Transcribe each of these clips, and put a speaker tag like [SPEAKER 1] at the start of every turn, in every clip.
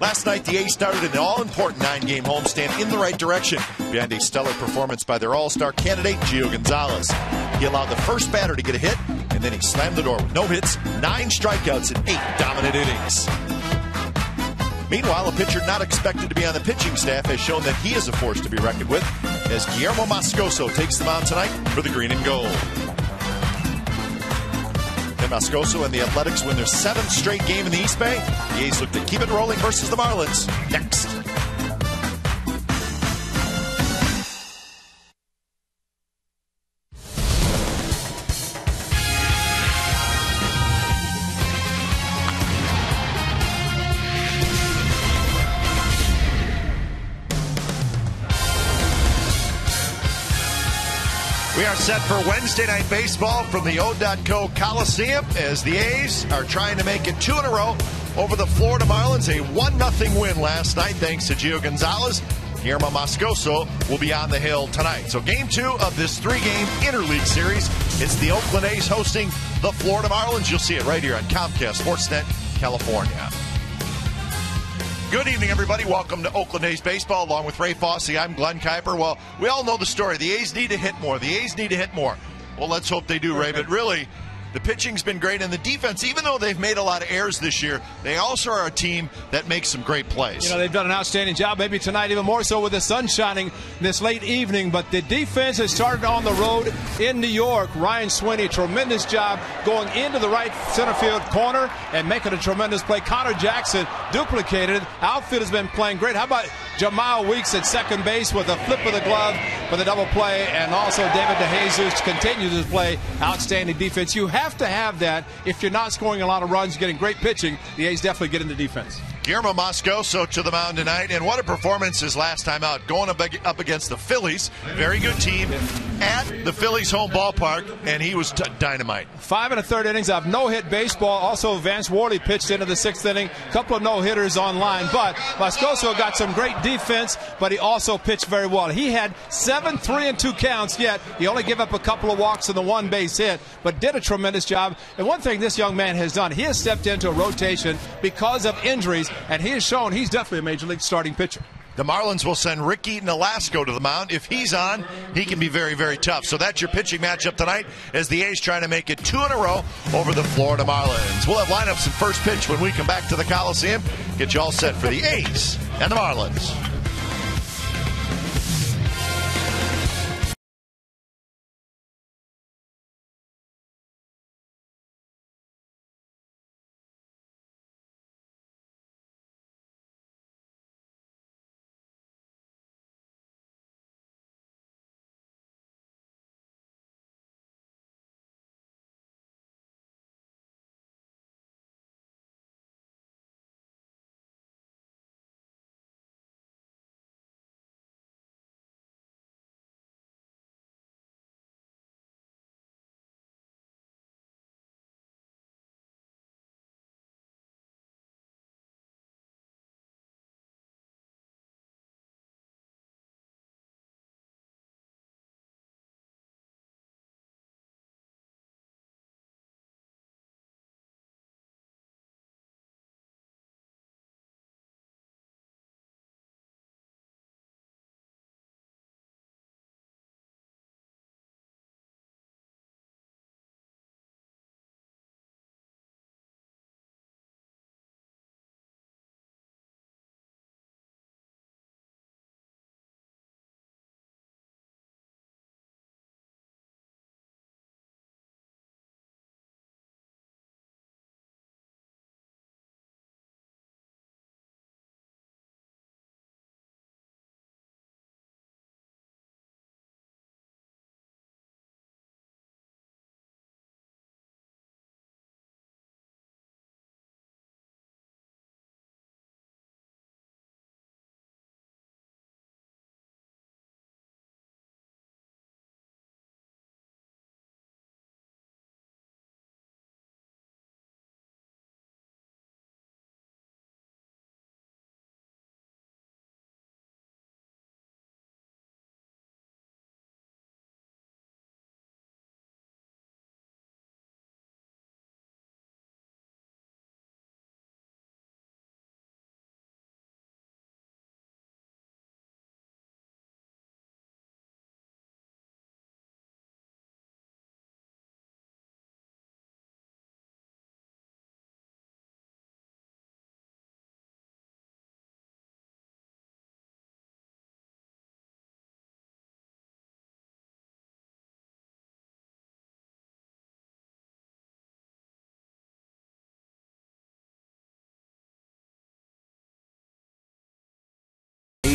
[SPEAKER 1] Last night, the A's started an all-important 9-game homestand in the right direction behind a stellar performance by their all-star candidate, Gio Gonzalez. He allowed the first batter to get a hit, and then he slammed the door with no hits, 9 strikeouts, and 8 dominant innings. Meanwhile, a pitcher not expected to be on the pitching staff has shown that he is a force to be reckoned with as Guillermo Moscoso takes the mound tonight for the green and gold. And Moscoso and the Athletics win their 7th straight game in the East Bay. The A's look to keep it rolling versus the Marlins next. We are set for Wednesday Night Baseball from the O.Co Coliseum as the A's are trying to make it 2 in a row over the Florida Marlins. A 1-0 win last night thanks to Gio Gonzalez. Guillermo Moscoso will be on the hill tonight. So game 2 of this 3-game interleague series. It's the Oakland A's hosting the Florida Marlins. You'll see it right here on Comcast Sportsnet, California. Good evening, everybody. Welcome to Oakland A's Baseball. Along with Ray Fossey, I'm Glenn Kuiper. Well, we all know the story. The A's need to hit more. The A's need to hit more. Well, let's hope they do, Ray. But really, the pitching's been great, and the defense, even though they've made a lot of errors this year, they also are a team that makes some great plays.
[SPEAKER 2] You know, they've done an outstanding job, maybe tonight even more so with the sun shining this late evening. But the defense has started on the road in New York. Ryan Sweeney, tremendous job going into the right center field corner and making a tremendous play. Connor Jackson duplicated. Outfield has been playing great. How about Jamal Weeks at second base with a flip of the glove for the double play, and also David DeJesus continues to play outstanding defense. You have to have that if you're not scoring a lot of runs, getting great pitching. The A's definitely get in the defense.
[SPEAKER 1] Guillermo Moscoso to the mound tonight, and what a performance his last time out, going up against the Phillies. Very good team at the Phillies' home ballpark, and he was dynamite.
[SPEAKER 2] 5 1/3 innings of no-hit baseball. Also, Vance Worley pitched into the 6th inning. A couple of no-hitters on line, but Moscoso got some great defense, but he also pitched very well. He had 7 3-2 counts, yet he only gave up a couple of walks and the 1-base hit, but did a tremendous job. And one thing this young man has done, he has stepped into a rotation because of injuries, and he has shown he's definitely a major league starting pitcher.
[SPEAKER 1] The Marlins will send Ricky Nolasco to the mound. If he's on, he can be very, very tough. So that's your pitching matchup tonight as the A's trying to make it 2 in a row over the Florida Marlins. We'll have lineups and first pitch when we come back to the Coliseum. Get you all set for the A's and the Marlins.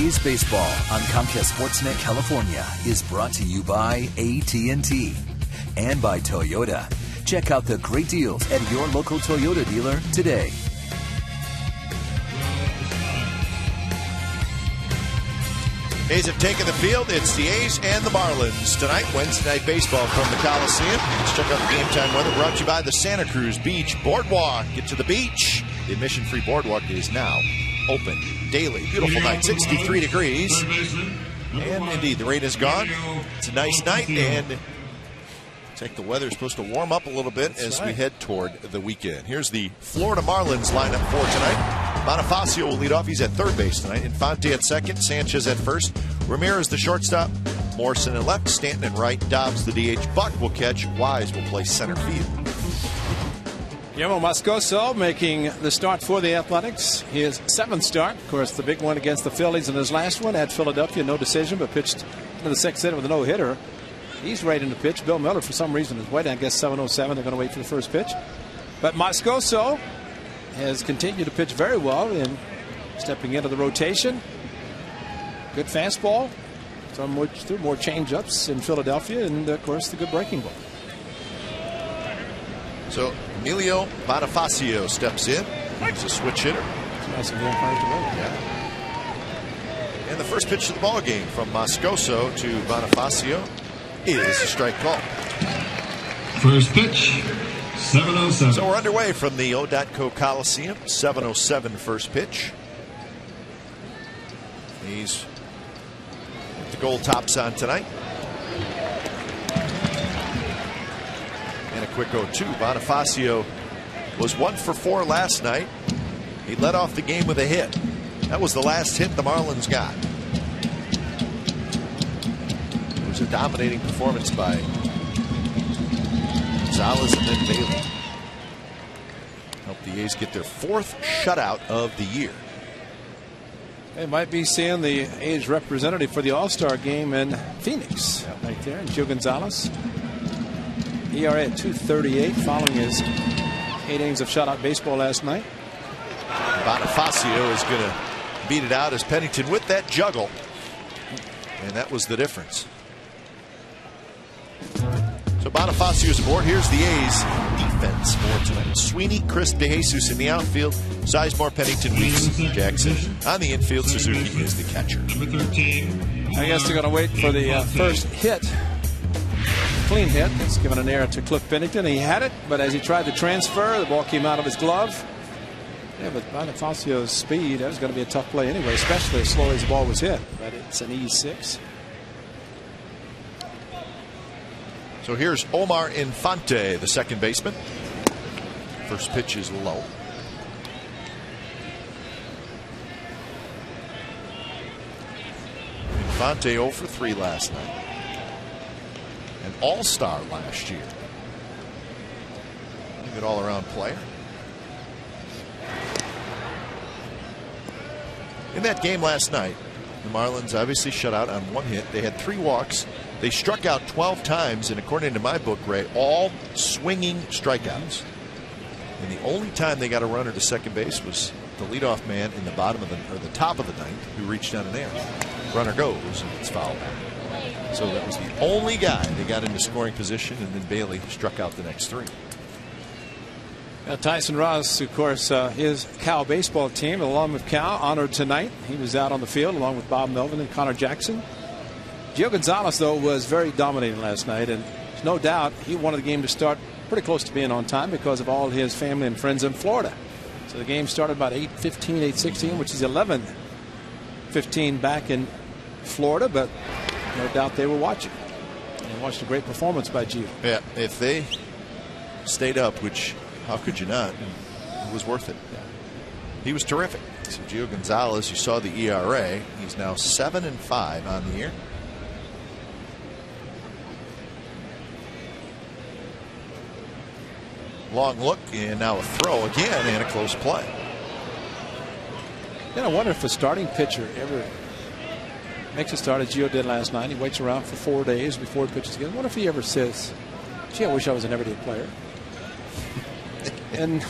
[SPEAKER 3] A's baseball on Comcast Sportsnet California is brought to you by AT&T and by Toyota. Check out the great deals at your local Toyota dealer today.
[SPEAKER 1] A's have taken the field. It's the A's and the Marlins tonight. Wednesday night baseball from the Coliseum. Let's check out the game time weather brought to you by the Santa Cruz Beach Boardwalk. Get to the beach. The admission-free boardwalk is now open daily. Beautiful night, 63 degrees. And indeed, the rain is gone. It's a nice night, and looks like the weather is supposed to warm up a little bit as we head toward the weekend. Here's the Florida Marlins lineup for tonight. Bonifacio will lead off. He's at third base tonight. Infante at second. Sanchez at first. Ramirez the shortstop. Morrison at left. Stanton at right. Dobbs the DH. Buck will catch. Wise will play center field.
[SPEAKER 2] Guillermo Moscoso making the start for the Athletics. His seventh start. Of course, the big one against the Phillies in his last one at Philadelphia. No decision, but pitched into the sixth inning with a no-hitter. He's waiting to pitch. Bill Miller, for some reason, is waiting. I guess 7:07. They're going to wait for the first pitch. But Moscoso has continued to pitch very well in stepping into the rotation. Good fastball. Threw more change-ups in Philadelphia, and, of course, the good breaking ball.
[SPEAKER 1] So Emilio Bonifacio steps in. He's a switch hitter.
[SPEAKER 2] Nice of the umpires to wait.
[SPEAKER 1] Yeah. And the first pitch of the ball game from Moscoso to Bonifacio is a strike call.
[SPEAKER 4] First pitch, 7:07.
[SPEAKER 1] So we're underway from the O.co Coliseum. 7:07 first pitch. He's with the gold tops on tonight. And a quick 0-2. Bonifacio was 1 for 4 last night. He led off the game with a hit. That was the last hit the Marlins got. It was a dominating performance by Gonzalez and then Bailey. Helped the A's get their 4th shutout of the year.
[SPEAKER 2] They might be seeing the A's representative for the All-Star game in Phoenix. Right there, Gio Gonzalez. ERA at 2.38 following his 8 innings of shutout baseball last night.
[SPEAKER 1] Bonifacio is going to beat it out as Pennington with that juggle. And that was the difference. So Bonifacio's aboard. Here's the A's defense for tonight. Sweeney, Chris DeJesus in the outfield. Sizemore, Pennington, Weeks, Jackson. On the infield, Suzuki is the catcher.
[SPEAKER 4] Number 13.
[SPEAKER 2] I guess they're going to wait for the first hit. Clean hit. It's given an error to Cliff Pennington. He had it, but as he tried to transfer, the ball came out of his glove. Yeah, but Bonifacio's speed, that was going to be a tough play anyway, especially as slow as the ball was hit. But it's an E6.
[SPEAKER 1] So here's Omar Infante, the second baseman. First pitch is low. Infante 0 for 3 last night. An all-star last year. A good all-around player. In that game last night, the Marlins obviously shut out on 1 hit. They had 3 walks. They struck out 12 times, and according to my book, Ray, all swinging strikeouts. And the only time they got a runner to second base was the leadoff man in the bottom of the top of the ninth, who reached down and there. Runner goes, and it's fouled back. So that was the only guy they got into scoring position, and then Bailey struck out the next 3.
[SPEAKER 2] Tyson Ross, of course, his Cal baseball team, along with Cal, honored tonight. He was out on the field along with Bob Melvin and Connor Jackson. Gio Gonzalez, though, was very dominating last night, and there's no doubt he wanted the game to start pretty close to being on time because of all his family and friends in Florida. So the game started about 8:15, 8:16, which is 11:15 back in Florida, but no doubt they were watching. And they watched a great performance by Gio.
[SPEAKER 1] Yeah, if they stayed up, which how could you not? It was worth it. Yeah. He was terrific. So Gio Gonzalez, you saw the ERA. He's now 7-5 on the year. Long look, and now a throw again, and a close play.
[SPEAKER 2] I wonder if a starting pitcher ever makes a start as Gio did last night. He waits around for 4 days before he pitches again. What if he ever says, gee, I wish I was an everyday player? And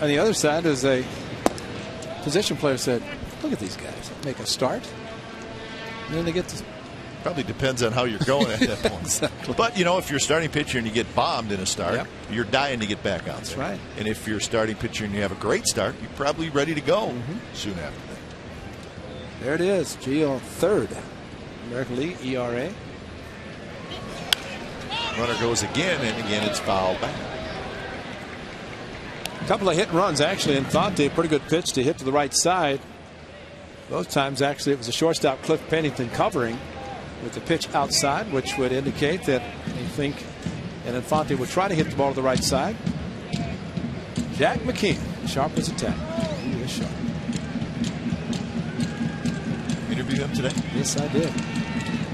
[SPEAKER 2] on the other side is a position player said, Look at these guys. Make a start, and then they get to.
[SPEAKER 1] Probably depends on how you're going at that point.
[SPEAKER 2] Exactly.
[SPEAKER 1] But, you know, if you're a starting pitcher and you get bombed in a start,
[SPEAKER 2] Yep.
[SPEAKER 1] you're dying to get back out
[SPEAKER 2] That's
[SPEAKER 1] there.
[SPEAKER 2] right.
[SPEAKER 1] And if you're a starting pitcher and you have a great start, you're probably ready to go soon after that.
[SPEAKER 2] There it is. Gio, third American League ERA.
[SPEAKER 1] Runner goes again, and again it's fouled back.
[SPEAKER 2] A couple of hit and runs, actually, and Infante, pretty good pitch to hit to the right side. Both times, actually, it was a shortstop, Cliff Pennington, covering with the pitch outside, which would indicate that they think and Infante would try to hit the ball to the right side. Jack McKeon, sharp as a tack. He is sharp.
[SPEAKER 1] Interviewed him today?
[SPEAKER 2] Yes, I did.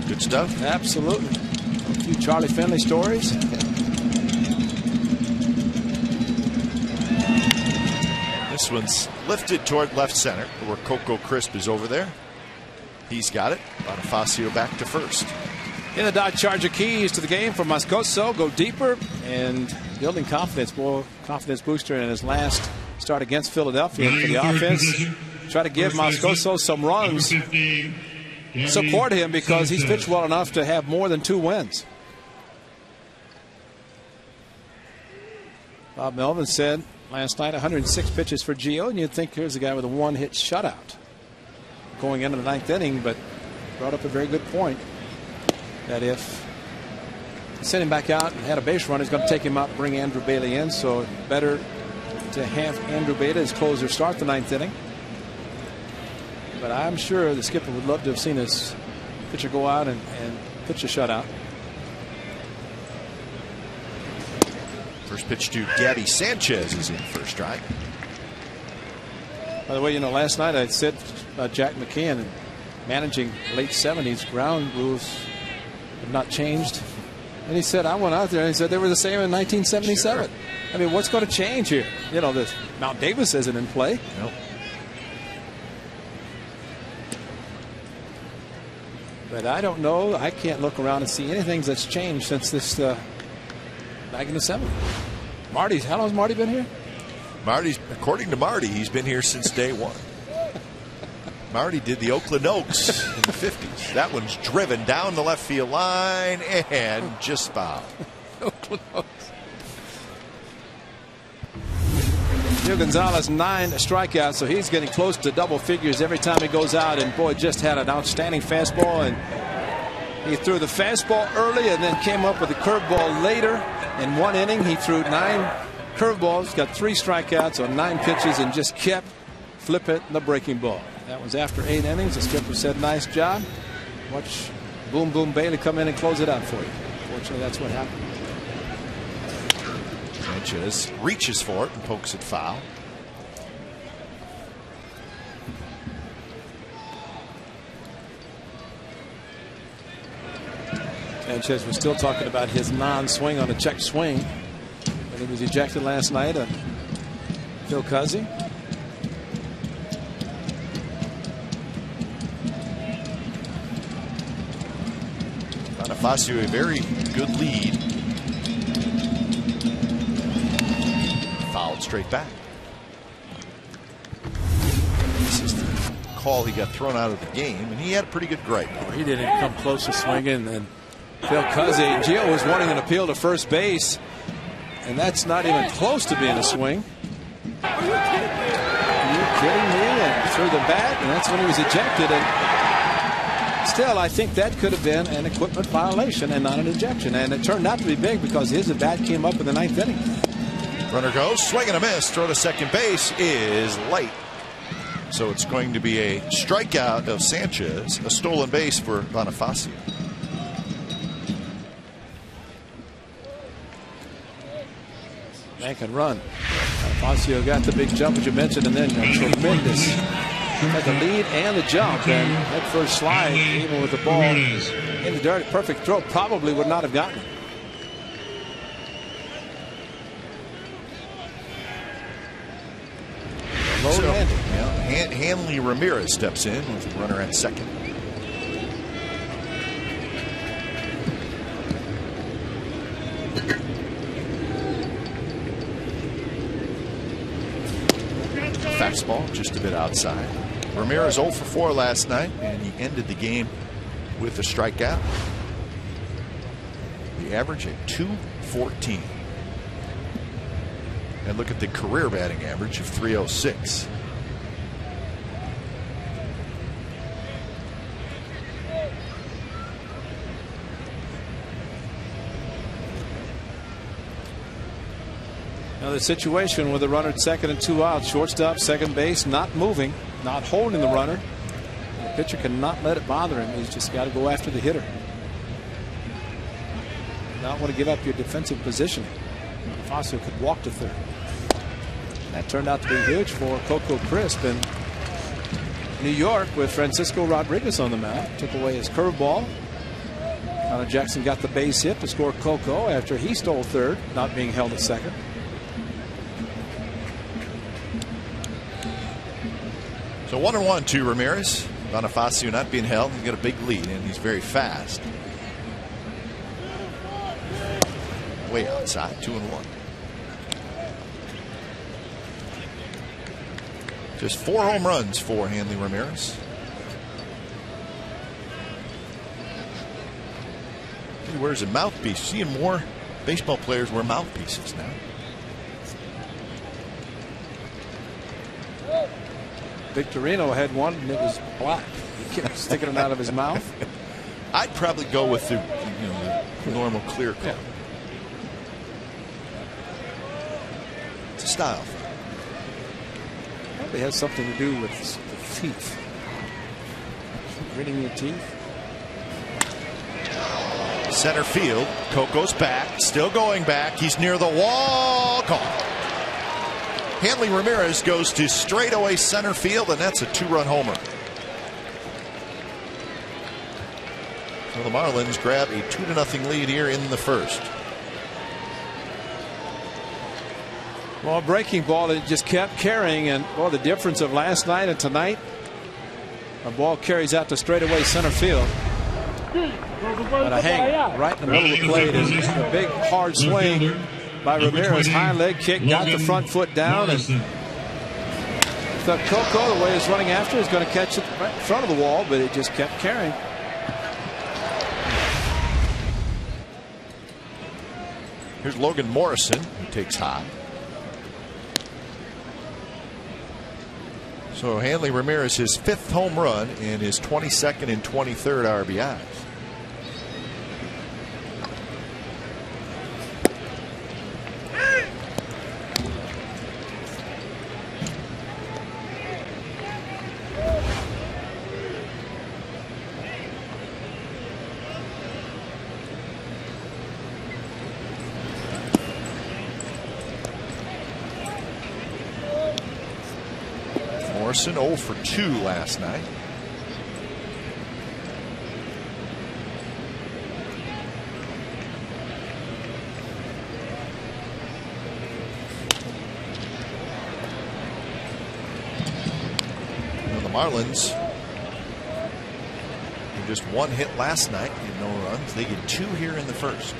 [SPEAKER 1] Good stuff?
[SPEAKER 2] Absolutely. A few Charlie Finley stories.
[SPEAKER 1] This one's lifted toward left center, where Coco Crisp is over there. He's got it. Bonifacio back to first.
[SPEAKER 2] In the Dodge Charger keys to the game for Moscoso. Go deeper and building confidence. More confidence booster in his last start against Philadelphia for the offense. Try to give Moscoso some runs. Support him because he's pitched well enough to have more than 2 wins. Bob Melvin said last night 106 pitches for Gio, and you'd think here's a guy with a 1-hit shutout going into the 9th inning, but brought up a very good point that if you send him back out and had a base run, he's going to take him out and bring Andrew Bailey in, so better to have Andrew Bailey as closer start the 9th inning. But I'm sure the skipper would love to have seen his pitcher go out and pitch a shutout.
[SPEAKER 1] First pitch to Gabby Sanchez is in first strike.
[SPEAKER 2] By the way, you know, last night I said Jack McKeon managing late 70s ground rules have not changed. And he said, I went out there and he said they were the same in 1977. Sure. I mean, what's going to change here? You know, this Mount Davis isn't in play.
[SPEAKER 1] Nope.
[SPEAKER 2] But I don't know. I can't look around and see anything that's changed since this back in the 70s. Marty's, how long has Marty been here?
[SPEAKER 1] Marty's, according to Marty, he's been here since day one. Marty did the Oakland Oaks in the 50s. That one's driven down the left field line and just fouled.
[SPEAKER 2] Oakland Oaks. Gio Gonzalez, 9 strikeouts, so he's getting close to double figures every time he goes out. And boy, just had an outstanding fastball, and he threw the fastball early and then came up with a curveball later. In 1 inning, he threw 9 curveballs, got 3 strikeouts on 9 pitches, and just kept flipping the breaking ball. That was after 8 innings. The skipper said, nice job. Watch Boom Boom Bailey come in and close it out for you. Fortunately, that's what happened.
[SPEAKER 1] Sanchez reaches for it and pokes it foul.
[SPEAKER 2] Sanchez was still talking about his non-swing on a check swing when he was ejected last night. Phil Cuzzy.
[SPEAKER 1] Bonifacio, a very good lead. Fouled straight back. This is the call. He got thrown out of the game, and he had a pretty good gripe.
[SPEAKER 2] Oh, he didn't come close to swinging. And Phil Cuzzy, Gio was wanting an appeal to first base, and that's not even close to being a swing. Are you kidding me? And threw the bat, and that's when he was ejected. And still, I think that could have been an equipment violation and not an ejection. And it turned out to be big because his bat came up in the 9th inning.
[SPEAKER 1] Runner goes, swing and a miss. Throw to second base is late. So it's going to be a strikeout of Sanchez, a stolen base for Bonifacio.
[SPEAKER 2] Man can run. Bonifacio got the big jump, as you mentioned, and then a tremendous. Had the lead and the jump, and that first slide, even with the ball in the dirt, perfect throw, probably would not have gotten it.
[SPEAKER 1] So, Hanley Ramirez steps in with the runner at second. Fastball just a bit outside. Ramirez 0 for 4 last night, and he ended the game with a strikeout. The average at .214. And look at the career batting average of .306.
[SPEAKER 2] Now the situation with a runner at second and 2 outs, shortstop, second base, not moving, not holding the runner. The pitcher cannot let it bother him. He's just got to go after the hitter. Not want to give up your defensive positioning. Facio could walk to third. That turned out to be huge for Coco Crisp in New York with Francisco Rodriguez on the mound. Took away his curveball. Connor Jackson got the base hit to score Coco after he stole third, not being held at second.
[SPEAKER 1] So 1-1 to Ramirez. Bonifacio not being held. He's got a big lead, and he's very fast. Way outside, 2-1. Just 4 home runs for Hanley Ramirez. He wears a mouthpiece. Seeing more baseball players wear mouthpieces now.
[SPEAKER 2] Victorino had one, and it was black. He kept sticking it out of his mouth.
[SPEAKER 1] I'd probably go with the the normal clear color.
[SPEAKER 2] Yeah.
[SPEAKER 1] It's a style.
[SPEAKER 2] Probably has something to do with the teeth. Gritting your teeth.
[SPEAKER 1] Center field. Coco's back. Still going back. He's near the wall. Caught. Hanley Ramirez goes to straightaway center field, and that's a 2-run homer. So the Marlins grab a 2-0 lead here in the first.
[SPEAKER 2] Well, a breaking ball, it just kept carrying, and well, the difference of last night and tonight. A ball carries out to straightaway center field. But a hang right in the middle of the plate is a big hard swing by Ramirez. High leg kick, got the front foot down, and the Coco, the way he's running after, is going to catch it right in front of the wall, but it just kept carrying.
[SPEAKER 1] Here's Logan Morrison, who takes high. So Hanley Ramirez, his 5th home run and his 22nd and 23rd RBIs. Morrison 0 for 2 last night. The Marlins, who just 1 hit last night and no runs, they get 2 here in the first.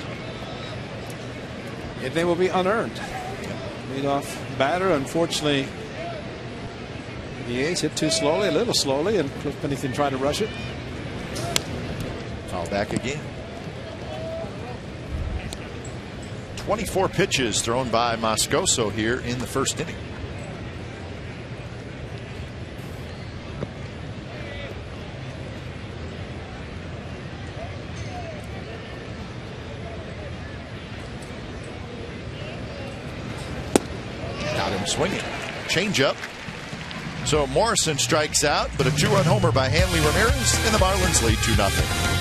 [SPEAKER 2] And they will be unearned. Leadoff batter, unfortunately. The A's hit too slowly, a little slowly, and Cliff Pennington tried to rush it.
[SPEAKER 1] Foul back again. 24 pitches thrown by Moscoso here in the first inning. Got him swinging. Change up. So Morrison strikes out, but a 2-run homer by Hanley Ramirez, and the Marlins lead 2-0.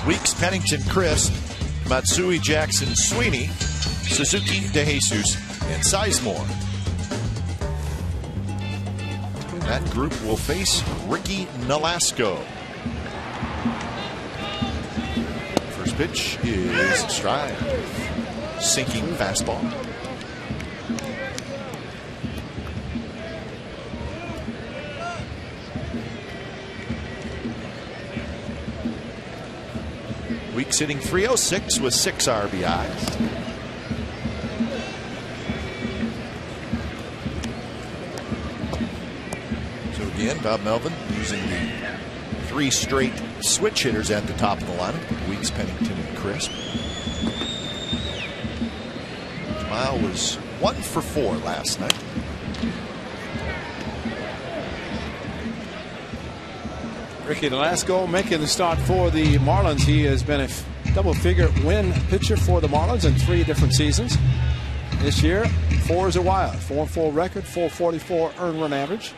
[SPEAKER 1] Weeks, Pennington, Crisp, Matsui, Jackson, Sweeney, Suzuki, DeJesus, and Sizemore. That group will face Ricky Nolasco. First pitch is stride. Sinking fastball. Weeks hitting .306 with 6 RBIs. Again, Bob Melvin using the 3 straight switch hitters at the top of the lineup. Weeks, Pennington, and Crisp. Smile was 1 for 4 last night.
[SPEAKER 2] Ricky Nolasco making the start for the Marlins. He has been a double-figure win pitcher for the Marlins in 3 different seasons. This year, 4 is a wild. 4-4 record, 444 earned run average.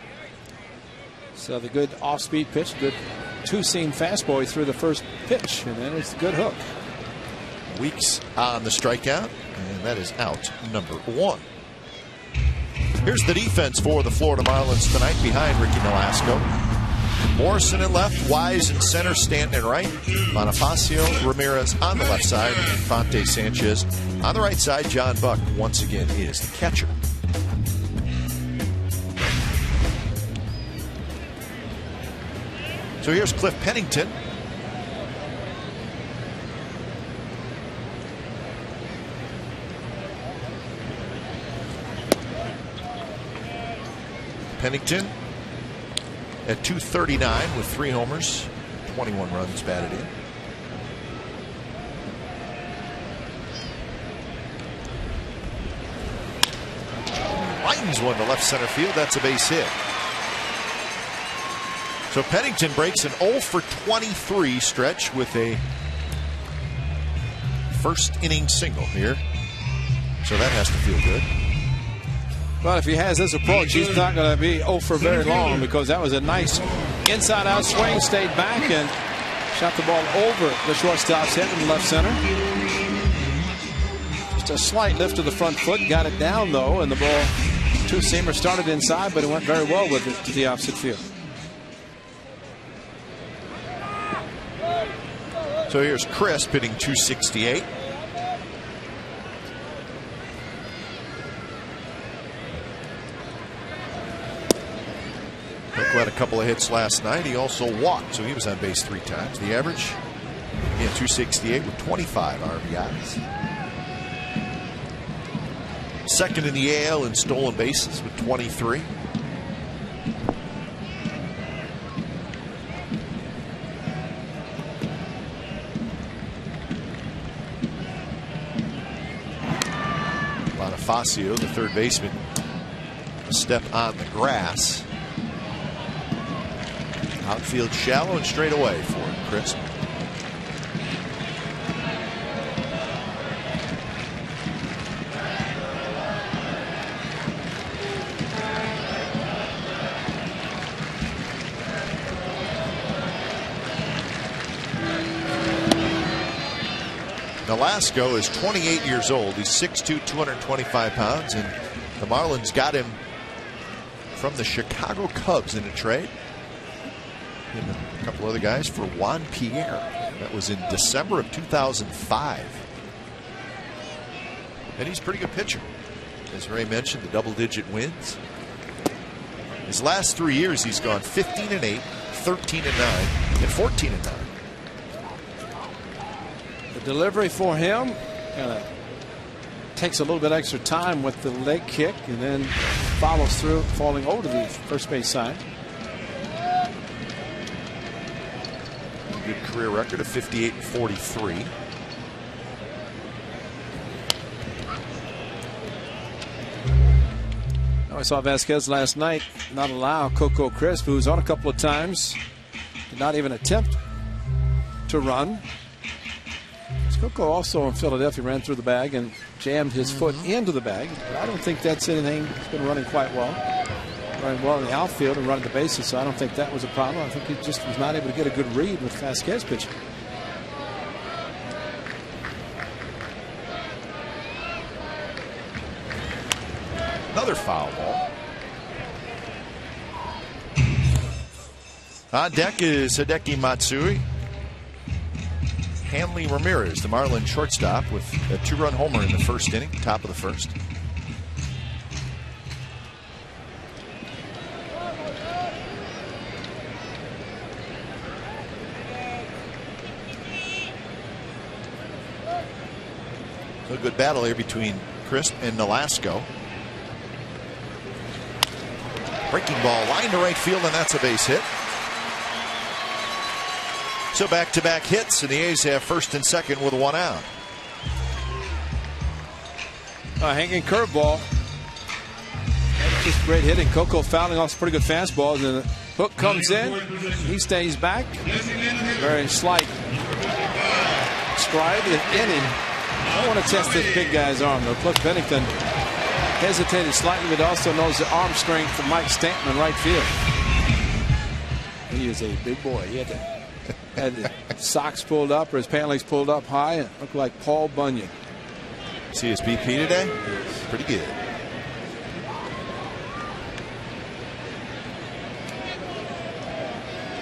[SPEAKER 2] So the good off-speed pitch, good 2-seam fastball through the first pitch, and then it's a good hook.
[SPEAKER 1] Weeks on the strikeout, and that is out number 1. Here's the defense for the Florida Marlins tonight behind Ricky Nolasco. Morrison in left, Wise in center, Stanton in right, Bonifacio, Ramirez on the left side, and Fonte Sanchez on the right side. John Buck once again is the catcher. So here's Cliff Pennington. Pennington at .239 with 3 homers, 21 runs batted in. Lines one to left center field. That's a base hit. So Pennington breaks an 0 for 23 stretch with a first inning single here. So that has to feel good.
[SPEAKER 2] Well, if he has this approach, he's not going to be 0 for very long, because that was a nice inside-out swing, stayed back and shot the ball over the shortstop's head in left center. Just a slight lift to the front foot, got it down though, and the ball 2-seamer started inside, but it went very well with it to the opposite field.
[SPEAKER 1] So here's Crisp hitting .268. Cook had a couple of hits last night. He also walked, so he was on base 3 times. The average, again, .268 with 25 RBIs. Second in the AL in stolen bases with 23. Bonifacio, the third baseman, a step on the grass. Outfield shallow and straight away for Crisp. Nolasco is 28 years old. He's 6'2", 225 pounds, and the Marlins got him from the Chicago Cubs in a trade. And a couple other guys for Juan Pierre. That was in December of 2005. And he's a pretty good pitcher. As Ray mentioned, the double-digit wins. His last 3 years, he's gone 15-8, 13-9, and 14-9.
[SPEAKER 2] The delivery for him kind of takes a little bit extra time with the leg kick, and then follows through, falling over to the first base side.
[SPEAKER 1] Good career record of 58-43.
[SPEAKER 2] I saw Vasquez last night not allow Coco Crisp, who was on a couple of times, did not even attempt to run. Coco also in Philadelphia ran through the bag and jammed his foot into the bag. But I don't think that's anything. He's been running quite well. Running well in the outfield and running the bases, so I don't think that was a problem. I think he just was not able to get a good read with Vasquez pitching.
[SPEAKER 1] another foul ball. On deck is Hideki Matsui. Hanley Ramirez, the Marlin shortstop, with a 2-run homer in the first inning, top of the first. A good battle here between Crisp and Nolasco. Breaking ball, line to right field, and that's a base hit. So back-to-back hits, and the A's have first and second with 1 out.
[SPEAKER 2] Hanging curveball. Just great hitting. Coco fouling off some pretty good fastballs, and the hook comes in. He stays back. Very slight stride and inning. I want to test this big guy's arm, though. Plus, Bennington hesitated slightly, but also knows the arm strength from Mike Stanton in right field. He is a big boy. He had his socks pulled up or his pant legs pulled up high and looked like Paul Bunyan.
[SPEAKER 1] See his BP today? Yes. Pretty good.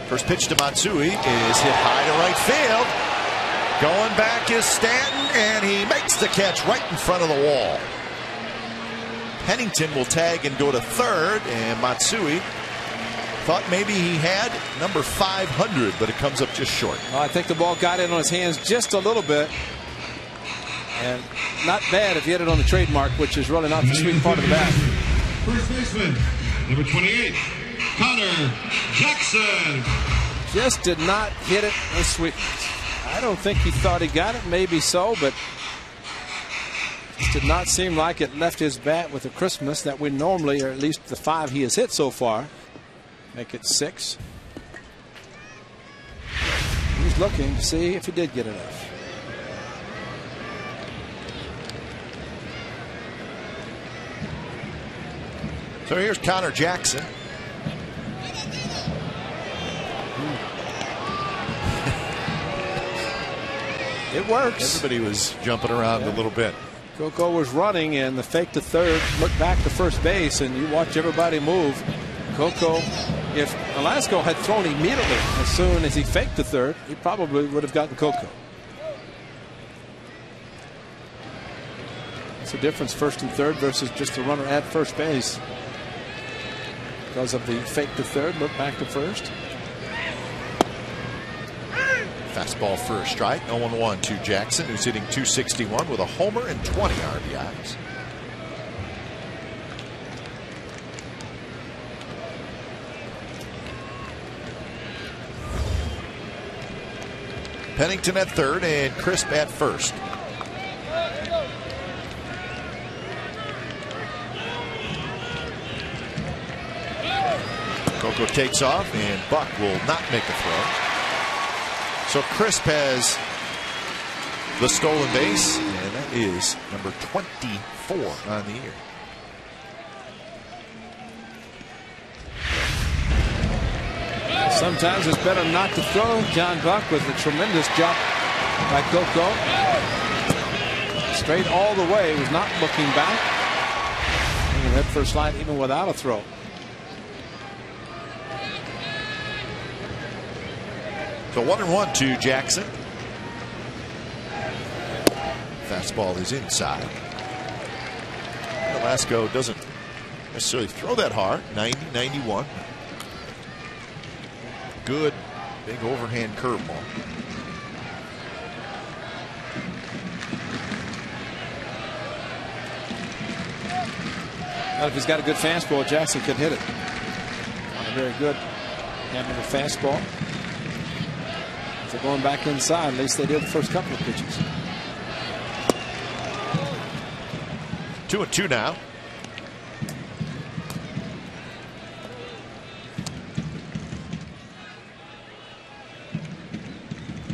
[SPEAKER 1] First pitch to Matsui is hit high to right field. Going back is Stanton, and he makes the catch right in front of the wall. Pennington will tag and go to third, and Matsui thought maybe he had number 500, but it comes up just short.
[SPEAKER 2] Well, I think the ball got in on his hands just a little bit. And not bad if you hit it on the trademark, which is really not the sweet part of the bat.
[SPEAKER 4] First baseman, number 28, Connor Jackson.
[SPEAKER 2] Just did not hit it with sweetness. I don't think he thought he got it. Maybe so, but it did not seem like it left his bat with the crispness that we normally, or at least the 5 he has hit so far, make it 6. He's looking to see if he did get enough.
[SPEAKER 1] So here's Connor Jackson.
[SPEAKER 2] It works.
[SPEAKER 1] Everybody was jumping around a little bit.
[SPEAKER 2] Coco was running, and the fake to third, looked back to first base, and you watch everybody move. Coco, if Nolasco had thrown immediately as soon as he faked the third, he probably would have gotten Coco. It's the difference, first and third versus just a runner at first base. Because of the fake to third, look back to first.
[SPEAKER 1] Fastball for a strike. 0-1 to Jackson, who's hitting .261 with a homer and 20 RBIs. Pennington at third and Crisp at first. Coco takes off, and Buck will not make a throw. So Crisp has the stolen base, and that is number 24 on the year.
[SPEAKER 2] Sometimes it's better not to throw. John Buck with a tremendous jump by Coco. Straight all the way, was not looking back. And head first slide even without a throw.
[SPEAKER 1] So 1-1 to Jackson. Fastball is inside. Nolasco doesn't necessarily throw that hard. 90, 91. Good big overhand curveball.
[SPEAKER 2] Well, if he's got a good fastball, Jackson can hit it. Very good. Having a fastball. If they're going back inside, at least they did the first couple of pitches.
[SPEAKER 1] 2-2 now.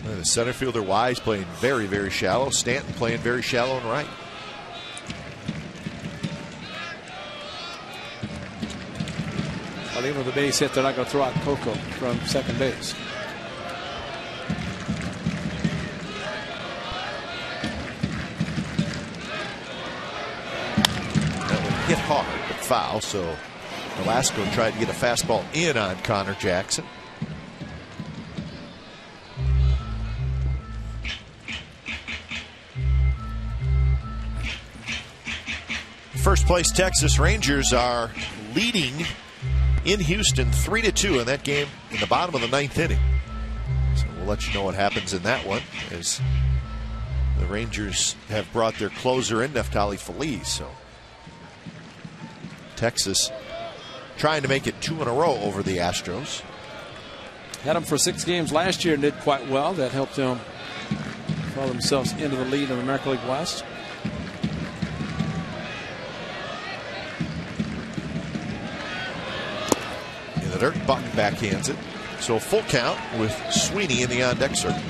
[SPEAKER 1] The center fielder Wise playing very, very shallow. Stanton playing very shallow and right.
[SPEAKER 2] Well, even with the base hit, they're not going to throw out Coco from second base.
[SPEAKER 1] Hit hard, but foul. So Velasco tried to get a fastball in on Connor Jackson. First place Texas Rangers are leading in Houston 3-2 in that game in the bottom of the 9th inning. So we'll let you know what happens in that one, as the Rangers have brought their closer in, Neftali Feliz. So Texas trying to make it 2 in a row over the Astros.
[SPEAKER 2] Had them for 6 games last year and did quite well. That helped them fall themselves into the lead in the American League West.
[SPEAKER 1] In the dirt, Buck backhands it. So full count with Sweeney in the on-deck circle.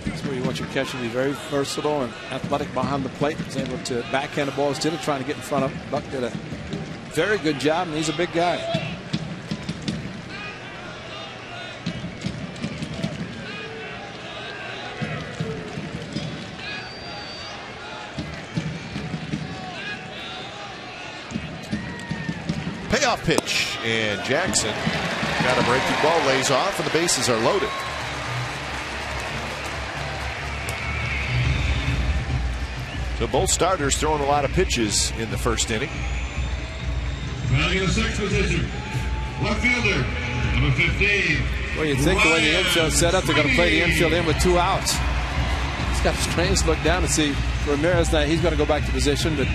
[SPEAKER 2] That's where you want your catcher to be very versatile and athletic behind the plate. He's able to backhand the ball instead of trying to get in front of him. Buck did a very good job, and he's a big guy.
[SPEAKER 1] Payoff pitch, and Jackson got a breaking ball, lays off, and the bases are loaded. So both starters throwing a lot of pitches in the first inning.
[SPEAKER 4] Batting in the 6th position, left fielder, number 15.
[SPEAKER 2] Well, you'd think the way the infield's set up, they're going to play the infield in with 2 outs. He's got a strange look down to see Ramirez. Now he's going to go back to position, but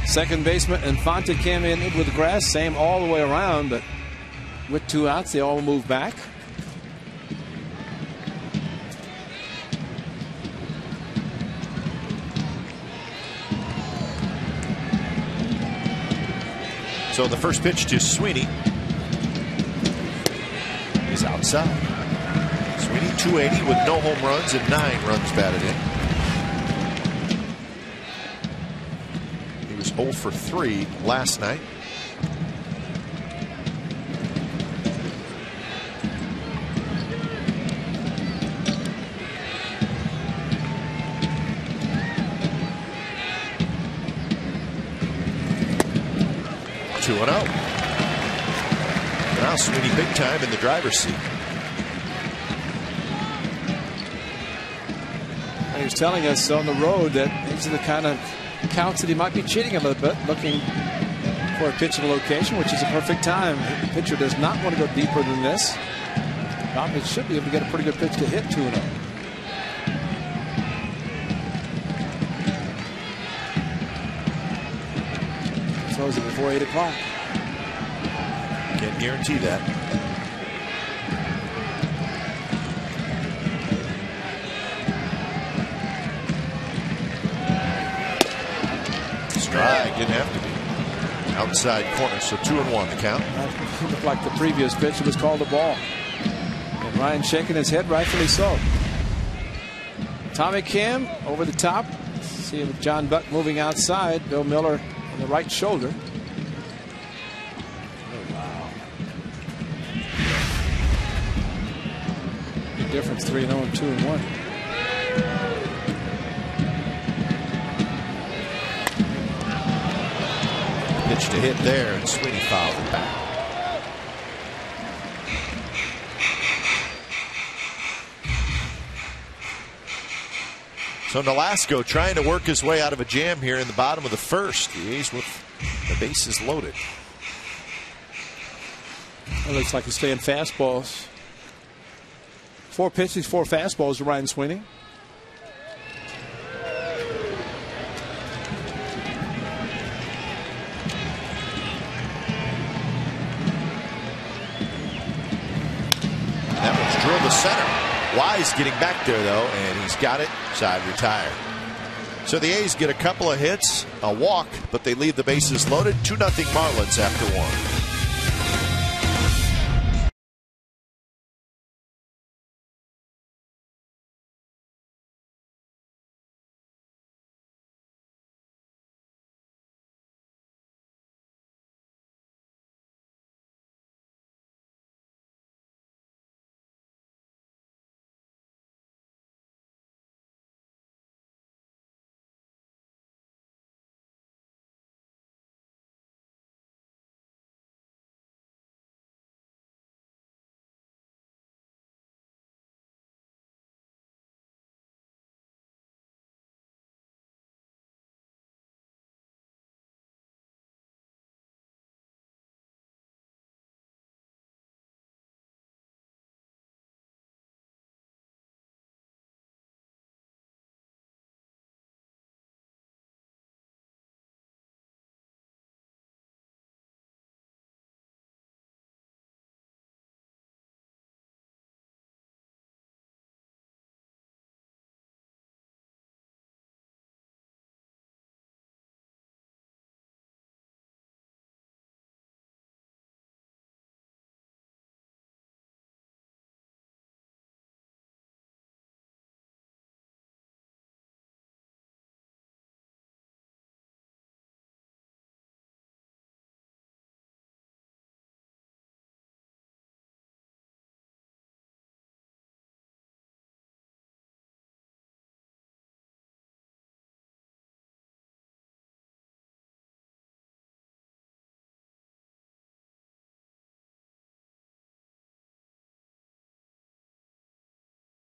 [SPEAKER 2] second baseman Infante came in with the grass, same all the way around, but with 2 outs, they all move back.
[SPEAKER 1] So the first pitch to Sweeney is outside. Sweeney 280 with no home runs and 9 runs batted in. He was 0 for 3 last night. Two and out. Now Sweeney big time in the driver's seat.
[SPEAKER 2] He was telling us on the road that these are the kind of counts that he might be cheating a little bit, looking for a pitch in location, which is a perfect time. The pitcher does not want to go deeper than this. Probably should be able to get a pretty good pitch to hit 2-0. Close it before 8 o'clock.
[SPEAKER 1] Can't guarantee that. Strike, didn't have to be. Outside corner, so 2-1 the count.
[SPEAKER 2] That looked like the previous pitch. It was called a ball. And Ryan shaking his head, rightfully so. Tommy Kim over the top. See John Buck moving outside. Bill Miller on the right shoulder. Oh, wow. Big difference, 3-0 and 2-1.
[SPEAKER 1] Pitch to hit there, and Sweeney fouled it back. So Nolasco trying to work his way out of a jam here in the bottom of the first. The A's with the bases loaded.
[SPEAKER 2] It looks like he's staying fastballs. 4 pitches, 4 fastballs to Ryan Sweeney.
[SPEAKER 1] That one's drilled to center. Wise getting back there, though, and he's got it. Side retired. So the A's get a couple of hits, a walk, but they leave the bases loaded. 2-0 Marlins after 1.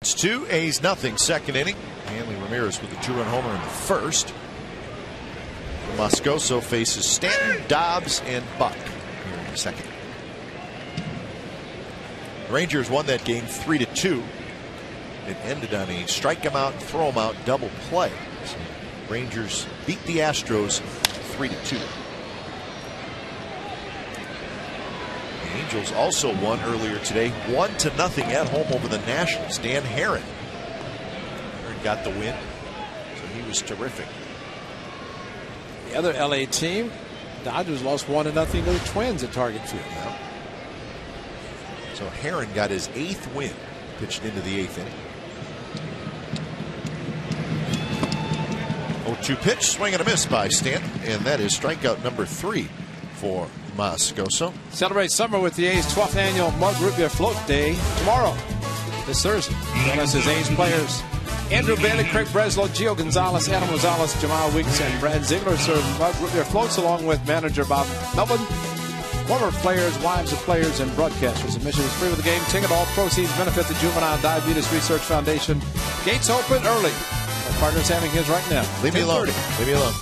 [SPEAKER 1] Giants 2, A's nothing. Second inning. Hanley Ramirez with a 2-run homer in the first. Moscoso faces Stanton, Dobbs, and Buck here in the second. The Rangers won that game 3-2. It ended on a strike him out, throw him out, double play. So Rangers beat the Astros 3-2. The Angels also won earlier today, 1-0 at home over the Nationals. Dan Herron got the win, so he was terrific.
[SPEAKER 2] The other LA team, Dodgers lost 1-0 to the Twins at Target Field.
[SPEAKER 1] Yeah. So Herron got his 8th win, pitched into the 8th inning. 0-2 pitch, swing and a miss by Stanton, and that is strikeout number 3 for Moscoso.
[SPEAKER 2] Celebrate summer with the A's 12th annual Mug Root Beer Float Day tomorrow, this Thursday. Join us as A's players Andrew Bailey, Craig Breslow, Gio Gonzalez, Adam Rosales, Jamal Weeks, and Brad Ziegler serve Mug Root Beer floats along with manager Bob Melvin. Former players, wives of players, and broadcasters. Admission is free with the game. Ticket. All proceeds benefit the Juvenile Diabetes Research Foundation. Gates open early. Our partner's having his right now.
[SPEAKER 1] Leave me alone. Leave me alone.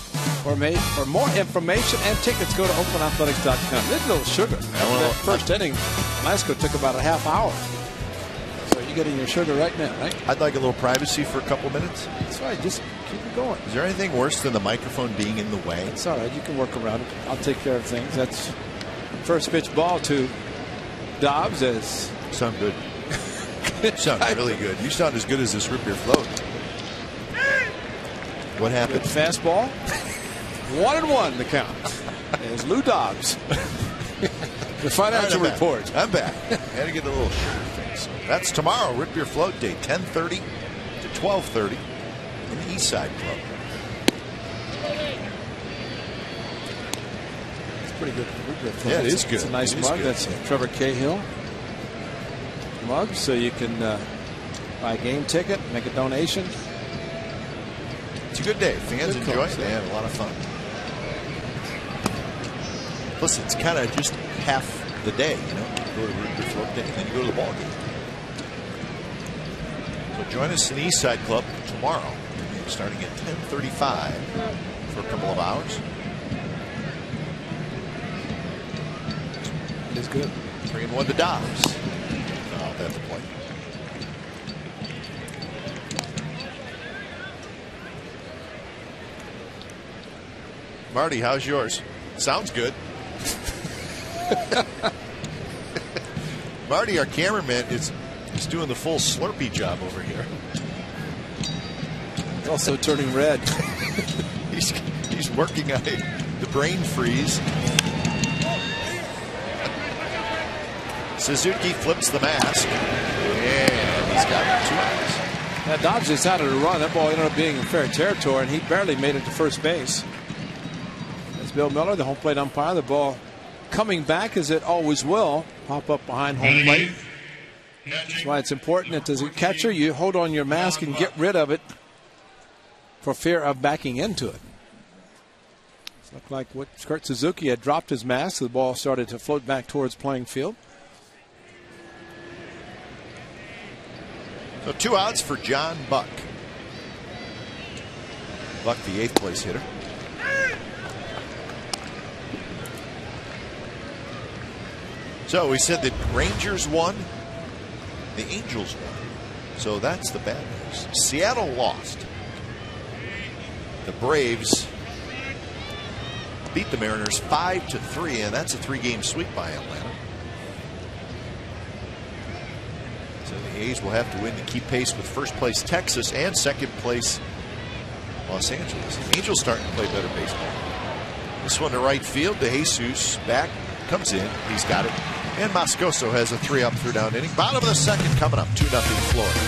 [SPEAKER 2] For more information and tickets, go to OaklandAthletics.com. There's a little sugar. That first inning, Lasco took about a half hour. So you're getting your sugar right now, right?
[SPEAKER 1] I'd like a little privacy for a couple minutes.
[SPEAKER 2] That's right. Just keep it going.
[SPEAKER 1] Is there anything worse than the microphone being in the way?
[SPEAKER 2] It's all right. You can work around it. I'll take care of things. That's first pitch ball to Dobbs. As
[SPEAKER 1] sound good. Sound really good. You sound as good as this root beer float. What happened?
[SPEAKER 2] Good fastball. 1-1 the count. As Lou Dobbs. The financial report.
[SPEAKER 1] I'm back. Had to get a little sugar fix. That's tomorrow, Root Beer Float Day, 10:30 to 12:30 in the East Side Club.
[SPEAKER 2] It's pretty good. Root Beer Float.
[SPEAKER 1] Yeah, it is good.
[SPEAKER 2] It's a nice mug. That's Trevor Cahill mug, so you can buy a game ticket, make a donation.
[SPEAKER 1] It's a good day. Fans enjoy it. They have a lot of fun. Plus, it's kind of just half the day, you know. You go to Root Beer Float Day, and then you go to the ball game. So join us in the East Side Club tomorrow, starting at 10:35 for a couple of hours.
[SPEAKER 2] It is good.
[SPEAKER 1] 3-1 to Dobbs. At the plate. Marty, how's yours? Sounds good. Marty, our cameraman, is doing the full Slurpee job over here.
[SPEAKER 2] It's also turning red.
[SPEAKER 1] he's working on the brain freeze. Suzuki flips the mask, and he's got 2 outs.
[SPEAKER 2] Now Dobbs decided to run. That ball ended up being in fair territory, and he barely made it to first base. As Bill Miller, the home plate umpire, the ball coming back as it always will, pop up behind home plate. That's why it's important that as a catcher, you hold on your mask and get rid of it for fear of backing into it. It looked like what Kurt Suzuki had dropped his mask. The ball started to float back towards playing field.
[SPEAKER 1] So 2 outs for John Buck. Buck, the 8th place hitter. So we said that Rangers won, the Angels won. So that's the bad news. Seattle lost. The Braves beat the Mariners 5-3, and that's a 3-game sweep by Atlanta. So the A's will have to win to keep pace with first place Texas and second place Los Angeles. The Angels starting to play better baseball. This one to right field. DeJesus back, comes in. He's got it. And Moscoso has a 3-up, 3-down inning. Bottom of the second coming up. 2-0 Florida.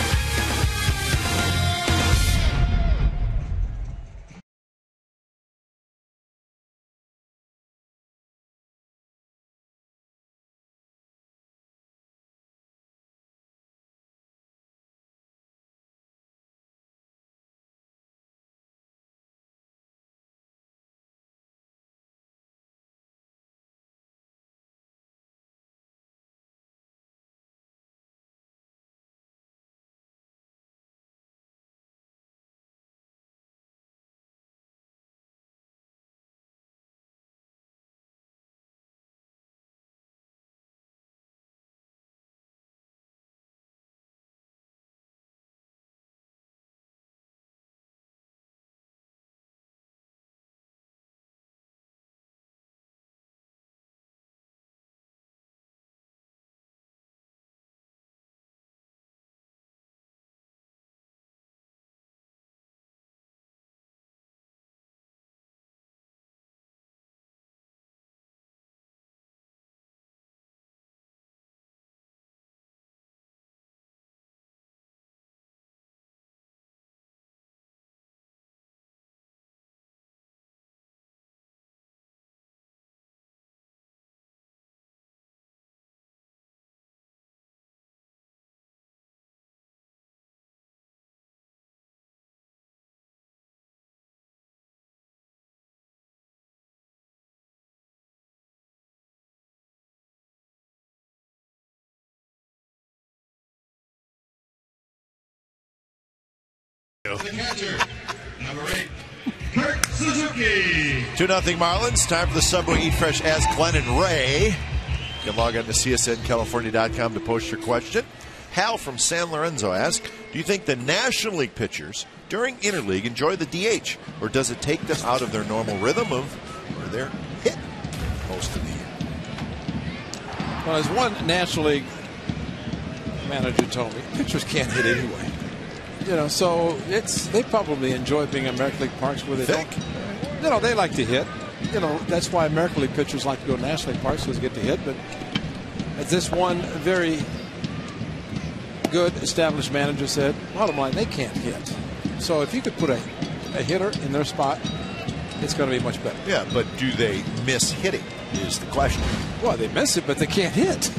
[SPEAKER 4] The catcher, number 8, Kurt Suzuki.
[SPEAKER 1] 2-0 Marlins. Time for the Subway Eat Fresh Ask Glenn and Ray. You can log on to csncalifornia.com to post your question. Hal from San Lorenzo asks, do you think the National League pitchers during interleague enjoy the DH, or does it take them out of their normal rhythm of where they're hit most of the year?
[SPEAKER 2] Well, as one National League manager told me, pitchers can't hit anyway. You know, so they probably enjoy being in American League parks where they don't. You know, they like to hit. You know, that's why American League pitchers like to go to National League parks, because they get to hit. But as this one very good established manager said, bottom line, they can't hit. So if you could put a hitter in their spot, it's going to be much better.
[SPEAKER 1] Yeah, but do they miss hitting is the question.
[SPEAKER 2] Well, they miss it, but they can't hit.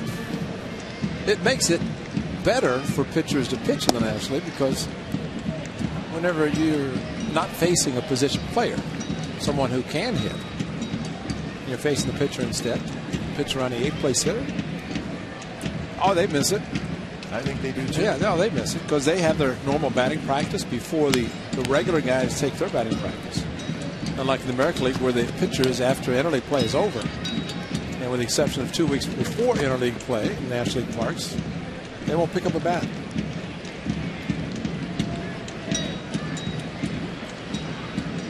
[SPEAKER 2] It makes it better for pitchers to pitch in the National League, because whenever you're not facing a position player, someone who can hit, you're facing the pitcher instead. Pitcher on the 8th place hitter. Oh, they miss it.
[SPEAKER 1] I think they do too.
[SPEAKER 2] Yeah, no, they miss it because they have their normal batting practice before the regular guys take their batting practice. Unlike in the American League, where the pitchers, after interleague play is over, and with the exception of 2 weeks before interleague play in National League parks, they won't pick up a bat.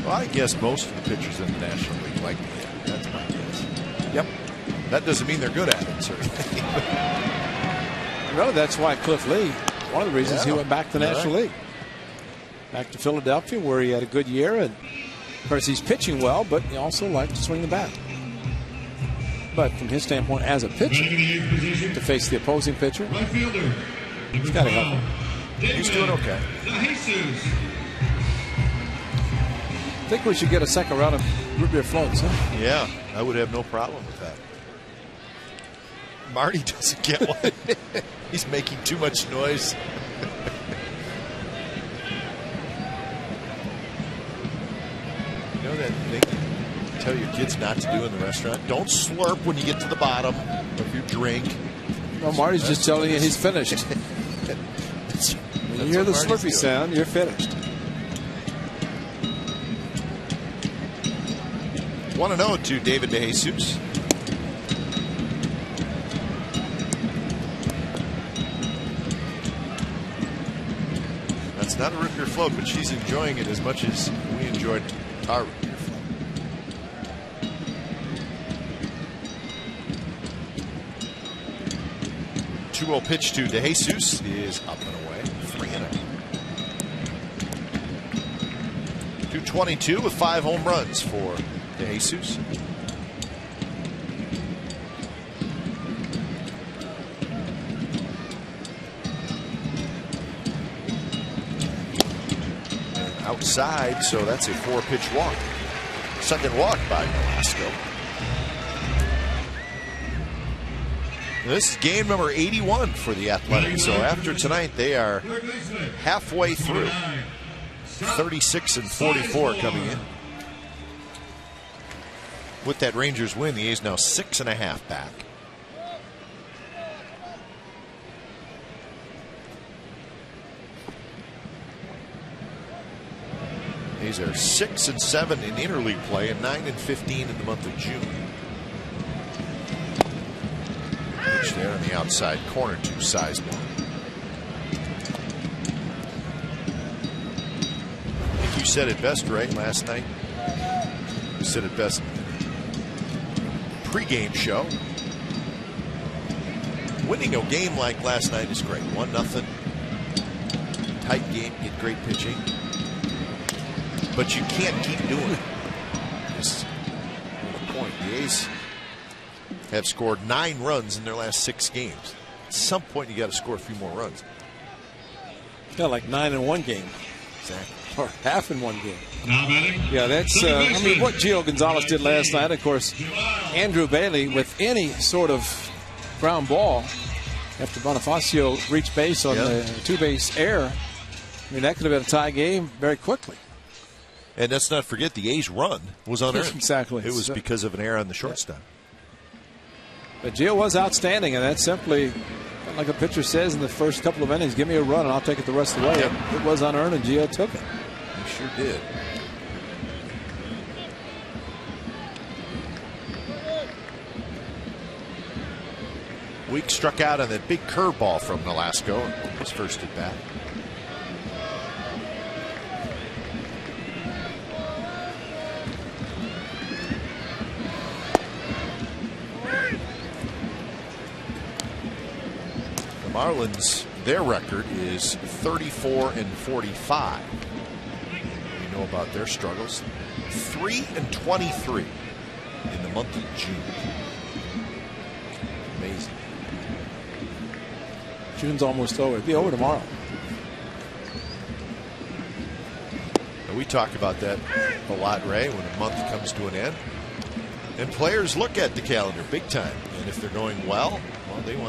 [SPEAKER 1] Well, I guess most of the pitchers in the National League like to hit. That's my guess.
[SPEAKER 2] Yep.
[SPEAKER 1] That doesn't mean they're good at it, certainly.
[SPEAKER 2] No, that's why Cliff Lee, one of the reasons he went back to the National League. Back to Philadelphia, where he had a good year. And of course, he's pitching well, but he also likes to swing the bat. But from his standpoint as a pitcher, to face the opposing pitcher,
[SPEAKER 4] Right fielder,
[SPEAKER 2] he's got to help him.
[SPEAKER 1] He's doing okay.
[SPEAKER 2] I think we should get a second round of root beer floats, huh?
[SPEAKER 1] Yeah, I would have no problem with that. Marty doesn't get one. He's making too much noise. You know that thing you tell your kids not to do in the restaurant? Don't slurp when you get to the bottom of your drink.
[SPEAKER 2] Well, Marty's just telling you he's finished. When you hear the slurpy sound, you're finished.
[SPEAKER 1] 1-0 to David DeJesus. That's not a root beer float, but she's enjoying it as much as we enjoyed our root beer float. Two-0 pitch to DeJesus is up and away. 3-0. 222 with 5 home runs for DeJesus. Outside, so that's a 4-pitch walk. Second walk by Nolasco. This is game number 81 for the Athletics. So after tonight, they are halfway through. 36-44 coming in. With that Rangers win, the A's now 6.5 back. A's are 6-7 in interleague play and 9-15 in the month of June. Pitch there on the outside corner to Sizemore. I think you said it best, right, last night? You said it best pre-game show. Winning a game like last night is great. 1-0. Tight game, get great pitching. But you can't keep doing it. Just the point. The A's have scored 9 runs in their last 6 games. At some point, you got to score a few more runs.
[SPEAKER 2] Yeah, like 9 in one game.
[SPEAKER 1] Exactly.
[SPEAKER 2] Or half in one game.
[SPEAKER 4] Now batting.
[SPEAKER 2] Yeah, that's, I mean, what Gio Gonzalez did last night, of course, Andrew Bailey with any sort of ground ball after Bonifacio reached base on the 2-base error. I mean, that could have been a tie game very quickly.
[SPEAKER 1] And let's not forget the A's run was unearned.
[SPEAKER 2] Exactly.
[SPEAKER 1] It was because of an error on the shortstop.
[SPEAKER 2] But Gio was outstanding, and that simply Like a pitcher says in the first couple of innings, give me a run and I'll take it the rest of the way. It was unearned and Gio took it.
[SPEAKER 1] He sure did. Week struck out on that big curveball from Nolasco, his first at bat. The Marlins, their record is 34-45. We know about their struggles. 3-23 in the month of June. Amazing.
[SPEAKER 2] June's almost over. It'll be over tomorrow.
[SPEAKER 1] And we talk about that a lot, Ray, when a month comes to an end. And players look at the calendar big time. And if they're going well, they don't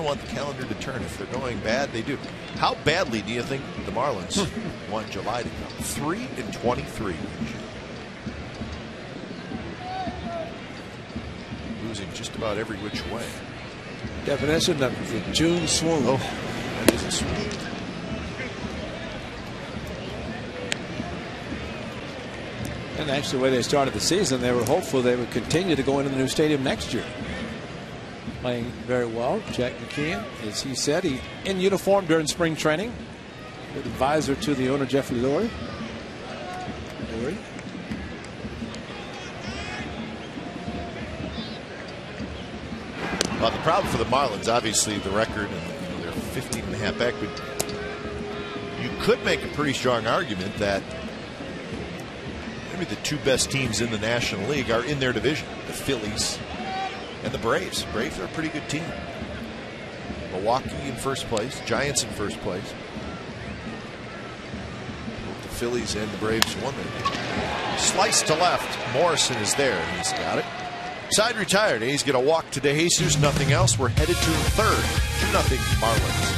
[SPEAKER 1] want the calendar to turn. If they're going bad, they do. How badly do you think the Marlins want July to come? 3-23. Losing just about every which way.
[SPEAKER 2] Definition of the June swoon.
[SPEAKER 1] Oh, that is a swoon.
[SPEAKER 2] And actually, the way they started the season, they were hopeful they would continue to go into the new stadium next year. Playing very well. Jack McKeon, as he said, he in uniform during spring training. Good advisor to the owner, Jeffrey Lurie.
[SPEAKER 1] Well, the problem for the Marlins, obviously, the record, and they're 15.5 back. But you could make a pretty strong argument that maybe the two best teams in the National League are in their division: the Phillies and the Braves. Braves are a pretty good team. Milwaukee in first place, Giants in first place. Both the Phillies and the Braves won that. Slice to left. Morrison is there. He's got it. Side retired. He's going to walk to DeJesus. Nothing else. We're headed to third. 2-0 Marlins.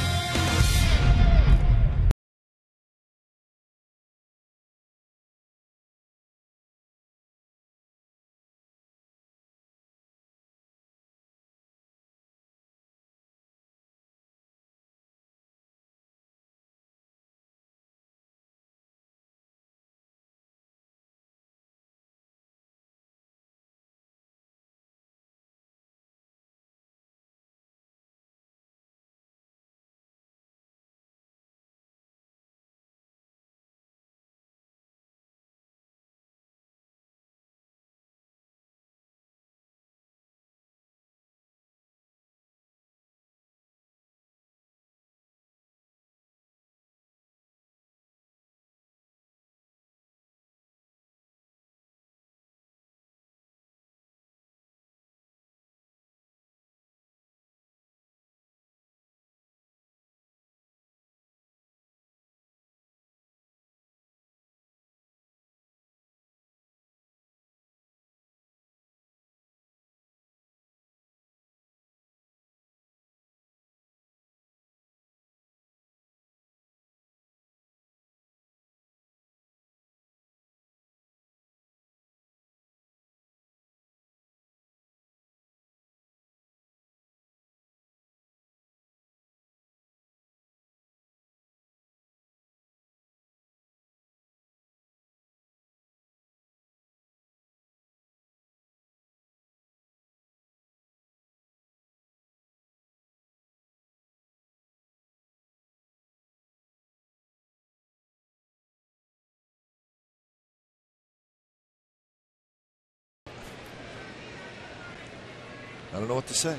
[SPEAKER 1] I don't know what to say.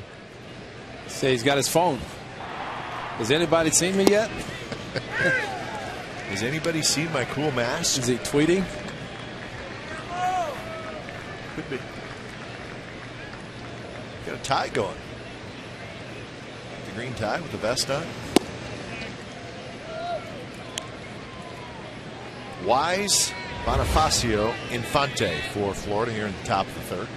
[SPEAKER 2] Say he's got his phone. Has anybody seen me yet?
[SPEAKER 1] Has anybody seen my cool mask?
[SPEAKER 2] Is he tweeting?
[SPEAKER 1] Could be. Got a tie going. The green tie with the vest on. Wise, Bonifacio, Infante for Florida here in the top of the third.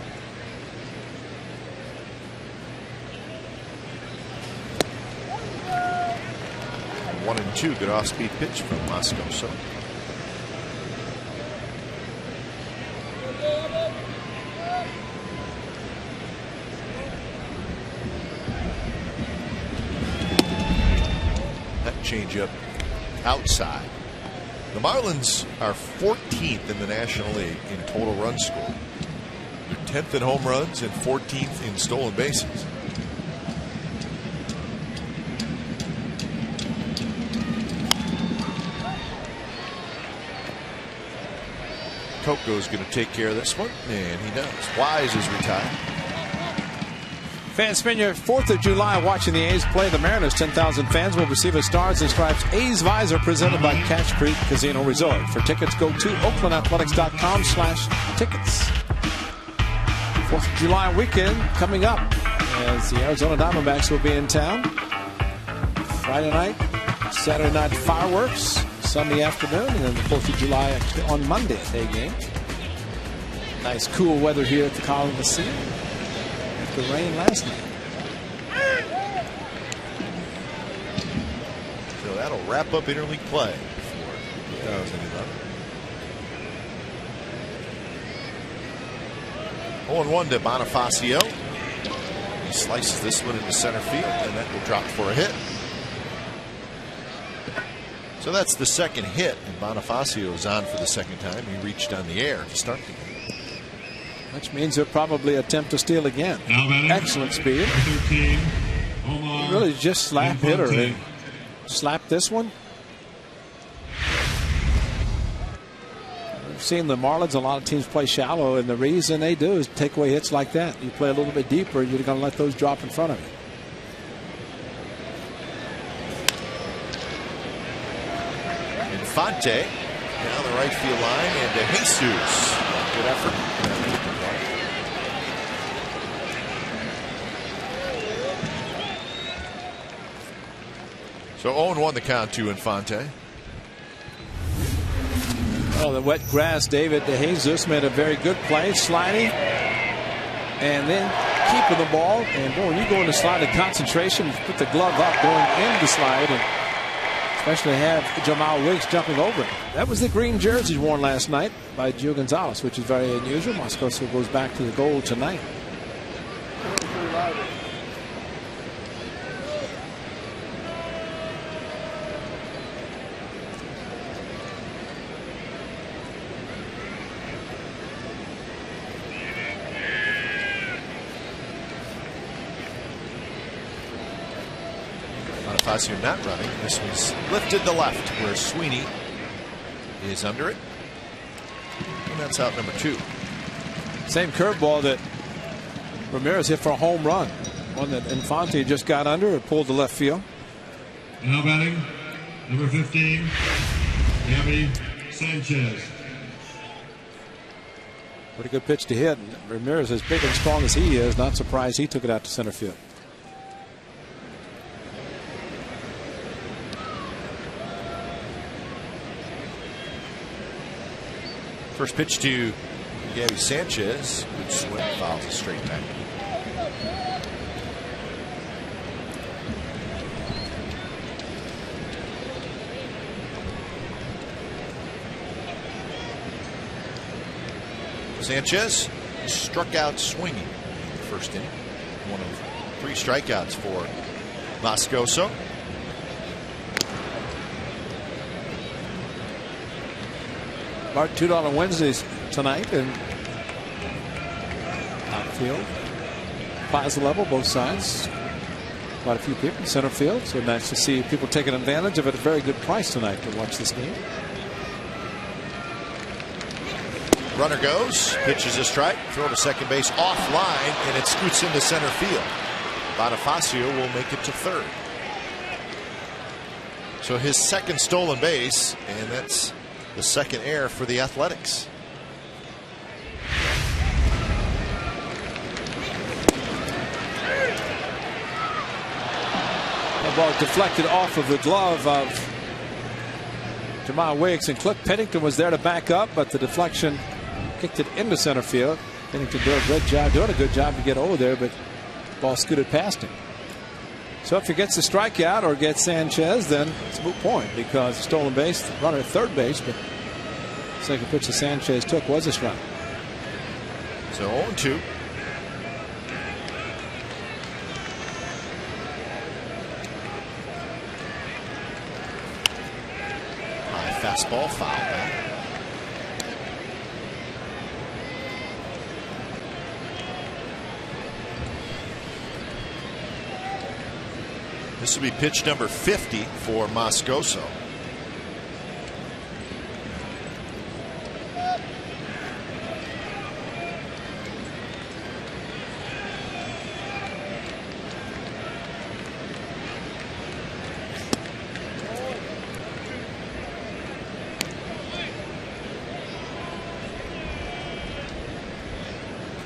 [SPEAKER 1] One and two, good off-speed pitch from Moscoso. changeup outside. The Marlins are 14th in the National League in total runs scored. They're 10th in home runs and 14th in stolen bases. Coco's going to take care of this one, and he does. Wise is retired.
[SPEAKER 2] Fans spend your 4th of July watching the A's play the Mariners. 10,000 fans will receive a Stars and Stripes A's visor presented by Cache Creek Casino Resort. For tickets, go to oaklandathletics.com/tickets. 4th of July weekend coming up as the Arizona Diamondbacks will be in town. Friday night, Saturday night fireworks, Sunday afternoon, and then the 4th of July on Monday, a day game. Nice cool weather here at the Coliseum. The rain last night.
[SPEAKER 1] So that'll wrap up interleague play for 2011. 0-1 to Bonifacio. He slices this one into center field, and that will drop for a hit. So that's the second hit, and Bonifacio is on for the second time. He reached on the air to start the game.
[SPEAKER 2] Which means he'll probably attempt to steal again. Excellent speed.
[SPEAKER 4] 13,
[SPEAKER 2] Really just slap hitter and slap this one. We've seen the Marlins, a lot of teams play shallow, and the reason they do is take away hits like that. You play a little bit deeper, you're going to let those drop in front of you.
[SPEAKER 1] Infante down the right field line, and to Jesus. Good effort. So 0-1 the count to Infante.
[SPEAKER 2] Oh, the wet grass. David DeJesus made a very good play, sliding and then keeping the ball. And boy, when you go into slide, concentration, put the glove up going in the slide, and especially have Jamal Wiggs jumping over it. That was the green jersey worn last night by Gio Gonzalez, which is very unusual. Moscoso goes back to the goal tonight.
[SPEAKER 1] Bonifacio not running. This was lifted to left where Sweeney is under it. And that's out number 2.
[SPEAKER 2] Same curveball that Ramirez hit for a home run. One that Infante just got under and pulled to left field.
[SPEAKER 4] Now batting, number 15, Gabby Sanchez.
[SPEAKER 2] Pretty good pitch to hit. Ramirez, as big and strong as he is, not surprised he took it out to center field.
[SPEAKER 1] First pitch to Gabby Sanchez. Good swing, fouls it straight back. Sanchez struck out swinging in the first inning. One of 3 strikeouts for Moscoso.
[SPEAKER 2] Bart Toot on Wednesdays tonight, and outfield, plaza level, both sides. Quite a few people in center field, so nice to see people taking advantage of it at a very good price tonight to watch this game.
[SPEAKER 1] Runner goes, pitches a strike, throw to second base offline, and it scoots into center field. Bonifacio will make it to third. So his second stolen base, and that's the second error for the Athletics.
[SPEAKER 2] The ball deflected off of the glove of Jamal Wiggs, and Cliff Pennington was there to back up, but the deflection kicked it into center field. Pennington doing a good job to get over there, but the ball scooted past him. So if he gets the strikeout or gets Sanchez, then it's a moot point because the stolen base, the runner at third base, but the second pitch that Sanchez took was a strike.
[SPEAKER 1] So 0-2. fastball foul. This will be pitch number 50 for Moscoso.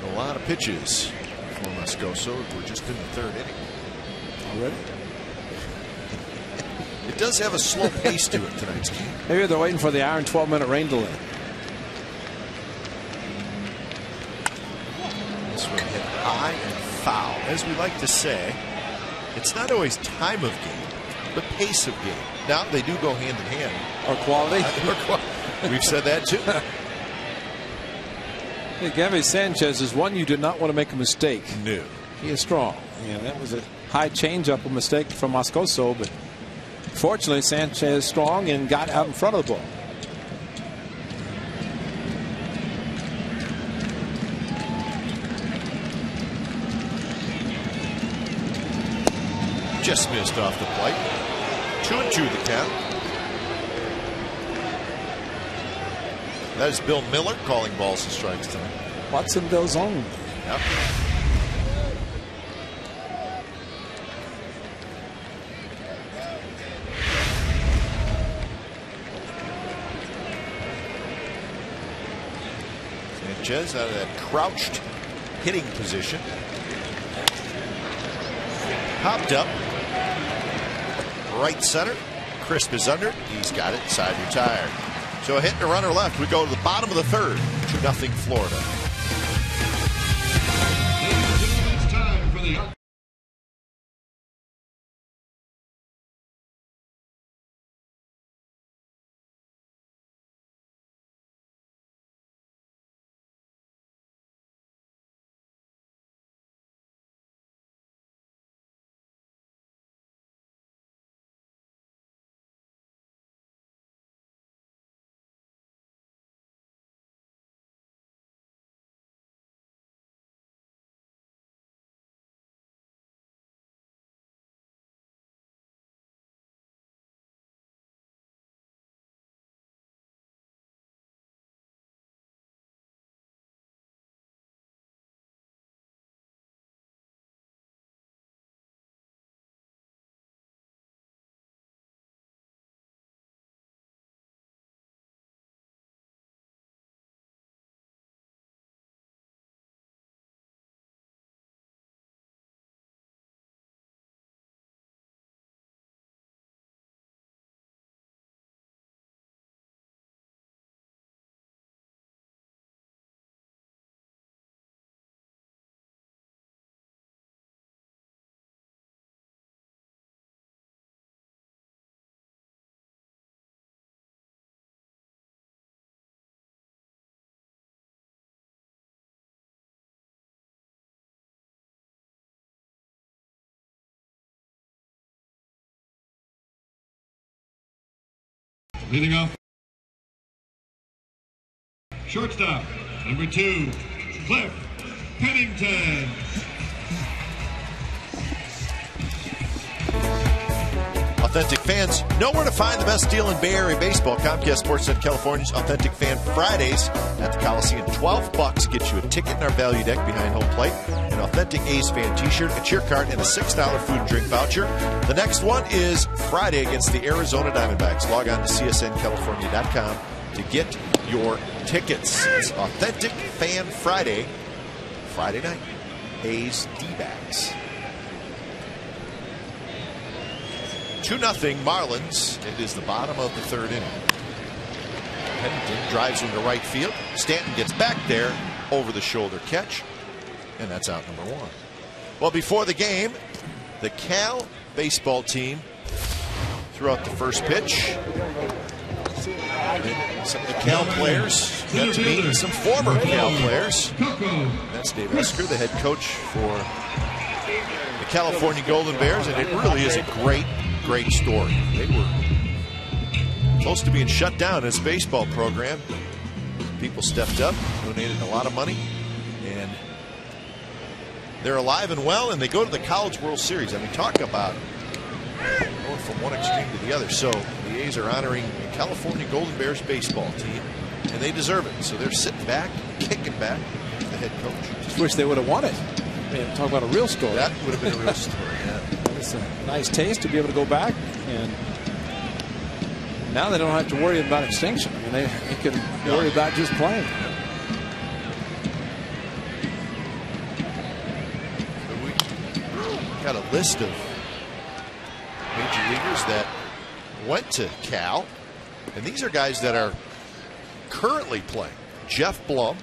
[SPEAKER 1] A lot of pitches for Moscoso. We're just in the third inning already. It does have a slow pace to it tonight's game.
[SPEAKER 2] Maybe they're waiting for the iron 12-minute rain delay.
[SPEAKER 1] This one hit high and foul. As we like to say, it's not always time of game, but pace of game. Now, they do go hand in hand.
[SPEAKER 2] Or quality.
[SPEAKER 1] We've said that too.
[SPEAKER 2] Gavin Sanchez is one you did not want to make a mistake.
[SPEAKER 1] No.
[SPEAKER 2] He is strong. Yeah, that was a high changeup, a mistake from Moscoso, but fortunately Sanchez strong and got out in front of the ball.
[SPEAKER 1] Just missed off the plate. 2-2 the count. That is Bill Miller calling balls and strikes tonight.
[SPEAKER 2] Watsonville zone.
[SPEAKER 1] Yep. Sanchez out of that crouched hitting position. Popped up. Right center. Crisp is under. He's got it. Side retired. So a hit and a runner left. We go to the bottom of the third. 2-0 Florida.
[SPEAKER 4] It's time for the leading off. Shortstop, number 2, Cliff Pennington.
[SPEAKER 1] Authentic fans know where to find the best deal in Bay Area baseball. Comcast Sportsnet California's Authentic Fan Fridays at the Coliseum. $12 gets you a ticket in our value deck behind home plate, an Authentic A's fan t-shirt, a cheer card, and a $6 food and drink voucher. The next one is Friday against the Arizona Diamondbacks. Log on to csncalifornia.com to get your tickets. It's Authentic Fan Friday, Friday night. A's D-backs. 2-0 Marlins. It is the bottom of the third inning. Pennington drives into right field. Stanton gets back there, over the shoulder catch, and that's out number 1. Well, before the game, the Cal baseball team threw out the first pitch. Some of the Cal players got to meet some former Cal players. That's Dave Esker, the head coach for the California Golden Bears, and it really is a great story. They were close to being shut down as a baseball program. People stepped up, donated a lot of money, and they're alive and well, and they go to the College World Series. I mean, talk about going from one extreme to the other. So the A's are honoring the California Golden Bears baseball team, and they deserve it. So they're sitting back, kicking back, the head coach.
[SPEAKER 2] Just wish they would have won it. Man, talk about a real story.
[SPEAKER 1] That would have been a real story, yeah.
[SPEAKER 2] It's a nice taste to be able to go back, and now they don't have to worry about extinction. I mean, they can worry about just playing.
[SPEAKER 1] We got a list of major leaguers that went to Cal, and these are guys that are currently playing. Jeff Blum,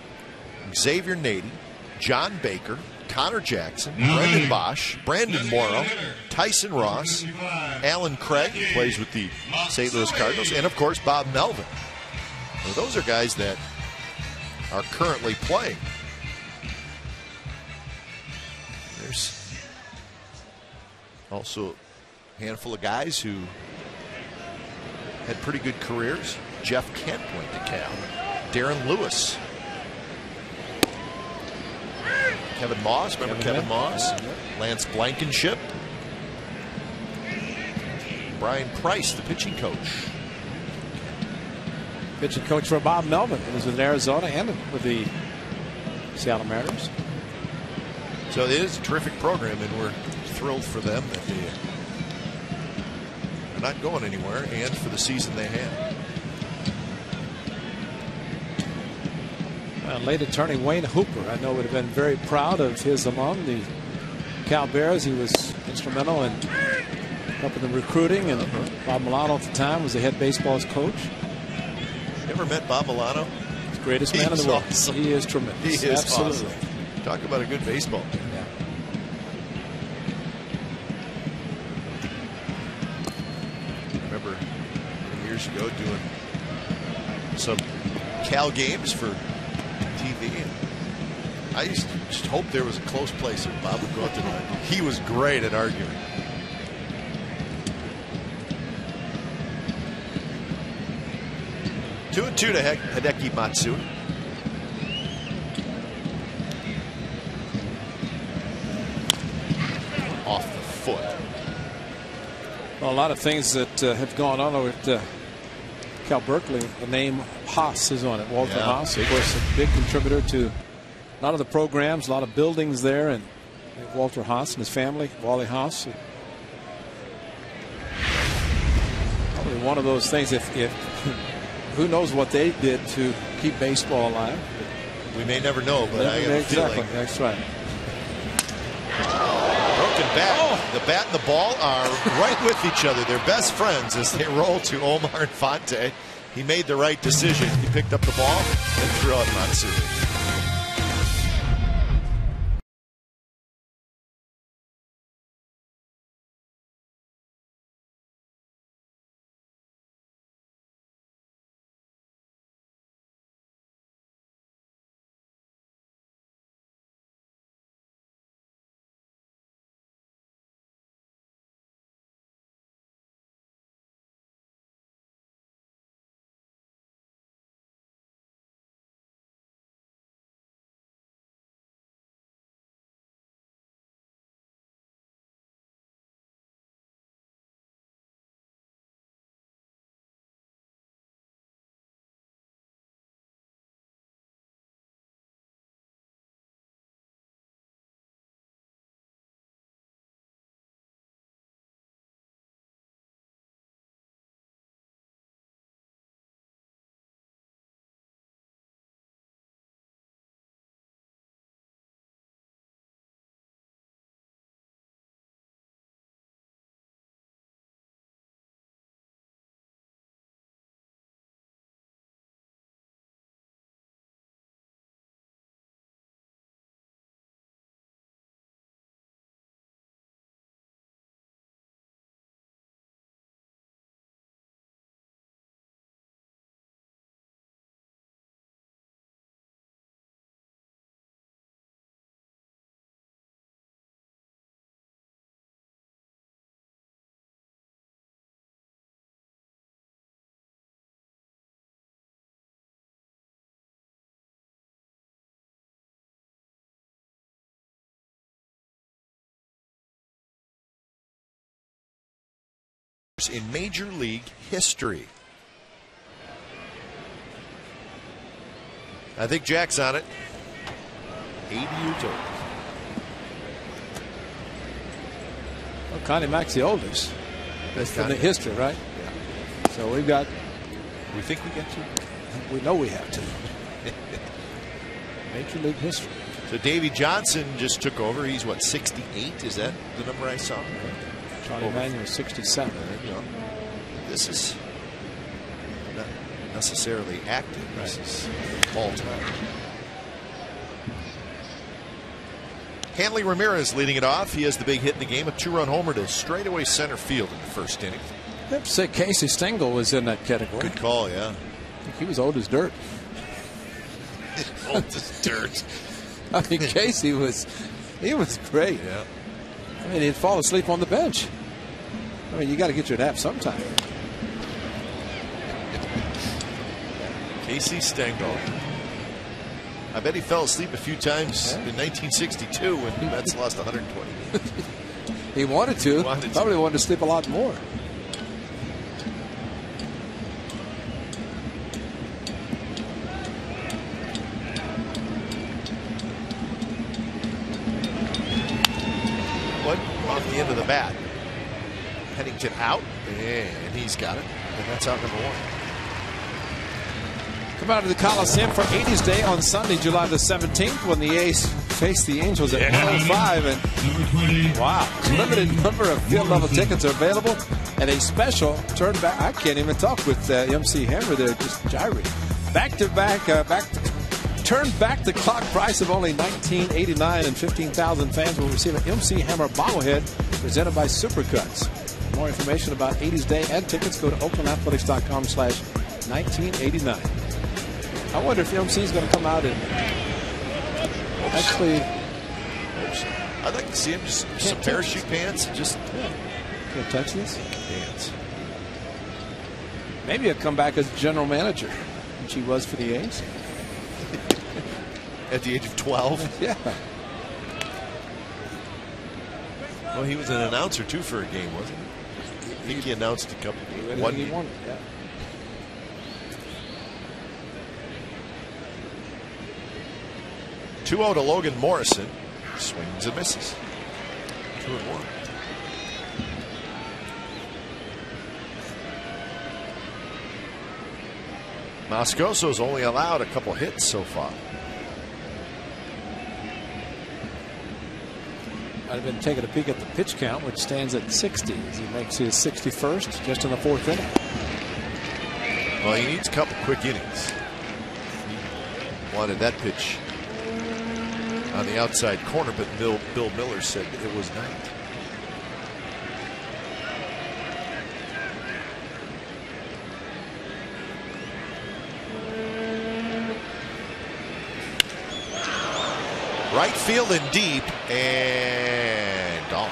[SPEAKER 1] Xavier Nady, John Baker, Connor Jackson, Brendan Bosch, Brandon Morrow, Tyson Ross, Alan Craig, who plays with the St. Louis Cardinals, and of course Bob Melvin. Well, those are guys that are currently playing. There's also a handful of guys who had pretty good careers. Jeff Kent went to Cal. Darren Lewis. Kevin Moss, remember Kevin Moss? Lance Blankenship. Brian Price, the pitching coach.
[SPEAKER 2] Pitching coach for Bob Melvin. He was with Arizona and with the Seattle Mariners.
[SPEAKER 1] So it is a terrific program, and we're thrilled for them that they're not going anywhere, and for the season they had.
[SPEAKER 2] Late attorney Wayne Hooper, I know, would have been very proud of his alum, the Cal Bears. He was instrumental in helping them recruiting, and Bob Milano at the time was the head baseball coach.
[SPEAKER 1] You ever met Bob Milano?
[SPEAKER 2] He's the greatest man in the world.
[SPEAKER 1] Awesome.
[SPEAKER 2] He is tremendous.
[SPEAKER 1] He is
[SPEAKER 2] absolutely
[SPEAKER 1] awesome. Talk about a good baseball team.
[SPEAKER 2] Yeah.
[SPEAKER 1] I remember years ago doing some Cal games for TV, and I used to just hope there was a close place and Bob would go out to the. He was great at arguing. Two and two to Hideki Matsui. Off the foot.
[SPEAKER 2] Well, a lot of things that have gone on over at Cal Berkeley. The name Haas is on it. Walter Haas, of course, a big contributor to a lot of the programs, a lot of buildings there, and Walter Haas and his family, Wally Haas. Probably one of those things. If who knows what they did to keep baseball alive?
[SPEAKER 1] We may never know, but I have a feeling.
[SPEAKER 2] That's right.
[SPEAKER 1] Broken bat. The bat and the ball are right with each other. They're best friends as they roll to Omar Infante. He made the right decision. He picked up the ball and threw out Matsui. years in Major League history. I think Jack's on it. 80 years old.
[SPEAKER 2] Well, Connie Mack's the oldest. That's from the history, right?
[SPEAKER 1] Yeah.
[SPEAKER 2] So we've got.
[SPEAKER 1] We think we get to.
[SPEAKER 2] We know we have to. Major League history.
[SPEAKER 1] So Davey Johnson just took over. He's what, 68? Is that the number I saw?
[SPEAKER 2] Charlie Manuel 67.
[SPEAKER 1] You know, this is not necessarily active. Right. This is all time. Hanley Ramirez leading it off. He has the big hit in the game, a 2-run homer to straightaway center field in the first inning.
[SPEAKER 2] I have to say Casey Stengel was in that category.
[SPEAKER 1] Good call, yeah.
[SPEAKER 2] I think he was old as dirt.
[SPEAKER 1] Old as dirt.
[SPEAKER 2] I mean, Casey was great.
[SPEAKER 1] Yeah.
[SPEAKER 2] I mean, he'd fall asleep on the bench. I mean, you got to get your nap sometime.
[SPEAKER 1] Casey Stengel. I bet he fell asleep a few times in 1962 when the Mets lost 120.
[SPEAKER 2] He wanted to. Probably wanted to sleep a lot more.
[SPEAKER 1] Off the end of the bat. Pennington out, and he's got it. And that's out number 1.
[SPEAKER 2] Come out to the Coliseum for 80s Day on Sunday, July the 17th, when the A's face the Angels at 1:05. And wow, limited number of field level tickets are available, and a special turn back. I can't even talk with MC Hammer there, just gyrating. Turn back the clock price of only $19.89, and 15,000 fans will receive an MC Hammer bobblehead presented by Supercuts. For more information about 80s Day and tickets, go to oaklandathletics.com/1989. I wonder if MC is going to come out and actually.
[SPEAKER 1] I'd like to see him just some parachute pants and just
[SPEAKER 2] can't touch this.
[SPEAKER 1] Dance.
[SPEAKER 2] Maybe he'll come back as general manager, which he was for the A's.
[SPEAKER 1] At the age of 12?
[SPEAKER 2] Yeah.
[SPEAKER 1] Well, he was an announcer, too, for a game, wasn't he? I think he announced a couple games. One game.
[SPEAKER 2] Yeah.
[SPEAKER 1] Two-0 to Logan Morrison. Swings and misses. 2-1. Moscoso's only allowed a couple hits so far.
[SPEAKER 2] I've been taking a peek at the pitch count, which stands at 60 as he makes his 61st just in the 4th inning.
[SPEAKER 1] Well, he needs a couple quick innings. He wanted that pitch on the outside corner, but Bill Miller said it was not. Right field and deep, and gone.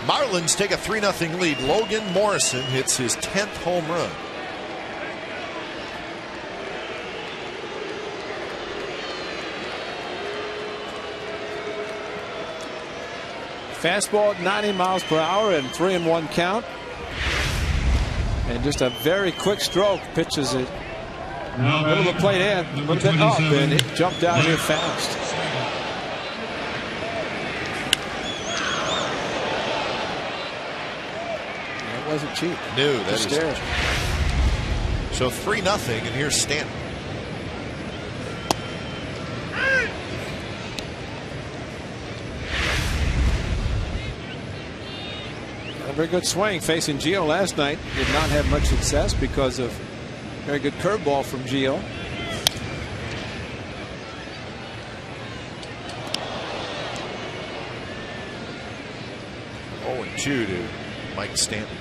[SPEAKER 1] Marlins take a 3-0 lead. Logan Morrison hits his 10th home run.
[SPEAKER 2] Fastball at 90 miles per hour and 3-1 count. And just a very quick stroke. Pitches it middle of the plate in, a little bit up, and it jumped out here fast. That wasn't cheap.
[SPEAKER 1] No, that is cheap. So 3-0, and here's Stanton.
[SPEAKER 2] A very good swing facing Gio last night. Did not have much success because of very good curveball from Gio.
[SPEAKER 1] Oh, and 2 to Mike Stanton.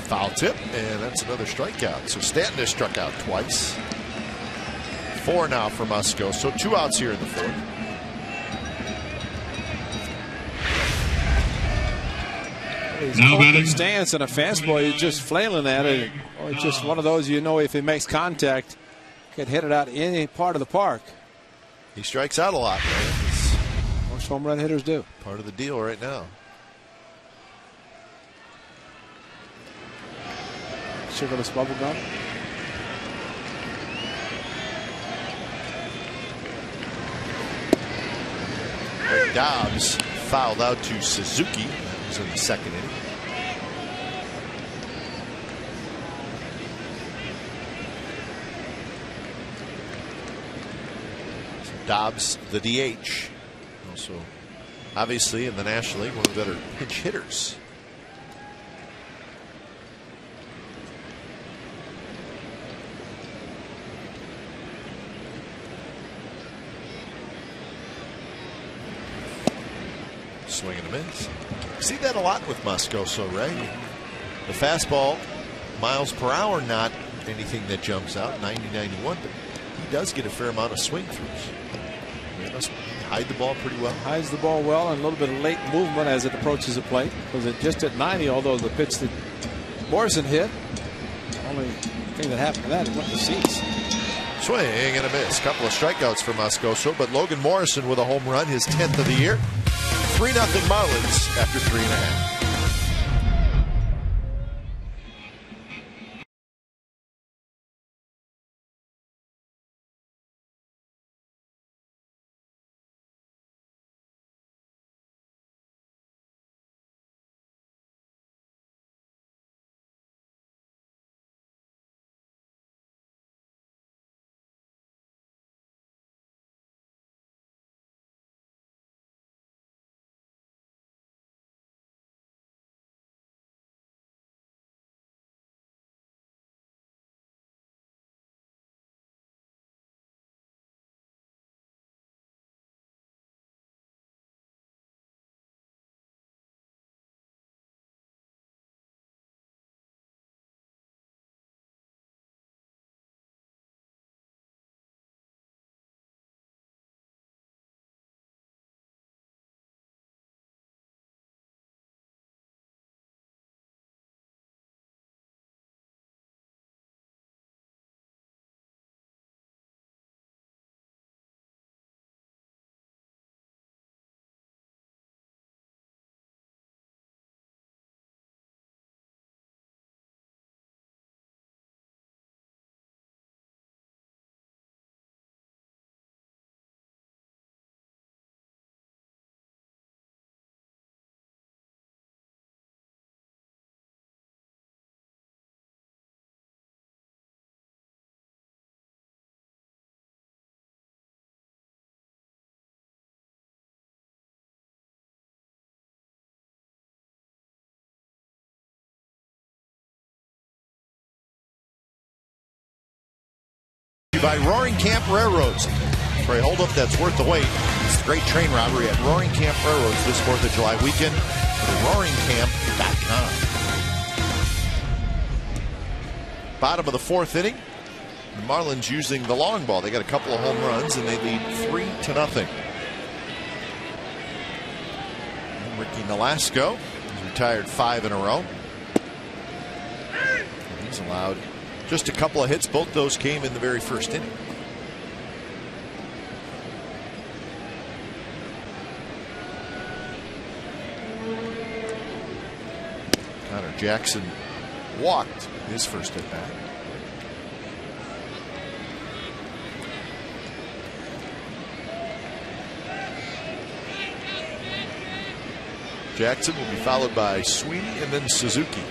[SPEAKER 1] Foul tip, and that's another strikeout. So Stanton has struck out twice. 4 now for Musco. So 2 outs here in the 4th.
[SPEAKER 2] He's holding stance and a fastball. He's just flailing at it. Oh, it's just one of those, you know, if he makes contact, can hit it out any part of the park.
[SPEAKER 1] He strikes out a lot, man.
[SPEAKER 2] Most home run hitters do.
[SPEAKER 1] Part of the deal right now.
[SPEAKER 2] Sugarless bubble gum.
[SPEAKER 1] Dobbs fouled out to Suzuki. That was in the second inning. So Dobbs, the DH. Also, obviously, in the National League, one of the better pinch hitters. Swing and a miss. See that a lot with Moscoso, right? The fastball, miles per hour, not anything that jumps out, 90, 91, but he does get a fair amount of swing throughs. He must hide the ball pretty well.
[SPEAKER 2] Hides the ball well, and a little bit of late movement as it approaches the plate. Because it just at 90, although the pitch that Morrison hit, only thing that happened to that, it went to seats.
[SPEAKER 1] Swing and a miss. Couple of strikeouts for Moscoso, but Logan Morrison with a home run, his 10th of the year. 3-0 Marlins after 3.5. By Roaring Camp Railroads. For a holdup that's worth the wait, it's the great train robbery at Roaring Camp Railroads this 4th of July weekend. RoaringCamp.com. Bottom of the 4th inning. The Marlins using the long ball. They got a couple of home runs and they lead 3-0. And Ricky Nolasco has retired 5 in a row. And he's allowed just a couple of hits. Both those came in the very first inning. Connor Jackson walked his first at bat. Jackson will be followed by Sweeney and then Suzuki.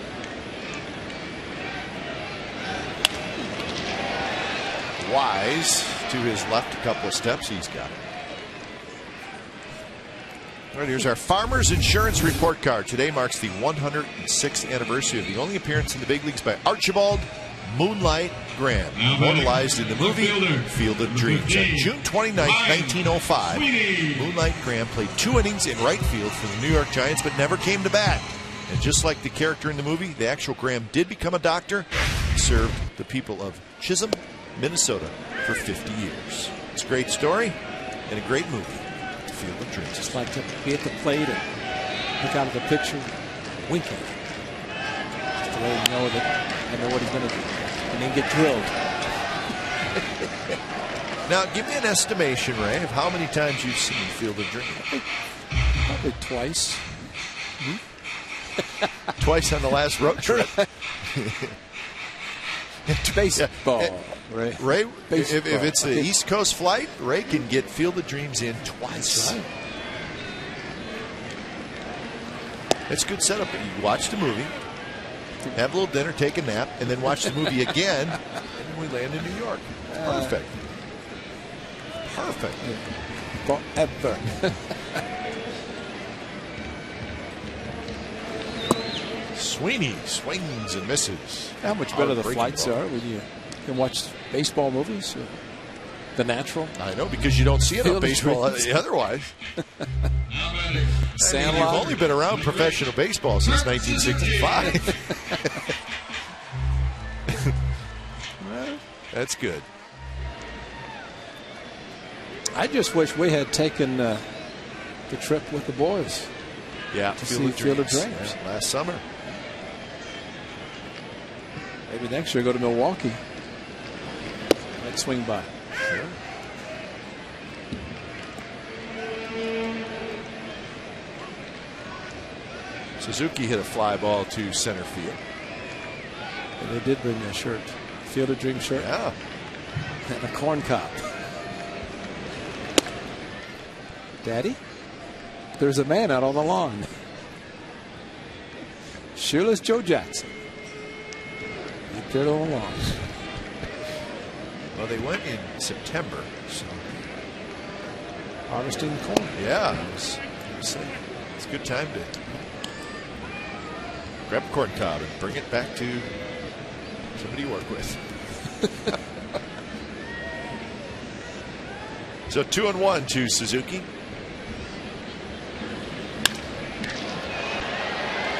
[SPEAKER 1] Wise to his left a couple of steps. He's got it. All right, here's our Farmers Insurance Report Card. Today marks the 106th anniversary of the only appearance in the big leagues by Archibald Moonlight Graham, immortalized in the movie Field of Dreams. On June 29, 1905, Moonlight Graham played 2 innings in right field for the New York Giants, but never came to bat. And just like the character in the movie, the actual Graham did become a doctor. He served the people of Chisholm, Minnesota for 50 years. It's a great story and a great movie, Field of Dreams.
[SPEAKER 2] Just like to be at the plate and look out of the picture, wink at him. Just to let him know that I know what he's going to do. And then get drilled.
[SPEAKER 1] Now, give me an estimation, Ray, of how many times you've seen Field of Dreams.
[SPEAKER 5] Probably twice.
[SPEAKER 1] Twice on the last road trip.
[SPEAKER 5] Baseball.
[SPEAKER 1] Ray,
[SPEAKER 5] Baseball.
[SPEAKER 1] if it's the East Coast flight, Ray can get Field of Dreams in twice.
[SPEAKER 5] That's right.
[SPEAKER 1] It's a good setup. You watch the movie, have a little dinner, take a nap, and then watch the movie again, and then we land in New York. Perfect. Perfect.
[SPEAKER 5] Forever.
[SPEAKER 1] Sweeney swings and misses.
[SPEAKER 5] How much better the flights are when you can watch baseball movies? The Natural.
[SPEAKER 1] I know, because you don't see it on baseball otherwise.
[SPEAKER 5] Sandlot.
[SPEAKER 1] You've only been around professional baseball since 1965. That's good.
[SPEAKER 5] I just wish we had taken the trip with the boys.
[SPEAKER 1] Yeah,
[SPEAKER 5] to see Field of Dreams.
[SPEAKER 1] Yeah, last summer.
[SPEAKER 5] Maybe next year go to Milwaukee. Let's swing by.
[SPEAKER 1] Sure. Suzuki hit a fly ball to center field.
[SPEAKER 5] And they did bring their shirt. Field of Dreams shirt.
[SPEAKER 1] Yeah.
[SPEAKER 5] And a corn cob. Daddy, there's a man out on the lawn. Shoeless Joe Jackson. He appeared on the lawn.
[SPEAKER 1] Well, they went in September, so
[SPEAKER 5] harvesting corn.
[SPEAKER 1] Yeah, it's a good time to grab a corn cob and bring it back to somebody you work with. So 2-1 to Suzuki.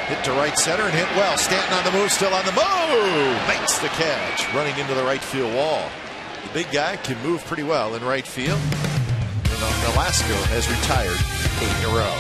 [SPEAKER 1] Hit to right center and hit well. Stanton on the move, still on the move. Makes the catch, running into the right field wall. The big guy can move pretty well in right field. And Velasco has retired 8 in a row.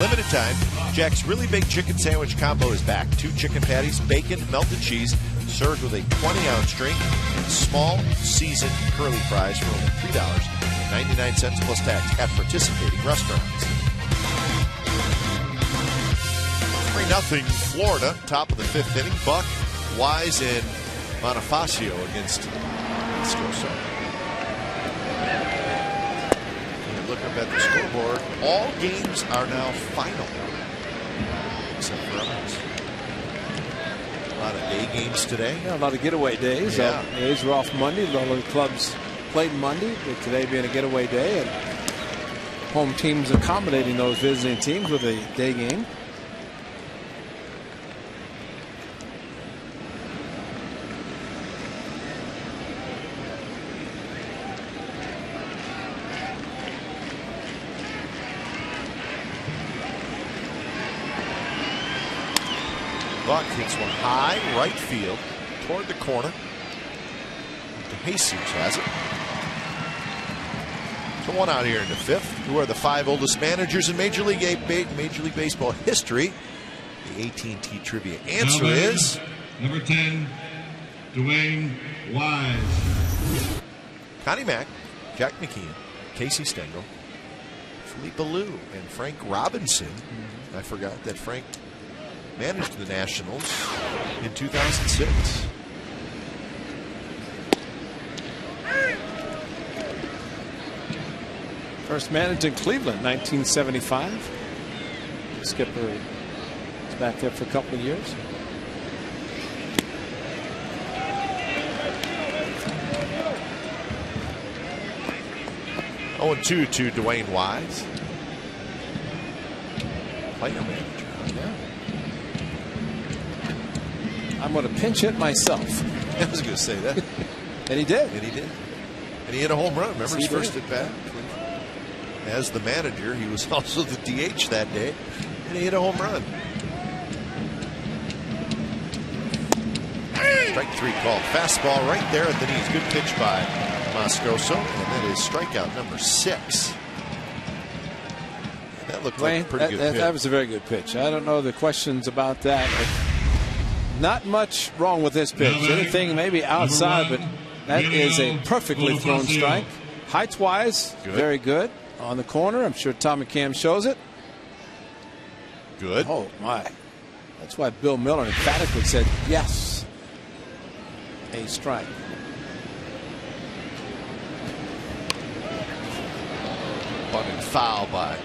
[SPEAKER 1] Limited time, Jack's Really Big Chicken Sandwich Combo is back. 2 chicken patties, bacon, melted cheese, served with a 20-ounce drink, and small seasoned curly fries for only $3.99 plus tax at participating restaurants. 3-0 Florida, top of the 5th inning. Buck, Wise, and Bonifacio against Escoso. Look up at the scoreboard. All games are now final, except for ours. A lot of day games today.
[SPEAKER 5] Yeah, a lot of getaway days.
[SPEAKER 1] Yeah.
[SPEAKER 5] The A's were off Monday. A lot of the clubs played Monday, but today being a getaway day, and home teams accommodating those visiting teams with a day game.
[SPEAKER 1] Buck hits one high right field toward the corner. Jesus has it. So one out here in the fifth. Who are the 5 oldest managers in Major League Baseball history? The AT&T trivia answer is
[SPEAKER 4] number 10, Dwayne Wise.
[SPEAKER 1] Connie Mack, Jack McKeon, Casey Stengel, Philippe Alou, and Frank Robinson. I forgot that Frank managed the Nationals in 2006.
[SPEAKER 5] First managed in Cleveland, 1975. Skipper was back there for a couple of years.
[SPEAKER 1] Oh, 2 to Dwayne Wise. Player manager.
[SPEAKER 5] Yeah. I'm going to pinch hit myself.
[SPEAKER 1] I was going to say that.
[SPEAKER 5] And he did.
[SPEAKER 1] And he did. And he hit a home run. Remember his first
[SPEAKER 5] did.
[SPEAKER 1] at bat? As the manager, he was also the DH that day. And he hit a home run. Strike 3 called. Fastball right there at the knees. Good pitch by Moscoso. And that is strikeout number 6. And that looked like a pretty good pitch.
[SPEAKER 5] That was a very good pitch. I don't know the questions about that. Not much wrong with this pitch. Anything maybe outside, but that is a perfectly thrown strike. Heights-wise, very good. On the corner, I'm sure Tom McCann shows it.
[SPEAKER 1] Good.
[SPEAKER 5] Oh, my. That's why Bill Miller emphatically said, yes, a strike.
[SPEAKER 1] Bunted foul by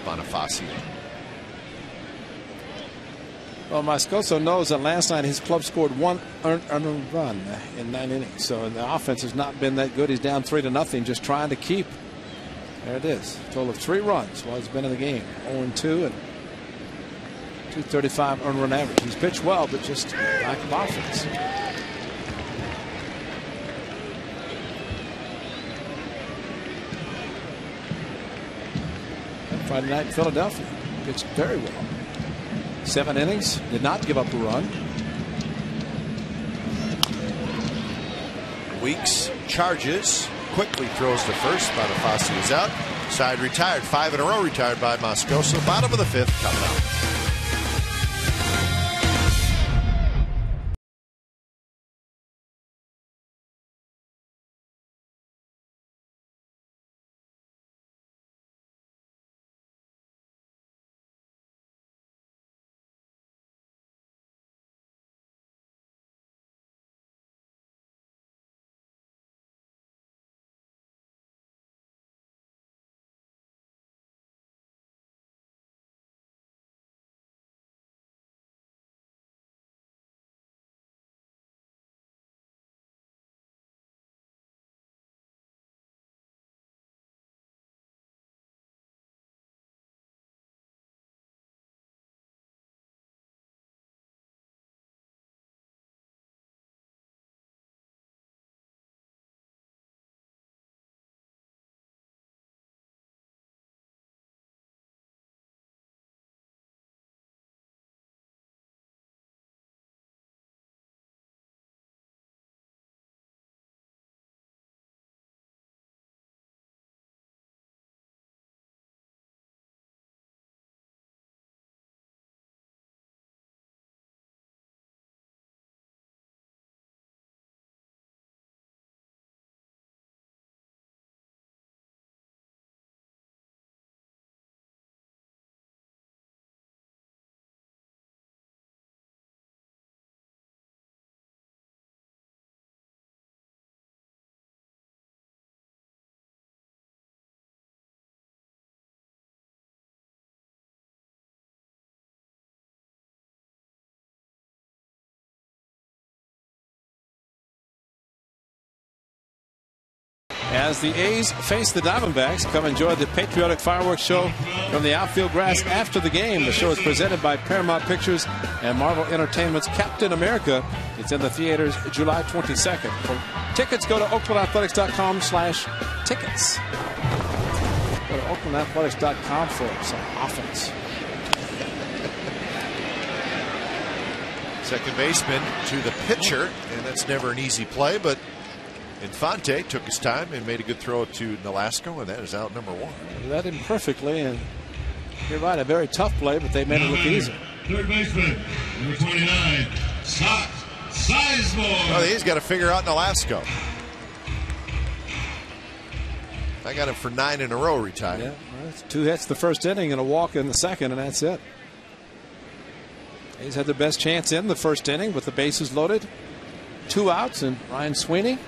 [SPEAKER 1] Bonifacio.
[SPEAKER 5] Well, Moscoso knows that last night his club scored 1 earned run in 9 innings. So the offense has not been that good. He's down 3-0, just trying to keep. There it is. Total of 3 runs while he's been in the game. 0-2 and 235 earned run average. He's pitched well, but just lack of offense. And Friday night in Philadelphia, pitched very well. 7 innings, did not give up a run.
[SPEAKER 1] Weeks charges, quickly throws to first. Bonifacio is out. Side retired. 5 in a row retired by Moscoso. Bottom of the 5th coming up.
[SPEAKER 5] As the A's face the Diamondbacks, come enjoy the patriotic fireworks show from the outfield grass after the game. The show is presented by Paramount Pictures and Marvel Entertainment's Captain America. It's in the theaters July 22nd. For tickets, go to OaklandAthletics.com/tickets. Go to OaklandAthletics.com for some offense.
[SPEAKER 1] Second baseman to the pitcher, and that's never an easy play, but Infante took his time and made a good throw to Nolasco, and that is out number 1.
[SPEAKER 5] Led him perfectly, and you're right, a very tough play, but they made it look easy.
[SPEAKER 4] Third baseman, number 29, Sizemore.
[SPEAKER 1] Well, he's got to figure out Nolasco. I got him for 9 in a row retired.
[SPEAKER 5] Yeah, well, it's 2 hits the first inning and a walk in the second, and that's it. He's had the best chance in the first inning with the bases loaded. 2 outs, and Ryan Sweeney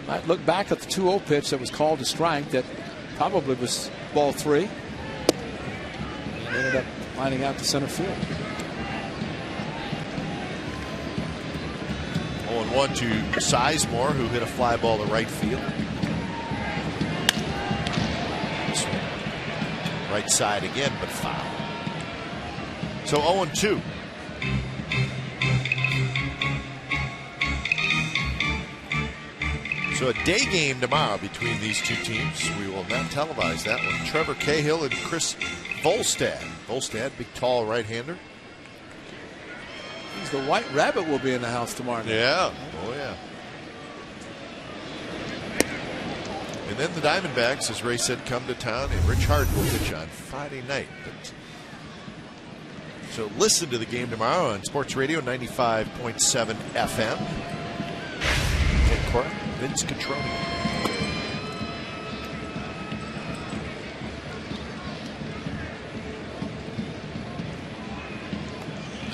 [SPEAKER 5] might look back at the 2-0 pitch that was called a strike that probably was ball 3. And ended up lining out to center field.
[SPEAKER 1] 0-1 to Sizemore, who hit a fly ball to right field. Right side again, but foul. So 0-2. So a day game tomorrow between these two teams. We will not televise that one. Trevor Cahill and Chris Volstad. Volstad, big, tall right-hander.
[SPEAKER 5] The White Rabbit will be in the house tomorrow night.
[SPEAKER 1] Yeah. Oh, yeah. And then the Diamondbacks, as Ray said, come to town, and Rich Hart will pitch on Friday night. But, so listen to the game tomorrow on Sports Radio 95.7 FM. Ken Court, Vince Catroni.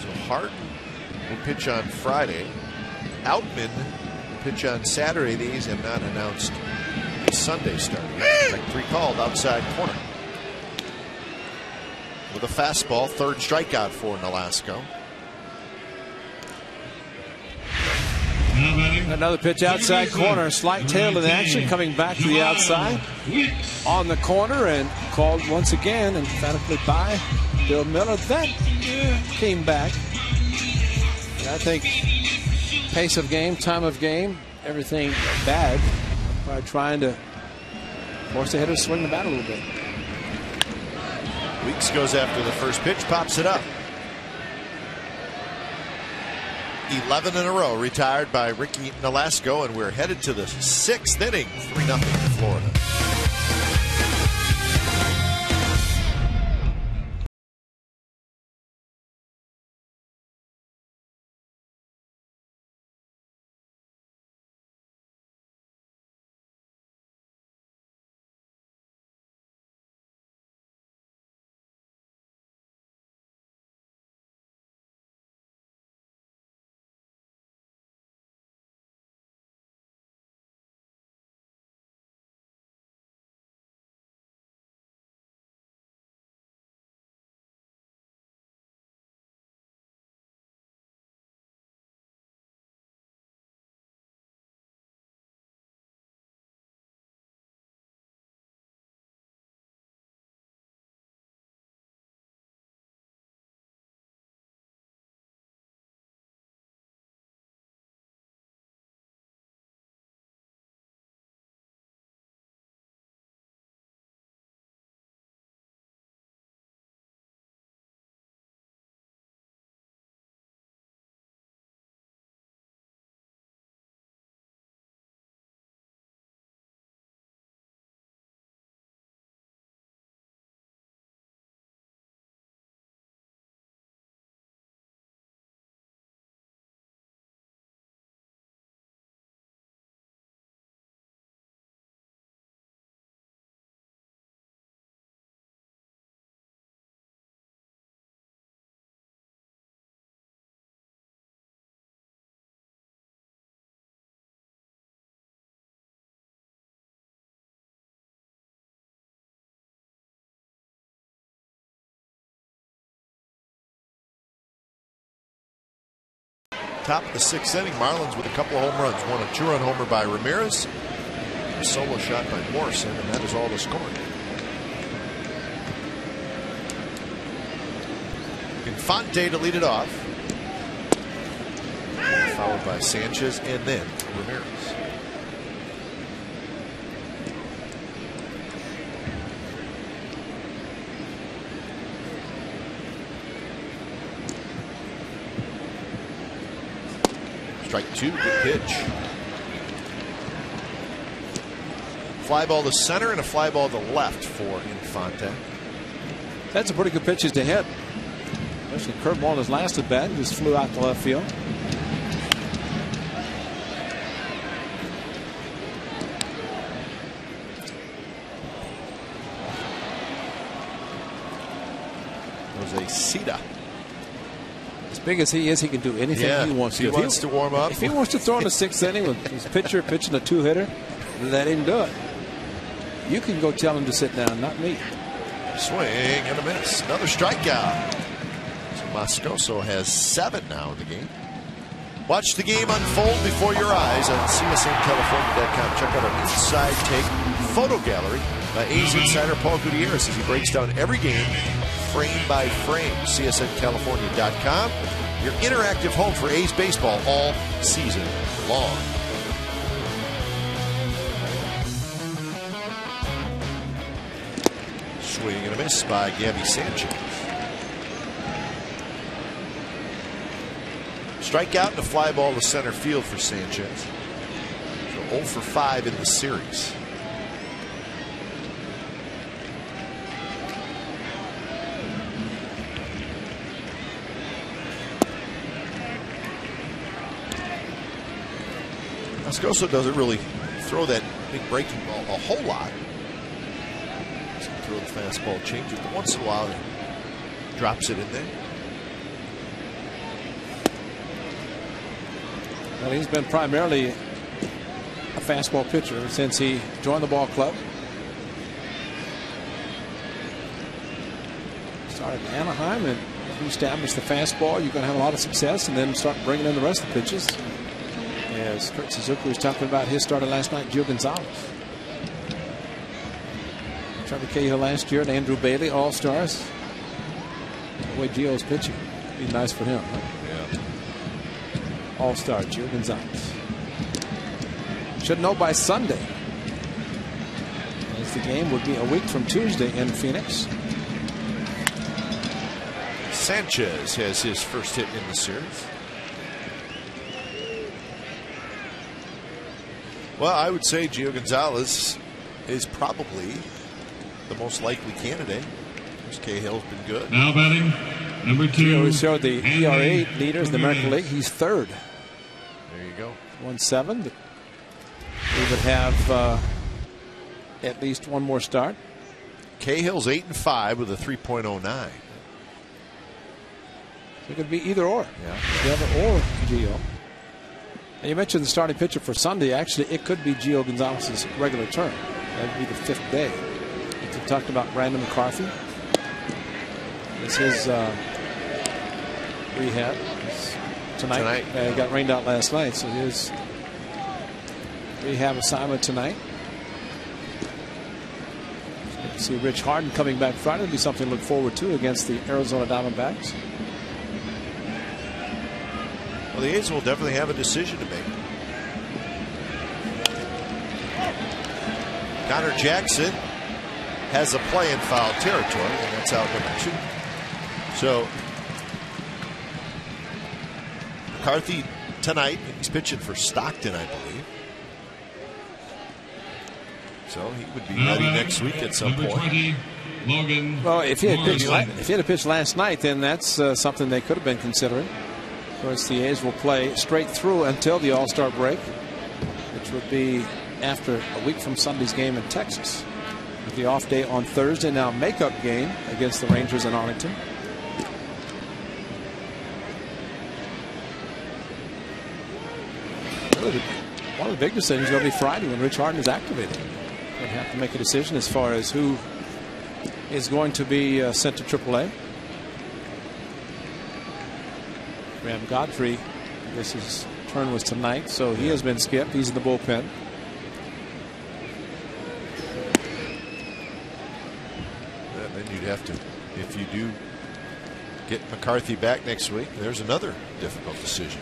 [SPEAKER 1] So Hart will pitch on Friday. Outman will pitch on Saturday. These have not announced Sunday start. Strike 3 called outside corner. With a fastball, 3rd strikeout for Nolasco.
[SPEAKER 5] Another pitch outside corner. Slight tail in action coming back to the outside. On the corner and called once again emphatically by Bill Miller. That came back. And I think pace of game, time of game, everything bad. By trying to force the hitter to swing the bat a little bit.
[SPEAKER 1] Weeks goes after the first pitch, pops it up. 11 in a row retired by Ricky Nolasco, and we're headed to the 6th inning. 3-0 Florida. Top of the 6th inning, Marlins with a couple of home runs. One a 2-run homer by Ramirez, a solo shot by Morrison, and that is all the scoring. Infante to lead it off, followed by Sanchez and then Ramirez. Strike 2, good pitch. Fly ball to center and a fly ball to left for Infante.
[SPEAKER 5] That's a pretty good pitch to hit. Especially curveball in his last at bat, just flew out to left field.
[SPEAKER 1] Jose Cita.
[SPEAKER 5] As big as he is, he can do anything he wants to.
[SPEAKER 1] He wants to warm up.
[SPEAKER 5] If he wants to throw in the 6th inning with his pitcher pitching a 2-hitter, let him do it. You can go tell him to sit down, not me.
[SPEAKER 1] Swing and a miss. Another strikeout. So Moscoso has 7 now in the game. Watch the game unfold before your eyes on CSNCalifornia.com. Check out our Inside Take photo gallery by A's insider Paul Gutierrez as he breaks down every game frame by frame. CSNCalifornia.com, your interactive home for A's baseball all season long. Swing and a miss by Gabby Sanchez. Strikeout and a fly ball to center field for Sanchez. So 0 for 5 in the series. Moscoso doesn't really throw that big breaking ball a whole lot. Doesn't throw the fastball change it, but once in a while he drops it in there.
[SPEAKER 5] Well, he's been primarily a fastball pitcher since he joined the ball club. Started in Anaheim, and if you establish the fastball, you're going to have a lot of success, and then start bringing in the rest of the pitches. As Kurt Suzuki was talking about his starter last night, Gio Gonzalez. Trevor Cahill last year and Andrew Bailey, all-stars. The way Gio's pitching, be nice for him. Huh?
[SPEAKER 1] Yeah.
[SPEAKER 5] All-star Gio Gonzalez. Should know by Sunday, as the game would be a week from Tuesday in Phoenix.
[SPEAKER 1] Sanchez has his first hit in the series. Well, I would say Gio Gonzalez is probably the most likely candidate. Cahill's been good.
[SPEAKER 4] Now batting, number 2.
[SPEAKER 5] Gio showed the ERA leaders in the American League. He's 3rd.
[SPEAKER 1] There you go.
[SPEAKER 5] 1-7. He would have at least one more start.
[SPEAKER 1] Cahill's 8-5 with a 3.09.
[SPEAKER 5] So it could be either or.
[SPEAKER 1] Yeah.
[SPEAKER 5] Trevor or Gio. And you mentioned the starting pitcher for Sunday. Actually, it could be Gio Gonzalez's regular term. That would be the 5th day. We talked about Brandon McCarthy. It's his rehab tonight. He got rained out last night, so his rehab assignment tonight. See Rich Harden coming back Friday. It'll be something to look forward to against the Arizona Diamondbacks.
[SPEAKER 1] Well, the A's will definitely have a decision to make. Connor Jackson has a play in foul territory, and that's out number 2. So McCarthy tonight, he's pitching for Stockton, I believe. So he would be ready next week at some point.
[SPEAKER 4] 20, Logan.
[SPEAKER 5] Well, if he had pitched last night, then that's something they could have been considering. Of course, the A's will play straight through until the All-Star break, which would be after a week from Sunday's game in Texas. With the off day on Thursday, now makeup game against the Rangers in Arlington. Really, one of the big decisions is going to be Friday when Rich Harden is activated. They have to make a decision as far as who is going to be sent to AAA. Graham Godfrey, I guess his turn was tonight, so he has been skipped. He's in the bullpen.
[SPEAKER 1] Then you'd have to, if you do get McCarthy back next week, there's another difficult decision.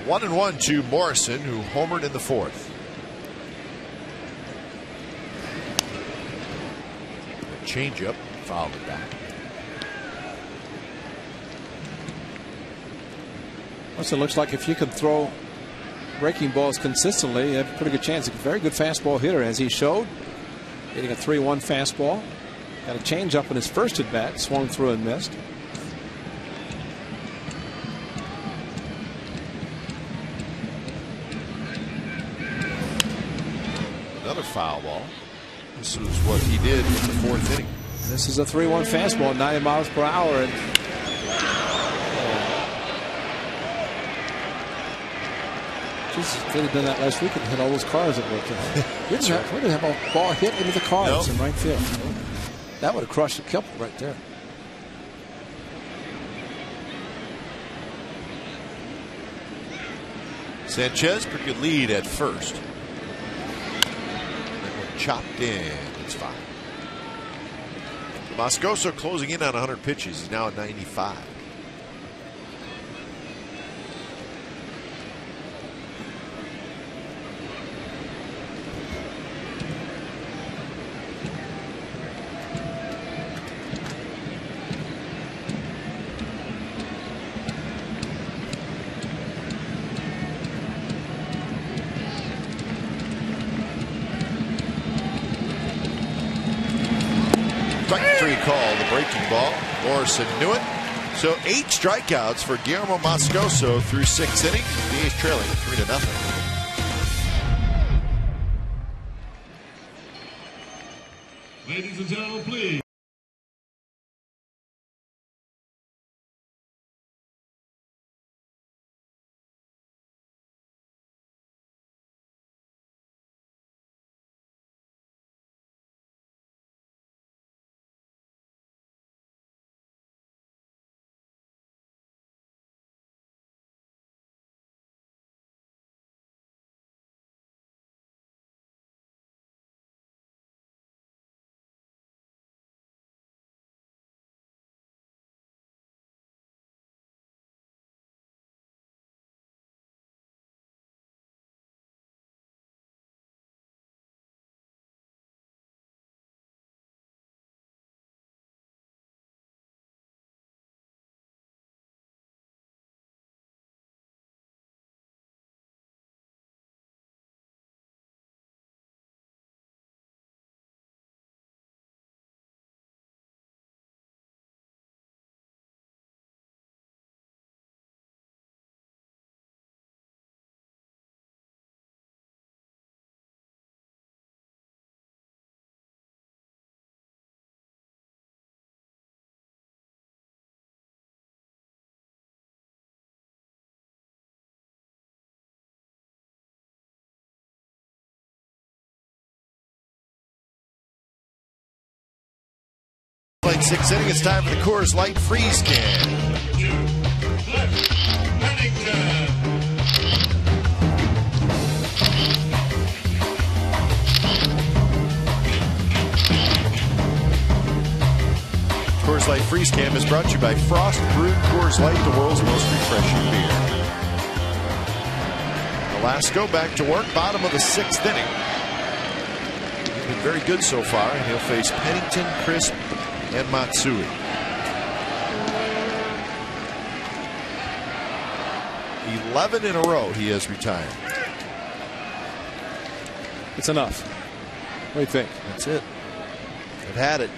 [SPEAKER 1] One and one to Morrison, who homered in the 4th. Changeup, fouled it back.
[SPEAKER 5] It looks like if you can throw breaking balls consistently, you have a pretty good chance. A very good fastball hitter, as he showed. Hitting a 3-1 fastball. Got a change up in his first at bat, swung through and missed.
[SPEAKER 1] Another foul ball. This was what he did in the fourth inning.
[SPEAKER 5] This is a 3-1 fastball, 90 miles per hour. And if they'd have done that last week, and hit all those cars that worked out. We didn't have a ball hit into the cars in right field. That would have crushed a couple right there.
[SPEAKER 1] Sanchez, pretty good lead at first. That one chopped in. It's fine. Moscoso closing in on 100 pitches. He's now at 95. Call the breaking ball. Morrison knew it. So 8 strikeouts for Guillermo Moscoso through 6 innings. The A's trailing 3-0.
[SPEAKER 4] Ladies and gentlemen, please.
[SPEAKER 1] Like 6th inning, it's time for the Coors Light freeze can. Coors Light freeze can is brought to you by Frost Brewed Coors Light, the world's most refreshing beer. Velasco back to work, bottom of the 6th inning. He's been very good so far, and he'll face Pennington, Crisp, and Matsui. 11 in a row he has retired.
[SPEAKER 5] It's enough. What do you think?
[SPEAKER 1] That's it. I've had it.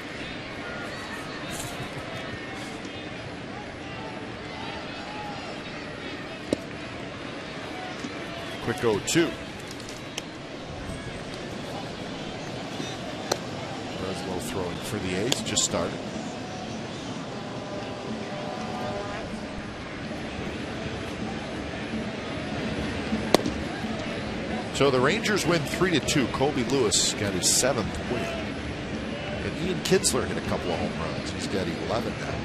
[SPEAKER 1] Quick 0-2. Breslow throwing for the A's, just started. So the Rangers win 3-2. Colby Lewis got his 7th win. And Ian Kinsler hit a couple of home runs. He's got 11 now.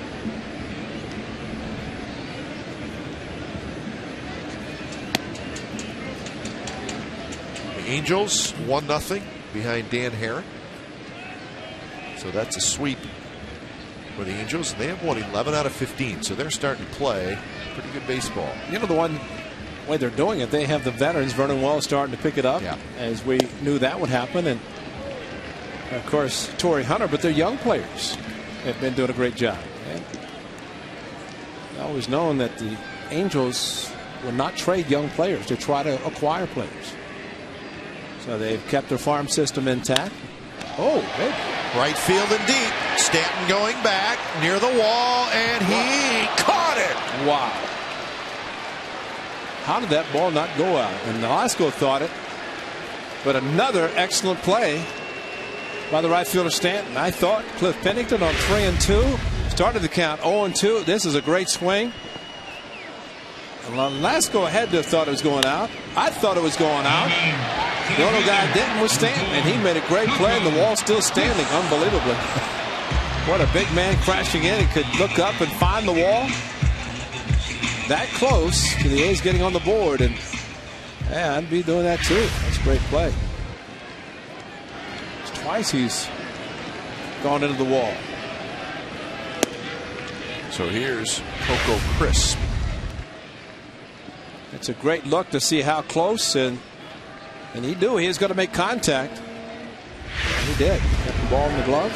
[SPEAKER 1] The Angels 1-0 behind Dan Herron. So that's a sweep for the Angels. They have won 11 out of 15, so they're starting to play pretty good baseball.
[SPEAKER 5] You know, the one way they're doing it, they have the veterans. Vernon Wells starting to pick it up, as we knew that would happen, and of course Torrey Hunter. But their young players have been doing a great job. And I've always known that the Angels will not trade young players. They try to acquire players. So they've kept their farm system intact. Oh, baby.
[SPEAKER 1] Right field and deep. Stanton going back near the wall, and he caught it.
[SPEAKER 5] Wow. How did that ball not go out? And Nolasco thought it. But another excellent play by the right fielder Stanton. I thought Cliff Pennington on 3-2. Started the count 0-2. This is a great swing. Nolasco had to have thought it was going out. I thought it was going out. The only guy didn't was Stanton, and he made a great play, and the wall's still standing, unbelievably. What a big man crashing in. He could look up and find the wall. That close to the A's getting on the board, and yeah, I'd be doing that too. That's a great play. It's twice he's gone into the wall.
[SPEAKER 1] So here's Coco Crisp.
[SPEAKER 5] It's a great look to see how close, and he knew he was going to make contact. And he did. Got the ball in the glove.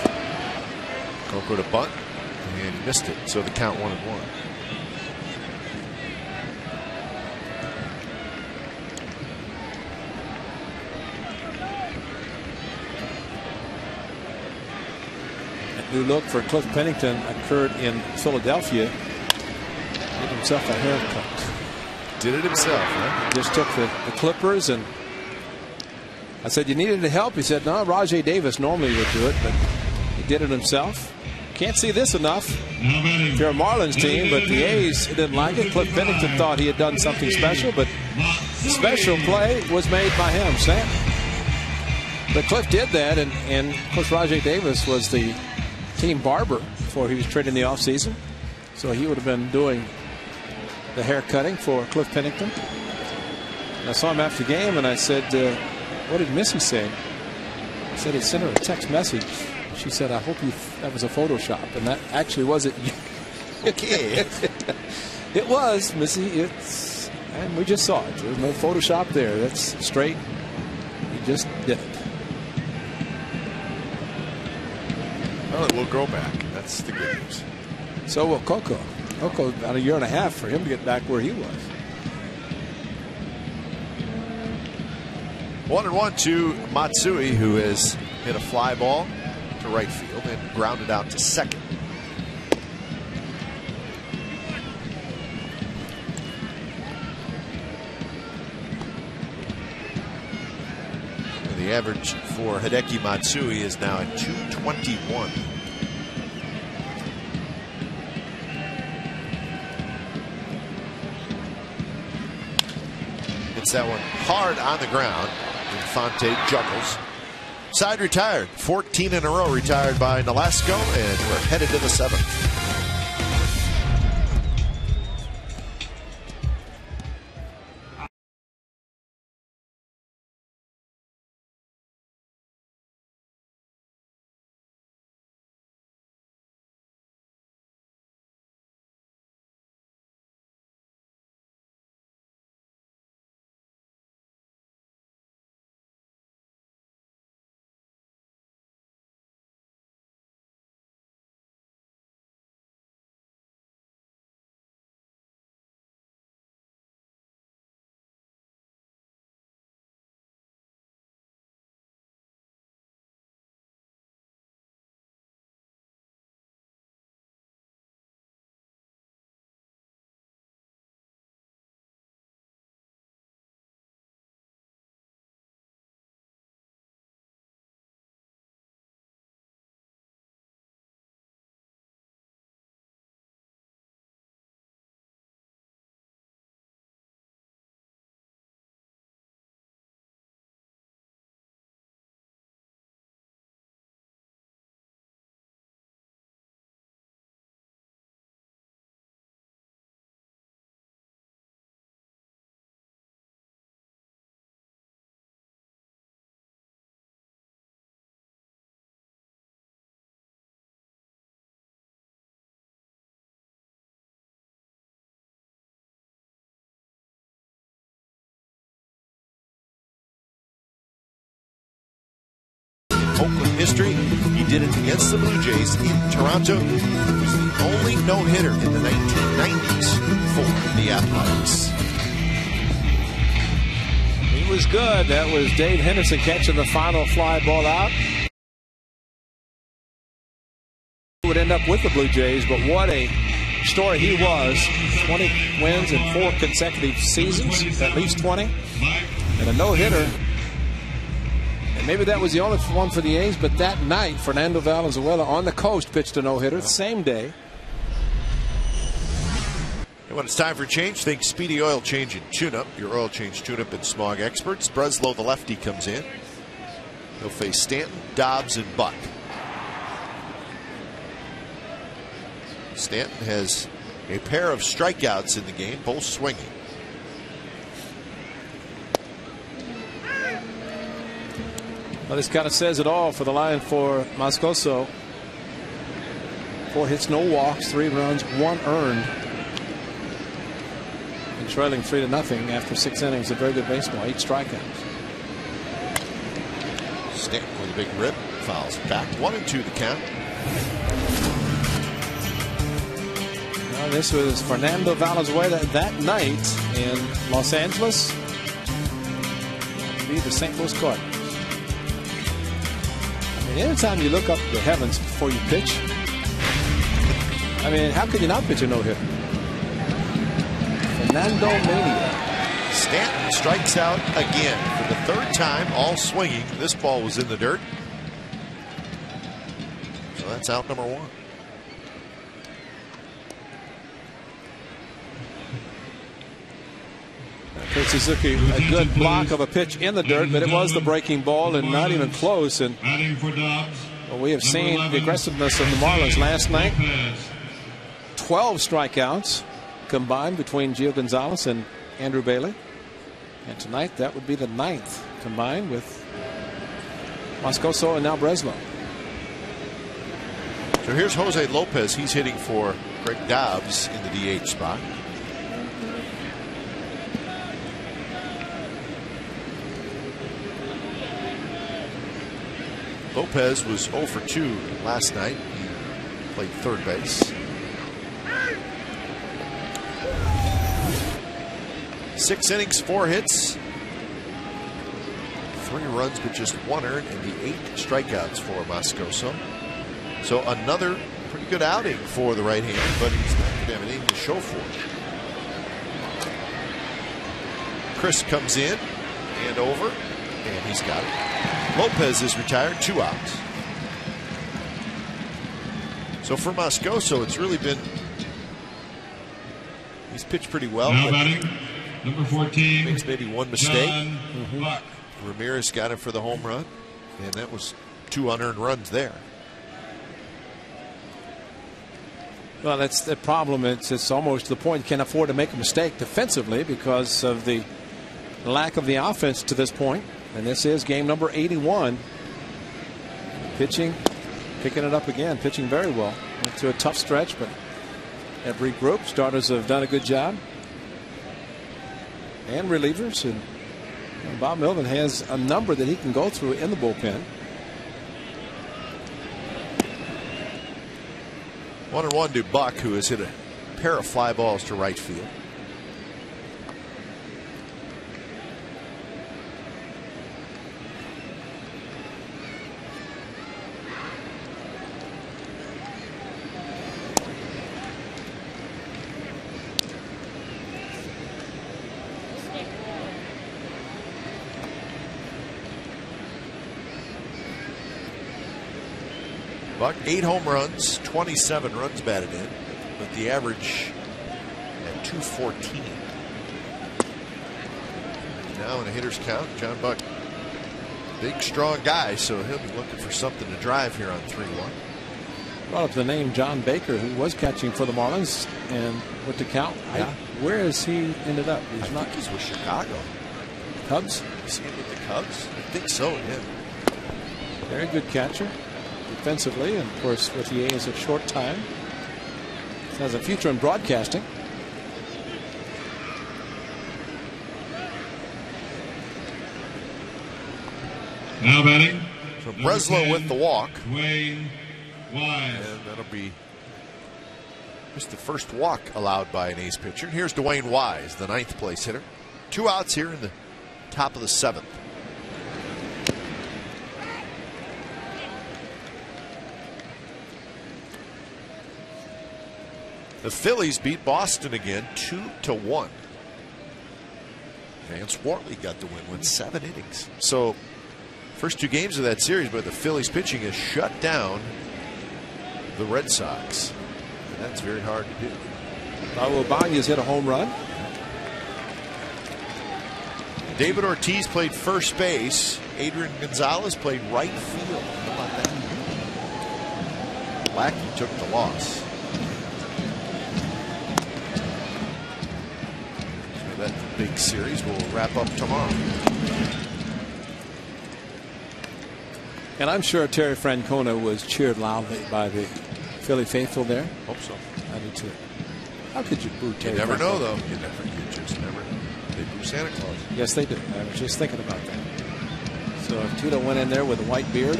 [SPEAKER 1] Coco to bunt, and he missed it. So the count 1-1.
[SPEAKER 5] That new look for Cliff Pennington occurred in Philadelphia. Gave himself a haircut.
[SPEAKER 1] Did it himself, huh?
[SPEAKER 5] Just took the clippers, and I said, you needed help? He said, no, Rajay Davis normally would do it, but he did it himself. Can't see this enough if you're a Marlins team, but the A's didn't like it. Cliff Pennington thought he had done something special, but the special play was made by him, Sam. But Cliff did that, and of course Rajay Davis was the team barber before he was traded in the offseason, so he would have been doing the hair cutting for Cliff Pennington. And I saw him after the game, and I said, what did Missy say? I said he sent her a text message. She said, I hope that was a Photoshop. And that actually wasn't.
[SPEAKER 1] Okay.
[SPEAKER 5] It was, Missy. And we just saw it. There's no Photoshop there. That's straight. He just did it.
[SPEAKER 1] Well, it will grow back. That's the good news.
[SPEAKER 5] So will Coco. Coco, about a year and a half for him to get back where he was.
[SPEAKER 1] 1-1 to Matsui, who has hit a fly ball to right field and grounded out to second. And the average for Hideki Matsui is now at 221. Hits that one hard on the ground. Infante juggles. Side retired. 14 in a row retired by Nolasco, and we're headed to the 7th. Oakland history. He did it against the Blue Jays in Toronto. He was the only no-hitter in the 1990s for the Athletics.
[SPEAKER 5] was good. That was Dave Henderson catching the final fly ball out. Would end up with the Blue Jays, but what a story he was. 20 wins in 4 consecutive seasons, at least 20, and a no-hitter. And maybe that was the only one for the A's, but that night, Fernando Valenzuela on the coast pitched a no-hitter the same day.
[SPEAKER 1] And when it's time for change, think Speedy Oil Change and Tune-Up. Your oil change tune-up and smog experts. Breslow, the lefty, comes in. He'll face Stanton, Dobbs, and Buck. Stanton has a pair of strikeouts in the game, both swinging.
[SPEAKER 5] Well, this kind of says it all for the line for Moscoso. 4 hits, no walks, 3 runs, 1 earned. And trailing 3-0 after 6 innings of very good baseball, 8 strikeouts.
[SPEAKER 1] Stanton with a big rip, fouls back. 1-2 the count.
[SPEAKER 5] Well, this was Fernando Valenzuela that night in Los Angeles. Be the St. Louis Cardinals. I mean, anytime you look up the heavens before you pitch, I mean, how could you not pitch a no-hitter? Fernando Mania.
[SPEAKER 1] Stanton strikes out again for the 3rd time, all swinging. This ball was in the dirt. So that's out number 1.
[SPEAKER 5] Suzuki, a good block of a pitch in the dirt, but it was the breaking ball and not even close. And well, we have seen the aggressiveness of the Marlins last night. 12 strikeouts combined between Gio Gonzalez and Andrew Bailey. And tonight that would be the 9th combined with Moscoso and now Breslow.
[SPEAKER 1] So here's Jose Lopez. He's hitting for Greg Dobbs in the DH spot. Lopez was 0 for 2 last night. He played 3rd base. 6 innings, 4 hits, 3 runs, but just 1 earned, and the 8 strikeouts for Moscoso. So another pretty good outing for the right-hander, but he's not going to have anything to show for it. Chris comes in and over, and he's got it. Lopez is retired, 2 outs. So for Moscoso, it's really been, he's pitched pretty well.
[SPEAKER 4] Now batting, number 14.
[SPEAKER 1] Makes maybe 1 mistake.
[SPEAKER 4] Buck.
[SPEAKER 1] Ramirez got him for the home run, and that was 2 unearned runs there.
[SPEAKER 5] Well, that's the problem. It's almost to the point you can't afford to make a mistake defensively because of the lack of the offense to this point. And this is game number 81. Pitching, picking it up again, pitching very well. Went through a tough stretch, but every group, starters have done a good job. And relievers. And Bob Melvin has a number that he can go through in the bullpen.
[SPEAKER 1] 1-1 to Buck, who has hit a pair of fly balls to right field. Buck, 8 home runs, 27 runs batted in, but the average at 214. Now in a hitter's count, John Buck, big strong guy, so he'll be looking for something to drive here on 3-1.
[SPEAKER 5] Brought up the name John Baker, who was catching for the Marlins and with the count.
[SPEAKER 1] Yeah.
[SPEAKER 5] Where has he ended up?
[SPEAKER 1] I think he's with Chicago.
[SPEAKER 5] Cubs?
[SPEAKER 1] Is he with the Cubs? I think so, yeah.
[SPEAKER 5] Very good catcher defensively, and of course with the A's a short time. Has a future in broadcasting.
[SPEAKER 4] Now batting.
[SPEAKER 1] So Breslow with the walk.
[SPEAKER 4] Dwayne Wise.
[SPEAKER 1] And that'll be just the first walk allowed by an A's pitcher. And here's Dwayne Wise, the 9th place hitter. 2 outs here in the top of the 7th. The Phillies beat Boston again 2-1. Vance Wortley got the win, went 7 innings. So first 2 games of that series, but the Phillies pitching has shut down the Red Sox. And that's very hard to do.
[SPEAKER 5] Raul Banya's hit a home run.
[SPEAKER 1] David Ortiz played first base. Adrian Gonzalez played right field. How about that? Lackey took the loss. So that big series will wrap up tomorrow.
[SPEAKER 5] And I'm sure Terry Francona was cheered loudly by the Philly faithful there.
[SPEAKER 1] Hope so.
[SPEAKER 5] I do too. How could you boo Terry?
[SPEAKER 1] You never
[SPEAKER 5] Francona?
[SPEAKER 1] know, though. You just never know. They boo Santa Claus.
[SPEAKER 5] Yes, they do. I was just thinking about that. So if Tito went in there with a white beard,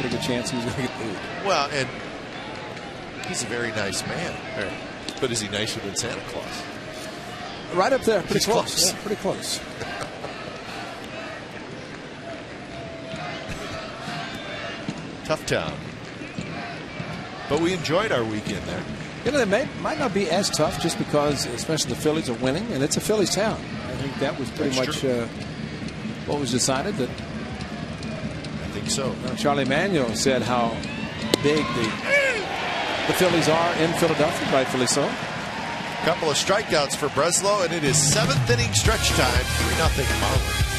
[SPEAKER 5] pretty good chance he was going to get booed.
[SPEAKER 1] Well, and he's a very nice man.
[SPEAKER 5] Right.
[SPEAKER 1] But is he nicer than Santa Claus?
[SPEAKER 5] Right up there. Pretty
[SPEAKER 1] He's
[SPEAKER 5] close.
[SPEAKER 1] close.
[SPEAKER 5] Yeah, pretty close.
[SPEAKER 1] Tough town. But we enjoyed our weekend there.
[SPEAKER 5] You know, they might not be as tough just because, especially the Phillies are winning, and it's a Phillies town. I think that was pretty much what was decided. That
[SPEAKER 1] I think so.
[SPEAKER 5] Charlie Manuel said how big the Phillies are in Philadelphia, rightfully so.
[SPEAKER 1] Couple of strikeouts for Breslow, and it is 7th inning stretch time. 3-0 Marlins.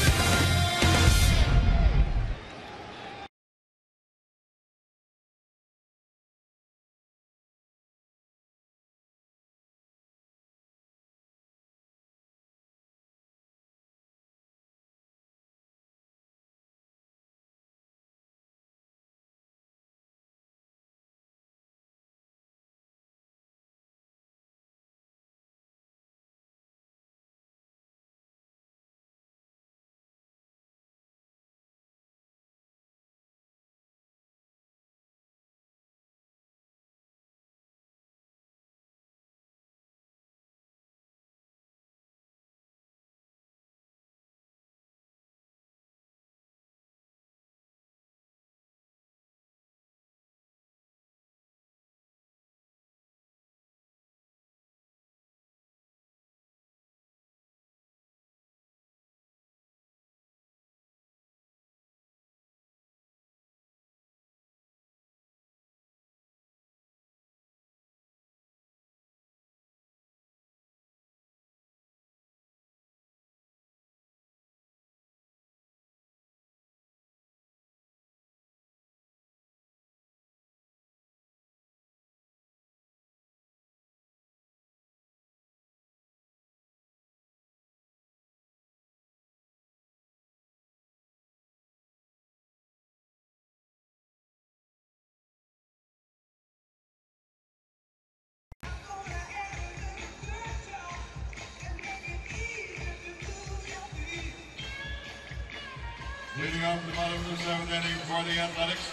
[SPEAKER 4] Leading off the bottom of the 7th inning for the Athletics,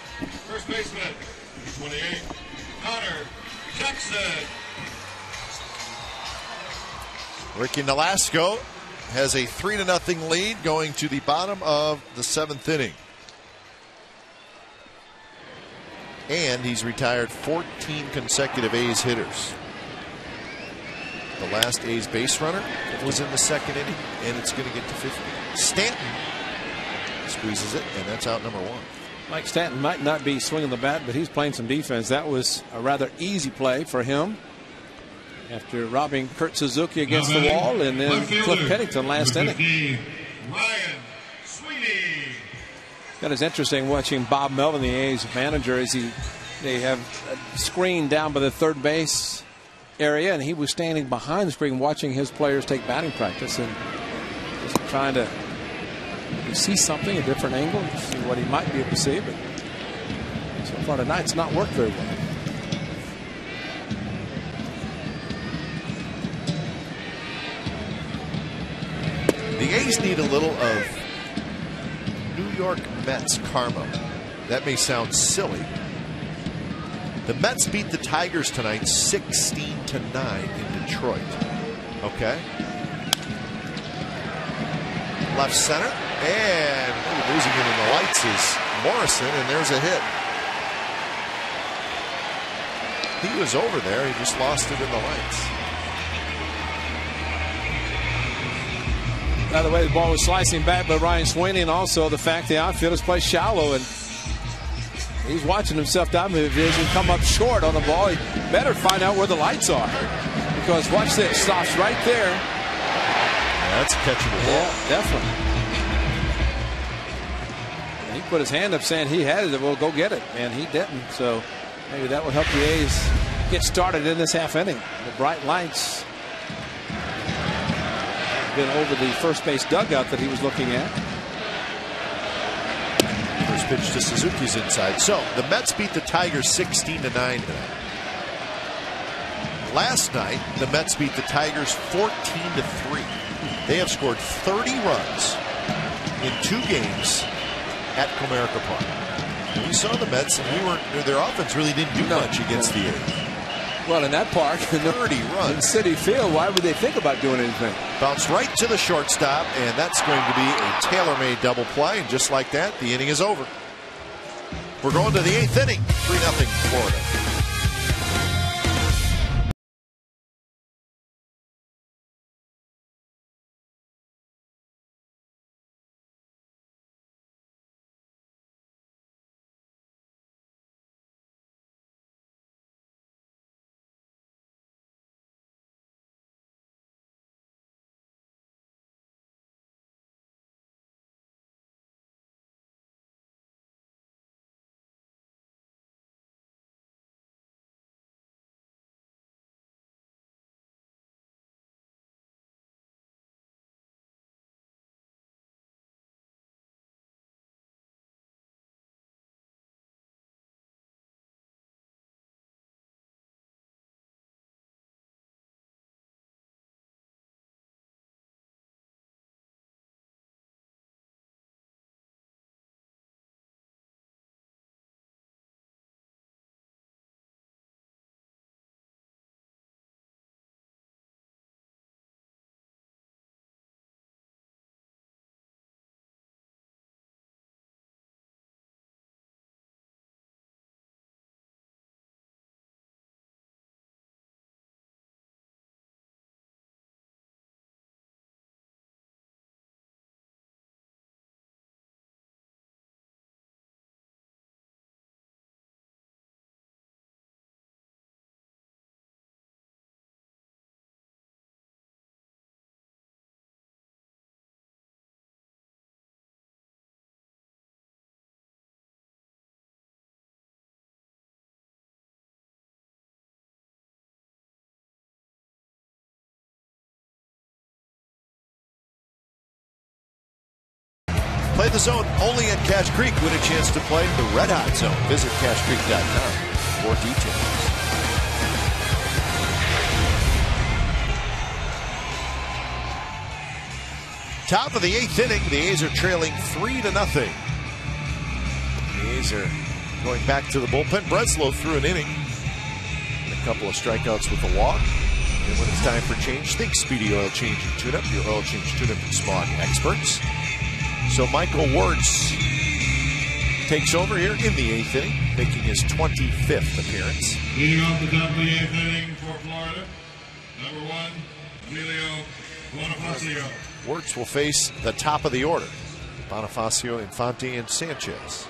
[SPEAKER 4] first baseman, 28, Connor Jackson.
[SPEAKER 1] Ricky Nolasco has a 3-0 lead going to the bottom of the 7th inning. And he's retired 14 consecutive A's hitters. The last A's base runner was in the 2nd inning, and it's going to get to 50. Stanton squeezes it, and that's out number 1.
[SPEAKER 5] Mike Stanton might not be swinging the bat, but he's playing some defense. That was a rather easy play for him after robbing Kurt Suzuki against the wall, and then Cliff Pennington last inning.
[SPEAKER 4] Ryan Sweeney.
[SPEAKER 5] That is interesting watching Bob Melvin, the A's manager, as they have a screen down by the third base area, and he was standing behind the screen watching his players take batting practice and just trying to see something, a different angle, see what he might be able to see. But so far tonight, it's not worked very well.
[SPEAKER 1] The A's need a little of New York Mets karma. That may sound silly. The Mets beat the Tigers tonight 16-9 in Detroit. Okay? left center, and losing it in the lights is Morrison, and there's a hit. He was over there, he just lost it in the lights.
[SPEAKER 5] By the way, the ball was slicing back by Ryan Sweeney, and also the fact the outfielders play shallow, and he's watching himself down the vision come up short on the ball. He better find out where the lights are, because watch this, stops right there.
[SPEAKER 1] Yeah, that's a catchable ball.
[SPEAKER 5] Yeah, definitely. And he put his hand up saying he had it. Well, go get it, and he didn't. So maybe that will help the A's get started in this half inning. The bright lights been over the first base dugout that he was looking at.
[SPEAKER 1] First pitch to Suzuki's inside. So the Mets beat the Tigers 16-9 tonight. Last night the Mets beat the Tigers 14-3. They have scored 30 runs in 2 games at Comerica Park. And we saw the Mets, and their offense really didn't do much against the A's.
[SPEAKER 5] Well, in that park,
[SPEAKER 1] 30 runs.
[SPEAKER 5] In Citi Field, why would they think about doing anything?
[SPEAKER 1] Bounced right to the shortstop, and that's going to be a tailor-made double play. And just like that, the inning is over. We're going to the 8th inning, 3-0 Florida. Play the zone only at Cache Creek. Win a chance to play the Red Hot Zone. Visit CacheCreek.com for details. Top of the 8th inning, the A's are trailing 3-0. The A's are going back to the bullpen. Breslow threw an inning, and a couple of strikeouts with a walk. And when it's time for change, think Speedy Oil Change and Tune-Up, your oil change tune-up and Spawn experts. So Michael Wirtz takes over here in the 8th inning, making his 25th appearance.
[SPEAKER 4] Leading off the top of the 8th inning for Florida, number 1, Emilio Bonifacio.
[SPEAKER 1] Wirtz will face the top of the order, Bonifacio, Infante, and Sanchez.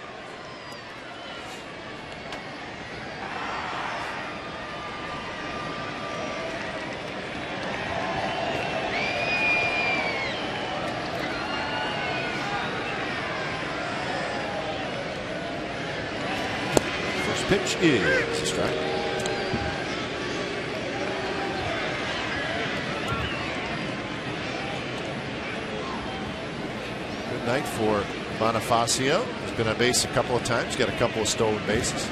[SPEAKER 1] Pitch is a strike. Good night for Bonifacio. He's been on base a couple of times, got a couple of stolen bases.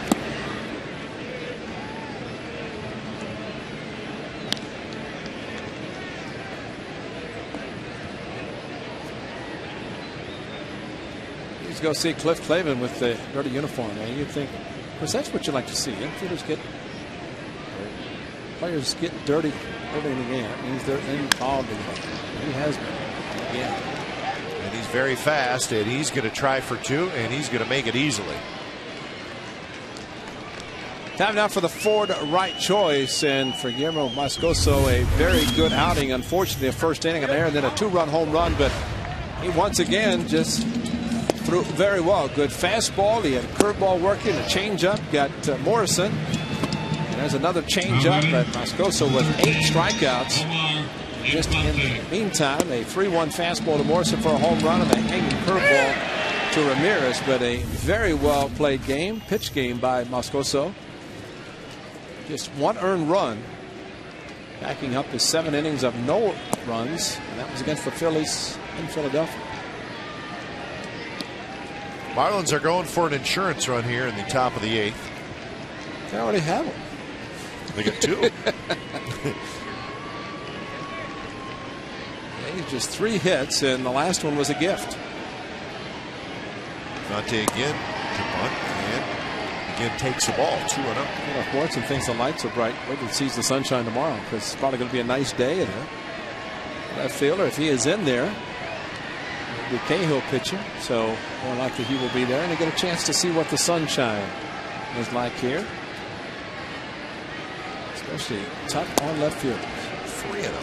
[SPEAKER 5] Let's go see Cliff Clavin with the dirty uniform. Man, you'd think, of course, that's what you like to see. Infielders players get dirty early in the game. That means they're involved in it. He has been again.
[SPEAKER 1] And he's very fast, and he's going to try for 2, and he's going to make it easily.
[SPEAKER 5] Time now for the Ford right choice, and for Guillermo Moscoso, a very good outing. Unfortunately, a first inning an error and then a 2-run home run, but he once again just threw very well. Good fastball. He had a curveball working, a changeup. Got Morrison. And there's another changeup, but Moscoso with 8 strikeouts. Just in the meantime, a 3-1 fastball to Morrison for a home run and a hanging curveball to Ramirez. But a very well played game, pitch game by Moscoso. Just 1 earned run, backing up his 7 innings of no runs, and that was against the Phillies in Philadelphia.
[SPEAKER 1] Marlins are going for an insurance run here in the top of the 8th.
[SPEAKER 5] They already have them.
[SPEAKER 1] They got 2.
[SPEAKER 5] Just 3 hits, and the last one was a gift.
[SPEAKER 1] Conte again to bunt, and again takes the ball 2-0.
[SPEAKER 5] Well, if Morrison thinks the lights are bright, wait till he sees the sunshine tomorrow, because it's probably going to be a nice day. And left fielder, if he is in there, it'll be Cahill pitching, so more likely he will be there, and they get a chance to see what the sunshine is like here. Especially tough on left field.
[SPEAKER 1] 3-0.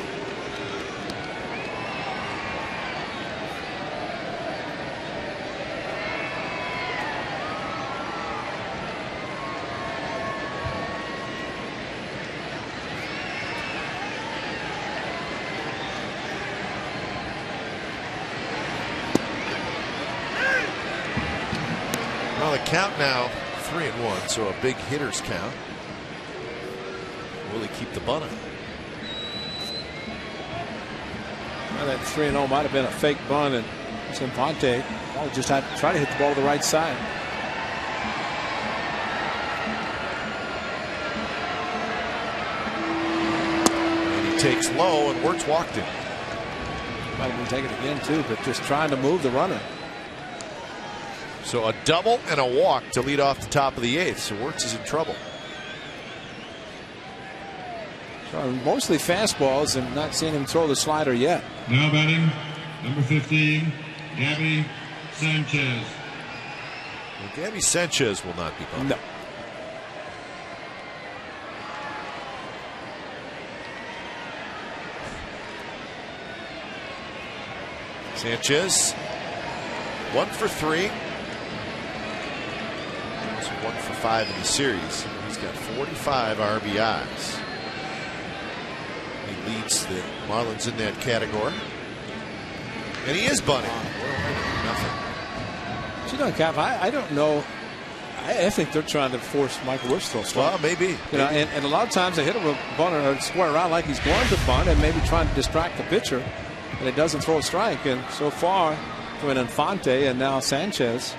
[SPEAKER 1] Count now 3-1, so a big hitter's count. Will he keep the bunt?
[SPEAKER 5] Well, that 3-0 might have been a fake bunt, and Infante just had to try to hit the ball to the right side.
[SPEAKER 1] And he takes low, and Wirtz walked him.
[SPEAKER 5] Might have been taken again too, but just trying to move the runner.
[SPEAKER 1] So a double and a walk to lead off the top of the 8th. So Wirtz is in trouble.
[SPEAKER 5] So mostly fastballs, and not seeing him throw the slider yet.
[SPEAKER 4] Now batting, number 15, Gabby Sanchez.
[SPEAKER 1] Well, Gabby Sanchez will not be bumped.
[SPEAKER 5] No.
[SPEAKER 1] Sanchez, 1 for 3. 1 for 5 in the series. He's got 45 RBIs. He leads the Marlins in that category. And he is bunting. Nothing.
[SPEAKER 5] But you know, Cap, I don't know. I think they're trying to force Michael Wirtz to throw.
[SPEAKER 1] Well, maybe.
[SPEAKER 5] You know, and a lot of times they hit him with a bunt or square around like he's going to bunt, and maybe trying to distract the pitcher, and it doesn't throw a strike. And so far, between Infante and now Sanchez.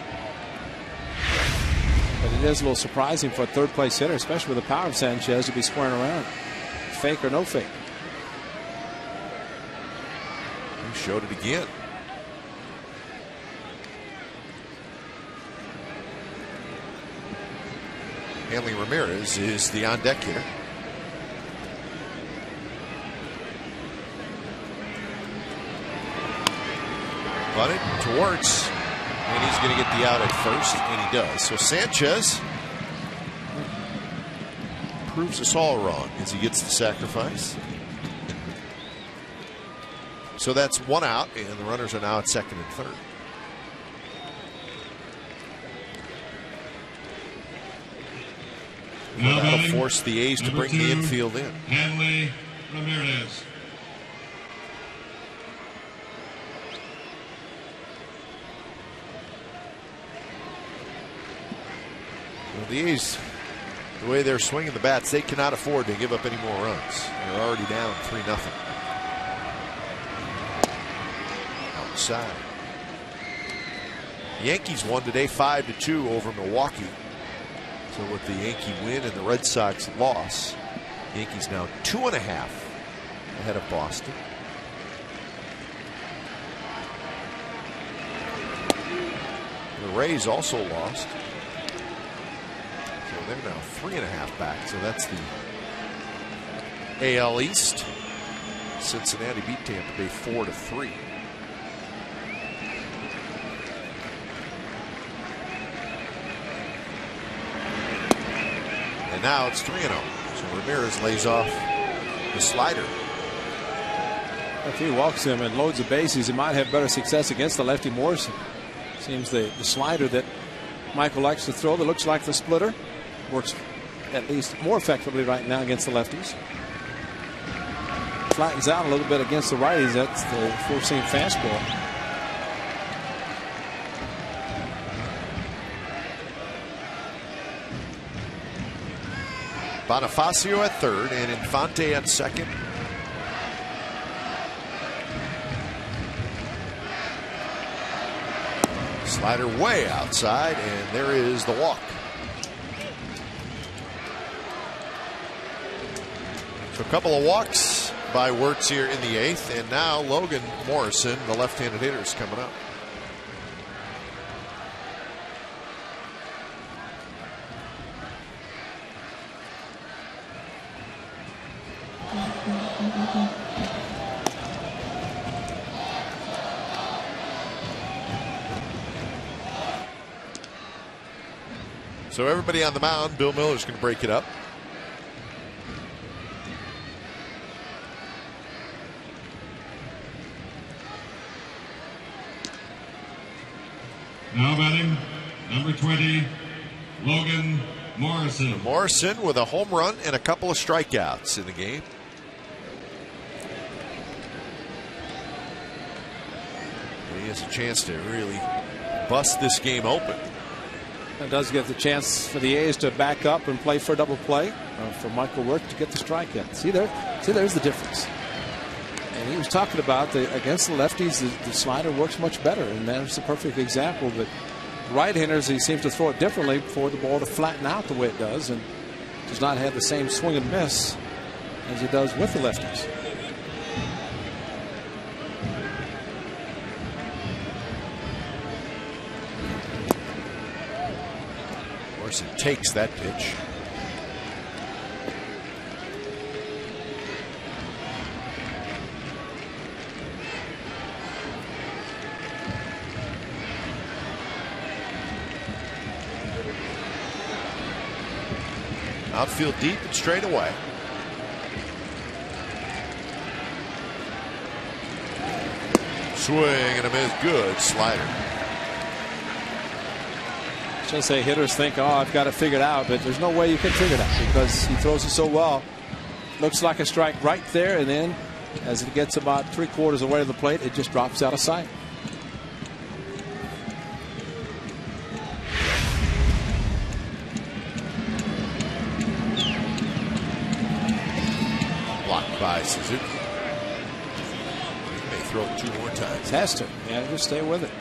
[SPEAKER 5] But it is a little surprising for a third place hitter, especially with the power of Sanchez, to be squaring around. Fake or no fake.
[SPEAKER 1] He showed it again. Hanley Ramirez is the on deck hitter. Bunted towards. And he's going to get the out at first, and he does. So Sanchez proves us all wrong as he gets the sacrifice. So that's 1 out, and the runners are now at second and third. Well, that'll force the A's to bring the infield in.
[SPEAKER 4] Hanley Ramirez.
[SPEAKER 1] The A's, the way they're swinging the bats, they cannot afford to give up any more runs. They're already down 3-0. Outside. Yankees won today 5-2 over Milwaukee. So with the Yankee win and the Red Sox loss, Yankees now 2.5 ahead of Boston. The Rays also lost. They're now 3.5 back, so that's the AL East. Cincinnati beat Tampa Bay 4-3. And now it's 3-0. So Ramirez lays off the slider.
[SPEAKER 5] If he walks him and loads the bases, he might have better success against the lefty Morrison. Seems the slider that Michael likes to throw that looks like the splitter works at least more effectively right now against the lefties. Flattens out a little bit against the righties. That's the four-seam fastball.
[SPEAKER 1] Bonifacio at third and Infante at second. Slider way outside, and there is the walk. So a couple of walks by Wirtz here in the 8th, and now Logan Morrison, the left-handed hitter, is coming up. So everybody on the mound, Bill Miller's going to break it up.
[SPEAKER 4] Now batting, number 20, Logan Morrison.
[SPEAKER 1] Morrison with a home run and a couple of strikeouts in the game. And he has a chance to really bust this game open.
[SPEAKER 5] That does give the chance for the A's to back up and play for a double play for Michael Wirtz to get the strikeout. See there's the difference. And he was talking about against the lefties, the slider works much better, and that's the perfect example. But right-handers, he seems to throw it differently for the ball to flatten out the way it does, and does not have the same swing and miss as he does with the lefties.
[SPEAKER 1] Morrison takes that pitch. Outfield deep and straight away. Swing and a miss. Good slider.
[SPEAKER 5] Just say hitters think, oh, I've got it figured out, but there's no way you can figure it out because he throws it so well. Looks like a strike right there, and then as it gets about 3/4 away to the plate, it just drops out of sight.
[SPEAKER 1] Blocked by Suzuki. He may throw it 2 more times.
[SPEAKER 5] Has to. Yeah, just stay with it.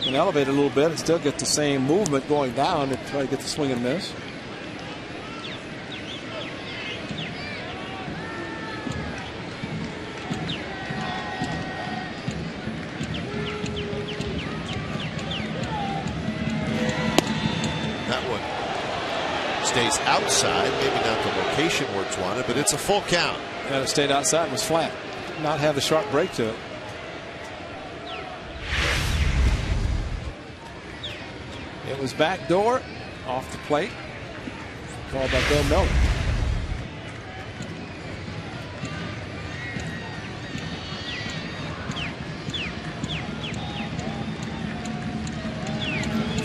[SPEAKER 5] And elevate a little bit and still get the same movement going down and try to get the swing and miss.
[SPEAKER 1] That one stays outside, maybe not the location Wirtz wanted, but it's a full count.
[SPEAKER 5] And it stayed outside and was flat. Did not have the sharp break to it. It was backdoor off the plate. Called by Bill Miller.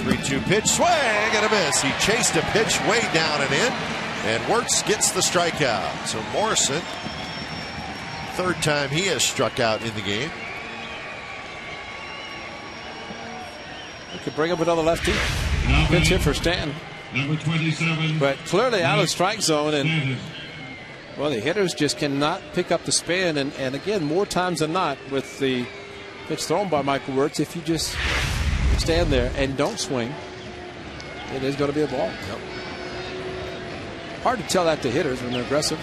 [SPEAKER 1] Three-two pitch, swing and a miss. He chased a pitch way down and in, and Wirtz gets the strikeout. So Morrison, third time he has struck out in the game.
[SPEAKER 5] Could bring up another lefty. Pitch hit for Stanton.
[SPEAKER 4] Number 27.
[SPEAKER 5] But clearly out of strike zone, and well, the hitters just cannot pick up the spin. And again, more times than not, with the pitch thrown by Michael Wirtz, if you just stand there and don't swing, it is going to be a ball.
[SPEAKER 1] Yep.
[SPEAKER 5] Hard to tell that to hitters when they're aggressive,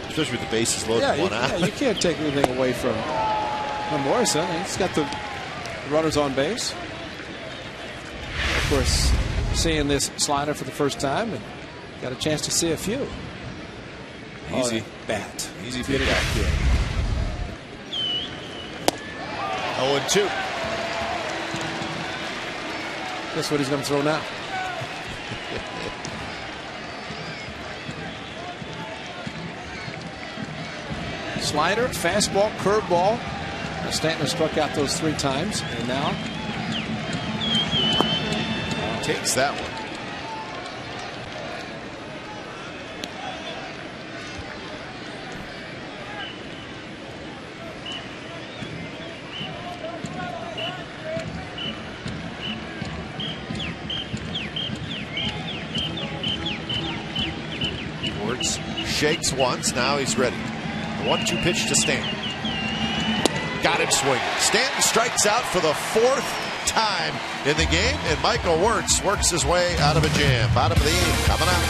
[SPEAKER 1] especially with the bases loaded.
[SPEAKER 5] You can't take anything away from Morrison. He's got the runners on base. Of course, seeing this slider for the first time and got a chance to see a few.
[SPEAKER 1] Easy
[SPEAKER 5] bat.
[SPEAKER 1] Easy big bat. 0-2.
[SPEAKER 5] Guess what he's going to throw now? Slider, fastball, curveball. Stanton struck out those 3 times, and now
[SPEAKER 1] takes that one. Wertz shakes once. Now he's ready. 1-2 pitch to Stanton. Got him swinging. Stanton strikes out for the 4th time in the game, and Michael Wertz works his way out of a jam. Bottom of the 8th coming up.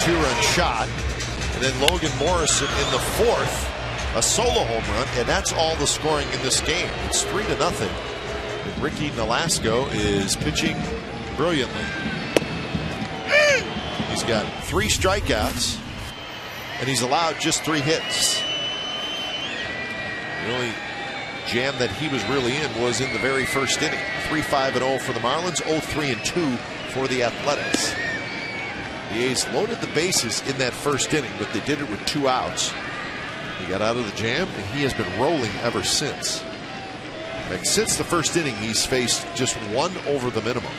[SPEAKER 1] Two-run shot, and then Logan Morrison in the 4th, a solo home run, and that's all the scoring in this game. It's 3-0. And Ricky Nolasco is pitching brilliantly. He's got 3 strikeouts, and he's allowed just 3 hits. The only jam that he was really in was in the very first inning. 3-5-0 for the Marlins, 0-3-2 for the Athletics. The A's loaded the bases in that first inning, but they did it with 2 outs. He got out of the jam, and he has been rolling ever since. In fact, since the first inning, he's faced just 1 over the minimum.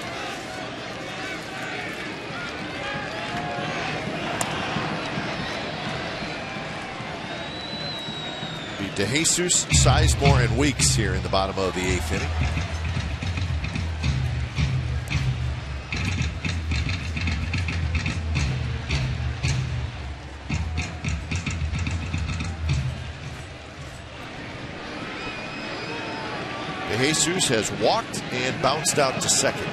[SPEAKER 1] Beat DeJesus, Sizemore, and Weeks here in the bottom of the 8th inning. Jesus has walked and bounced out to second.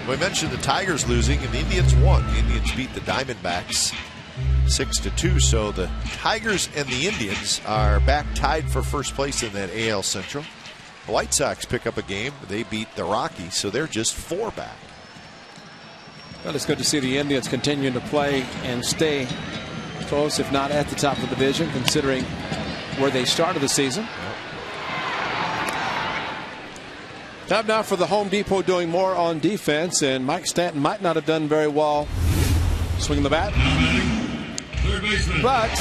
[SPEAKER 1] We mentioned the Tigers losing and the Indians won. The Indians beat the Diamondbacks 6-2. So the Tigers and the Indians are back tied for first place in that AL Central. The White Sox pick up a game. They beat the Rockies, so they're just 4 back.
[SPEAKER 5] Well, it's good to see the Indians continuing to play and stay close, if not at the top of the division, considering where they started the season. Time now for the Home Depot doing more on defense, and Mike Stanton might not have done very well swinging the bat. But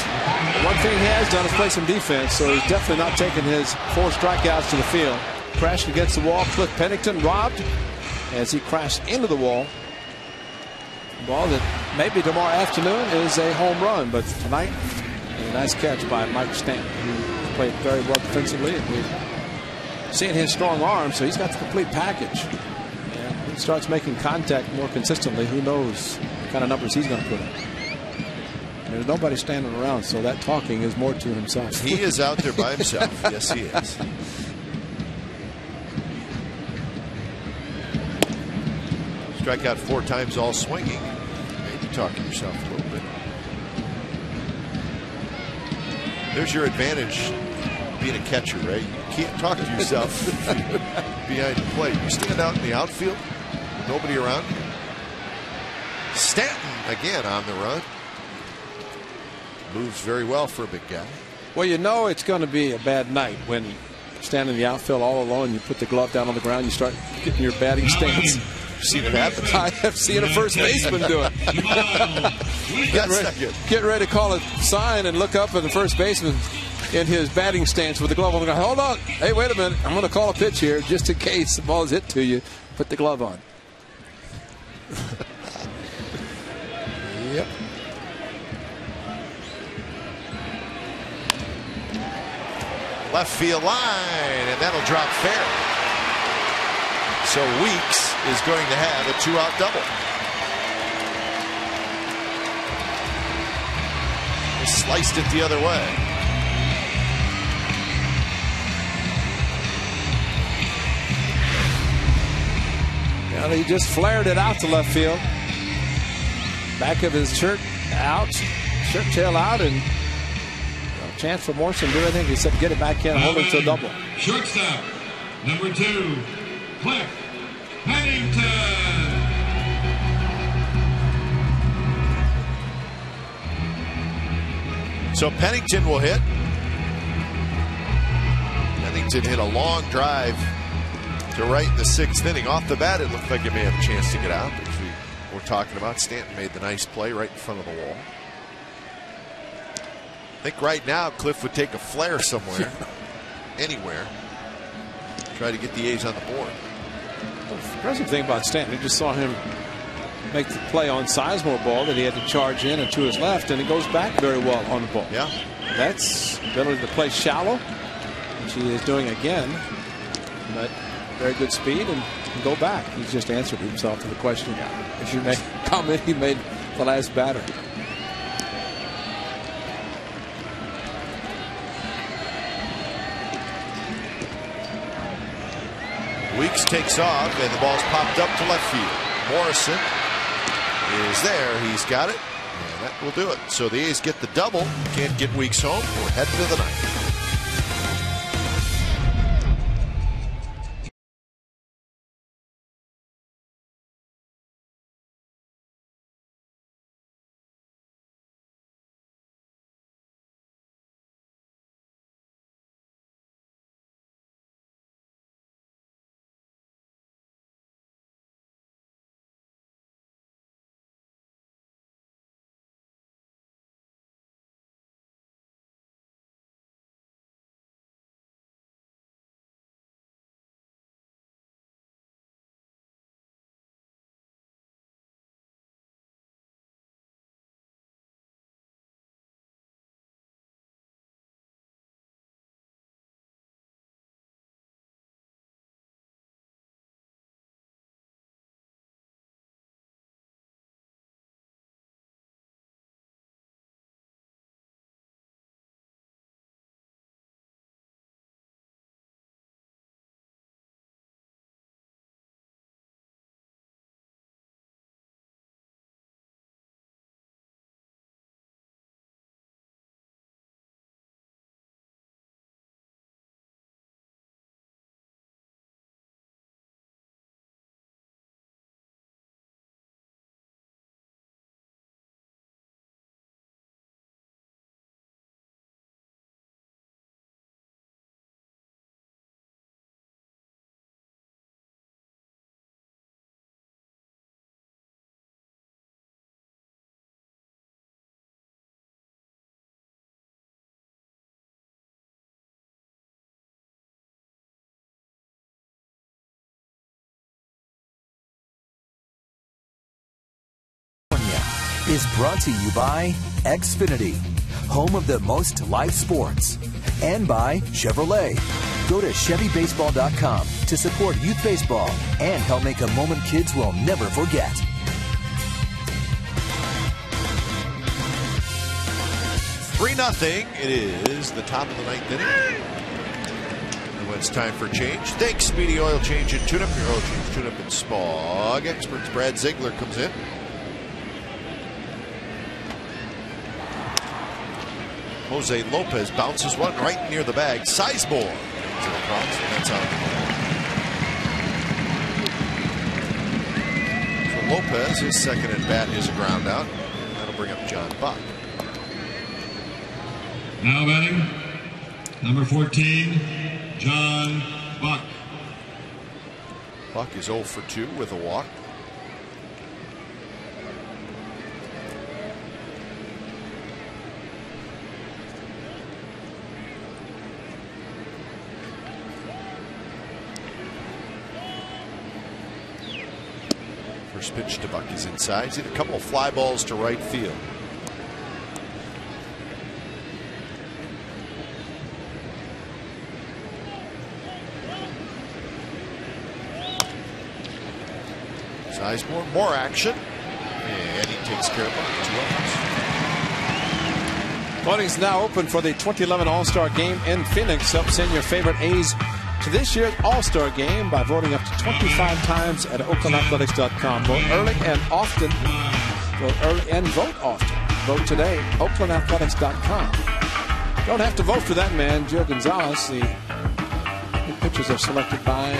[SPEAKER 5] one thing he has done is play some defense, so he's definitely not taking his 4 strikeouts to the field. Crashed against the wall. Cliff Pennington robbed as he crashed into the wall. Ball that maybe tomorrow afternoon is a home run, but tonight a nice catch by Mike Stanton, who played very well defensively, and we've seen his strong arm, so he's got the complete package. And he starts making contact more consistently. Who knows what kind of numbers he's going to put up. There's nobody standing around, so that talking is more to himself.
[SPEAKER 1] He is out there by himself. Yes, he is. Strike out 4 times, all swinging. Maybe talking to yourself a little bit. There's your advantage being a catcher, right? You can't talk to yourself behind the plate. You stand out in the outfield, nobody around you. Stanton again on the run. Moves very well for a big guy.
[SPEAKER 5] Well, you know it's going to be a bad night when you stand in the outfield all alone. You put the glove down on the ground. You start getting your batting stance.
[SPEAKER 1] Seen it happen.
[SPEAKER 5] I have seen a first baseman do it. Get ready to call a sign and look up at the first baseman in his batting stance with the glove on the ground. Hold on. Hey, wait a minute. I'm going to call a pitch here just in case the ball is hit to you. Put the glove on.
[SPEAKER 1] Yep. Left field line, and that'll drop fair. So Weeks is going to have a 2-out double. He sliced it the other way.
[SPEAKER 5] Well, he just flared it out to left field. Back of his shirt out, shirt tail out, and a chance for Morrison to do anything except get it back in, hold it to a double.
[SPEAKER 4] Shortstop, number 2, Cliff Pennington.
[SPEAKER 1] So Pennington will hit. Pennington hit a long drive to right in the 6th inning. Off the bat, it looked like he may have a chance to get out. But we were talking about Stanton made the nice play right in front of the wall. I think right now Cliff would take a flare somewhere, anywhere, try to get the A's on the board.
[SPEAKER 5] The impressive thing about Stanton, we just saw him make the play on Sizemore ball that he had to charge in and to his left, and it goes back very well on the ball.
[SPEAKER 1] Yeah.
[SPEAKER 5] That's ability to play shallow, which he is doing again, but very good speed and go back. He's just answered himself to the question. If you make a comment he made the last batter.
[SPEAKER 1] Weeks takes off, and the ball's popped up to left field. Morrison is there. He's got it, and that will do it. So the A's get the double. Can't get Weeks home. We're heading to the ninth.
[SPEAKER 3] Is brought to you by Xfinity, home of the most live sports, and by Chevrolet. Go to ChevyBaseball.com to support youth baseball and help make a moment kids will never forget.
[SPEAKER 1] 3-0. It is the top of the 9th inning. And when it's time for change, thanks Speedy Oil Change and Tune-Up. Your oil change, tune-up, and spog experts. Brad Ziegler comes in. Jose Lopez bounces one right near the bag. Sizemore brings it across, and that's out. So Lopez, his second at bat, is a ground out. That'll bring up John Buck.
[SPEAKER 4] Now batting, number 14, John Buck.
[SPEAKER 1] Buck is 0 for 2 with a walk. First pitch to Buck is inside. He's hit a couple of fly balls to right field. Sizemore, more action, and he takes care of Buck. 2 outs.
[SPEAKER 5] Voting's now open for the 2011 All-Star Game in Phoenix. Help send your favorite A's to this year's All-Star Game by voting up to 25 times at OaklandAthletics.com. Vote early and often. Vote early and vote often. Vote today, OaklandAthletics.com. Don't have to vote for that man, Gio Gonzalez. The pitchers are selected by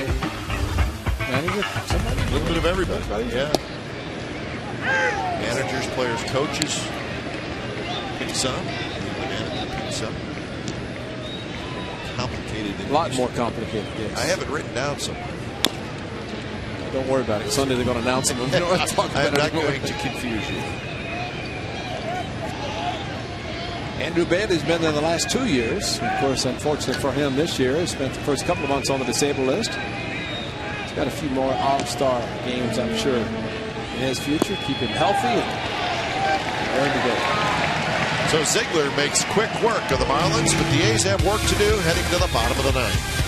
[SPEAKER 5] manager, somebody?
[SPEAKER 1] A little bit of everybody. Yeah. Managers, players, coaches. Pick some. The manager picks some. Complicated.
[SPEAKER 5] A lot more complicated, yes.
[SPEAKER 1] I have it written down somewhere.
[SPEAKER 5] Don't worry about it. Sunday they're going to announce them. We don't want to talk about
[SPEAKER 1] I'm not going to confuse you.
[SPEAKER 5] Andrew Bailey's been there the last 2 years. Of course, unfortunately for him this year, he spent the first couple of months on the disabled list. He's got a few more All-Star games, I'm sure, in his future. Keep him healthy and ready to go.
[SPEAKER 1] So Ziegler makes quick work of the Marlins, but the A's have work to do heading to the bottom of the 9th.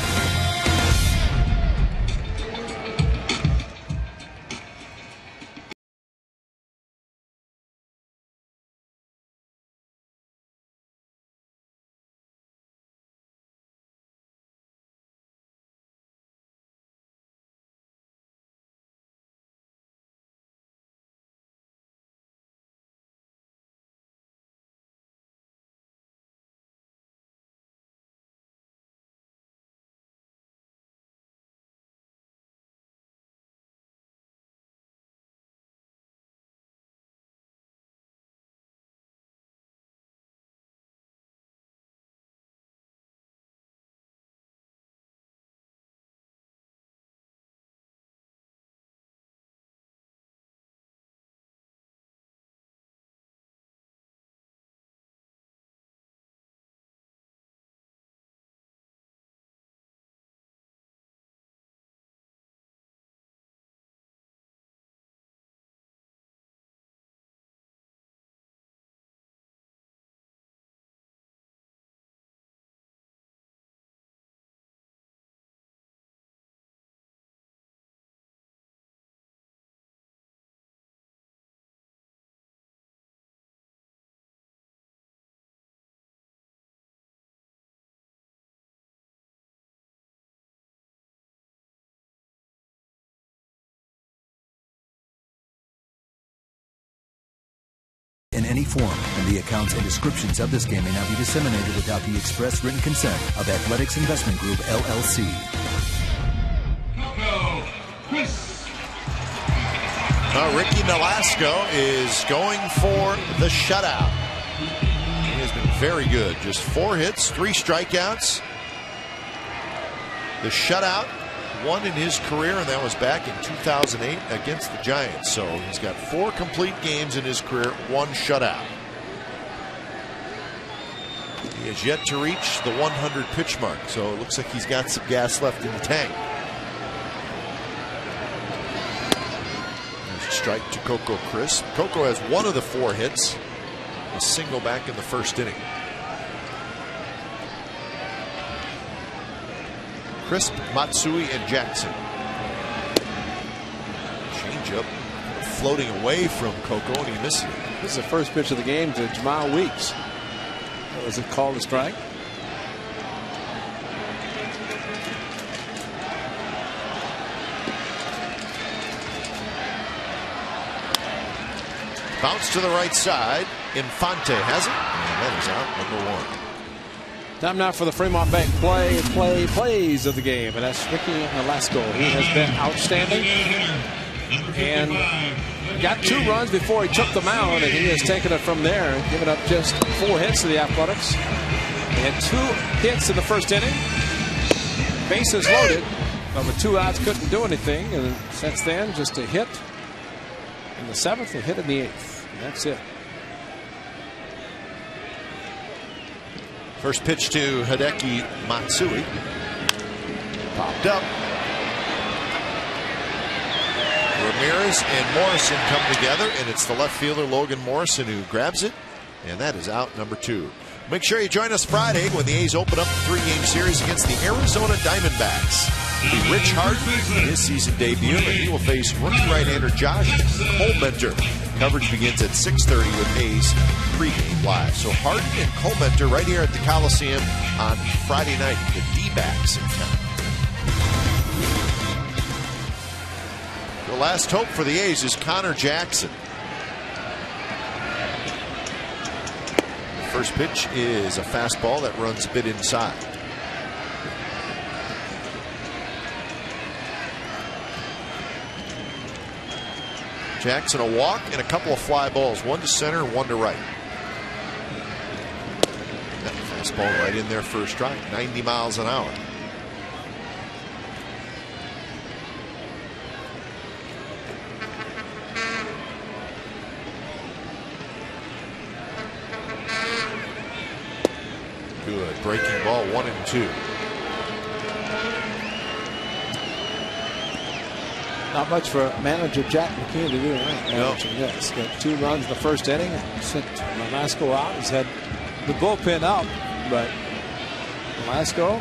[SPEAKER 3] in any form, and the accounts and descriptions of this game may not be disseminated without the express written consent of Athletics Investment Group, LLC.
[SPEAKER 1] Ricky Nolasco is going for the shutout. He has been very good. Just 4 hits, 3 strikeouts. The shutout, one in his career, and that was back in 2008 against the Giants. So he's got 4 complete games in his career, 1 shutout. He has yet to reach the 100 pitch mark, so it looks like he's got some gas left in the tank. There's a strike to Coco Crisp. Coco has 1 of the 4 hits, a single back in the first inning. Crisp, Matsui, and Jackson. Change up, floating away from Coco, and he misses it.
[SPEAKER 5] This is the first pitch of the game to Jamal Weeks. Was it called a strike?
[SPEAKER 1] Bounce to the right side. Infante has it, and that is out number 1.
[SPEAKER 5] Time now for the Fremont Bank plays of the game, and that's Ricky Nolasco. He has been outstanding and got 2 runs before he took the mound, and he has taken it from there, giving up just 4 hits to the Athletics. He had 2 hits in the first inning, bases loaded, but with 2 outs couldn't do anything, and since then just a hit in the 7th, a hit in the 8th, and that's it.
[SPEAKER 1] First pitch to Hideki Matsui. Popped up. Ramirez and Morrison come together, and it's the left fielder Logan Morrison who grabs it, and that is out number 2. Make sure you join us Friday when the A's open up the 3-game series against the Arizona Diamondbacks. It'll be Rich Hart in his season debut, and he will face rookie right-hander Josh Colmenter. Coverage begins at 6:30 with A's pregame live. So Hart and Colmenter right here at the Coliseum on Friday night. The D-backs in town. The last hope for the A's is Connor Jackson. The first pitch is a fastball that runs a bit inside. Jackson a walk and a couple of fly balls, 1 to center and 1 to right. That fastball right in there for a strike, 90 miles an hour. Good breaking ball, 1 and 2.
[SPEAKER 5] Not much for manager Jack McKeon to do tonight.
[SPEAKER 1] No.
[SPEAKER 5] Yes, got 2 runs in the first inning. Sent Nolasco out. He's had the bullpen up, but Nolasco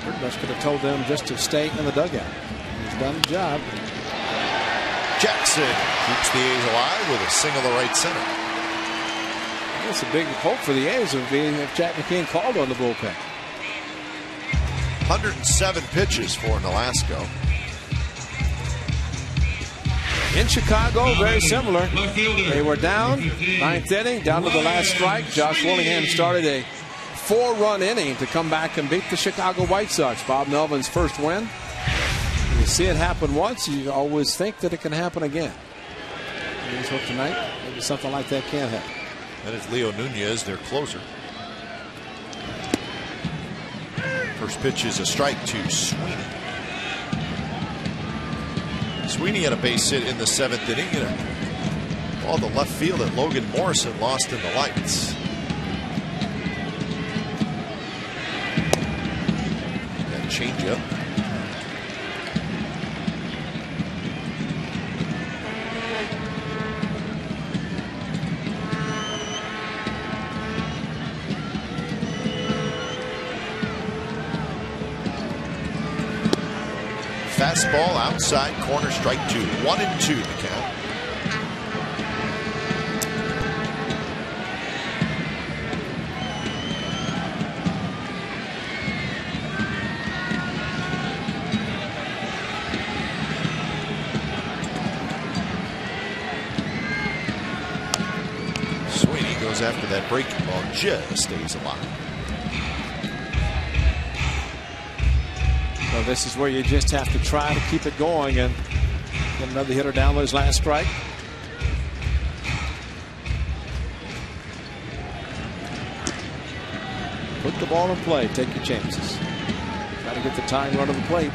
[SPEAKER 5] pretty much could have told them just to stay in the dugout. He's done the job.
[SPEAKER 1] Jackson keeps the A's alive with a single to right center.
[SPEAKER 5] It's a big hope for the A's would be if Jack McKeon called on the bullpen.
[SPEAKER 1] 107 pitches for Nolasco.
[SPEAKER 5] In Chicago, very similar. They were down, 9th inning, down to the last strike. Josh Willingham started a 4-run inning to come back and beat the Chicago White Sox. Bob Melvin's first win. You see it happen once, you always think that it can happen again. Let's hope tonight maybe something like that can happen.
[SPEAKER 1] That is Leo Nunez, their closer. First pitch is a strike to Sweeney. Sweeney had a base hit in the 7th inning. Ball to left field that Logan Morrison lost in the lights. That changeup. Fastball outside corner, strike 2. 1 and 2 the count. Sweeney goes after that breaking ball, just stays alive.
[SPEAKER 5] So this is where you just have to try to keep it going and get another hitter down those last strike. Put the ball in play. Take your chances. Try to get the tying run to the plate.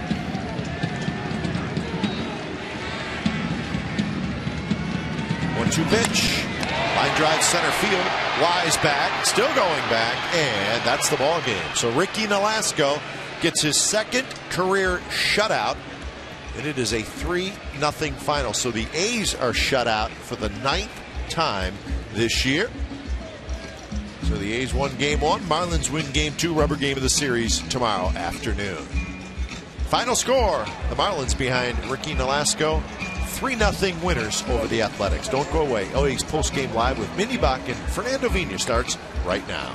[SPEAKER 1] One-two pitch. Line drive center field. Wise back. Still going back. And that's the ball game. So Ricky Nolasco gets his 2nd career shutout, and it is a 3-0 final. So the A's are shut out for the 9th time this year. So the A's won game 1, Marlins win game 2, rubber game of the series tomorrow afternoon. Final score, the Marlins behind Ricky Nolasco, 3-0 winners over the Athletics. Don't go away. A's post-game live with Mindy Bach and Fernando Vina starts right now.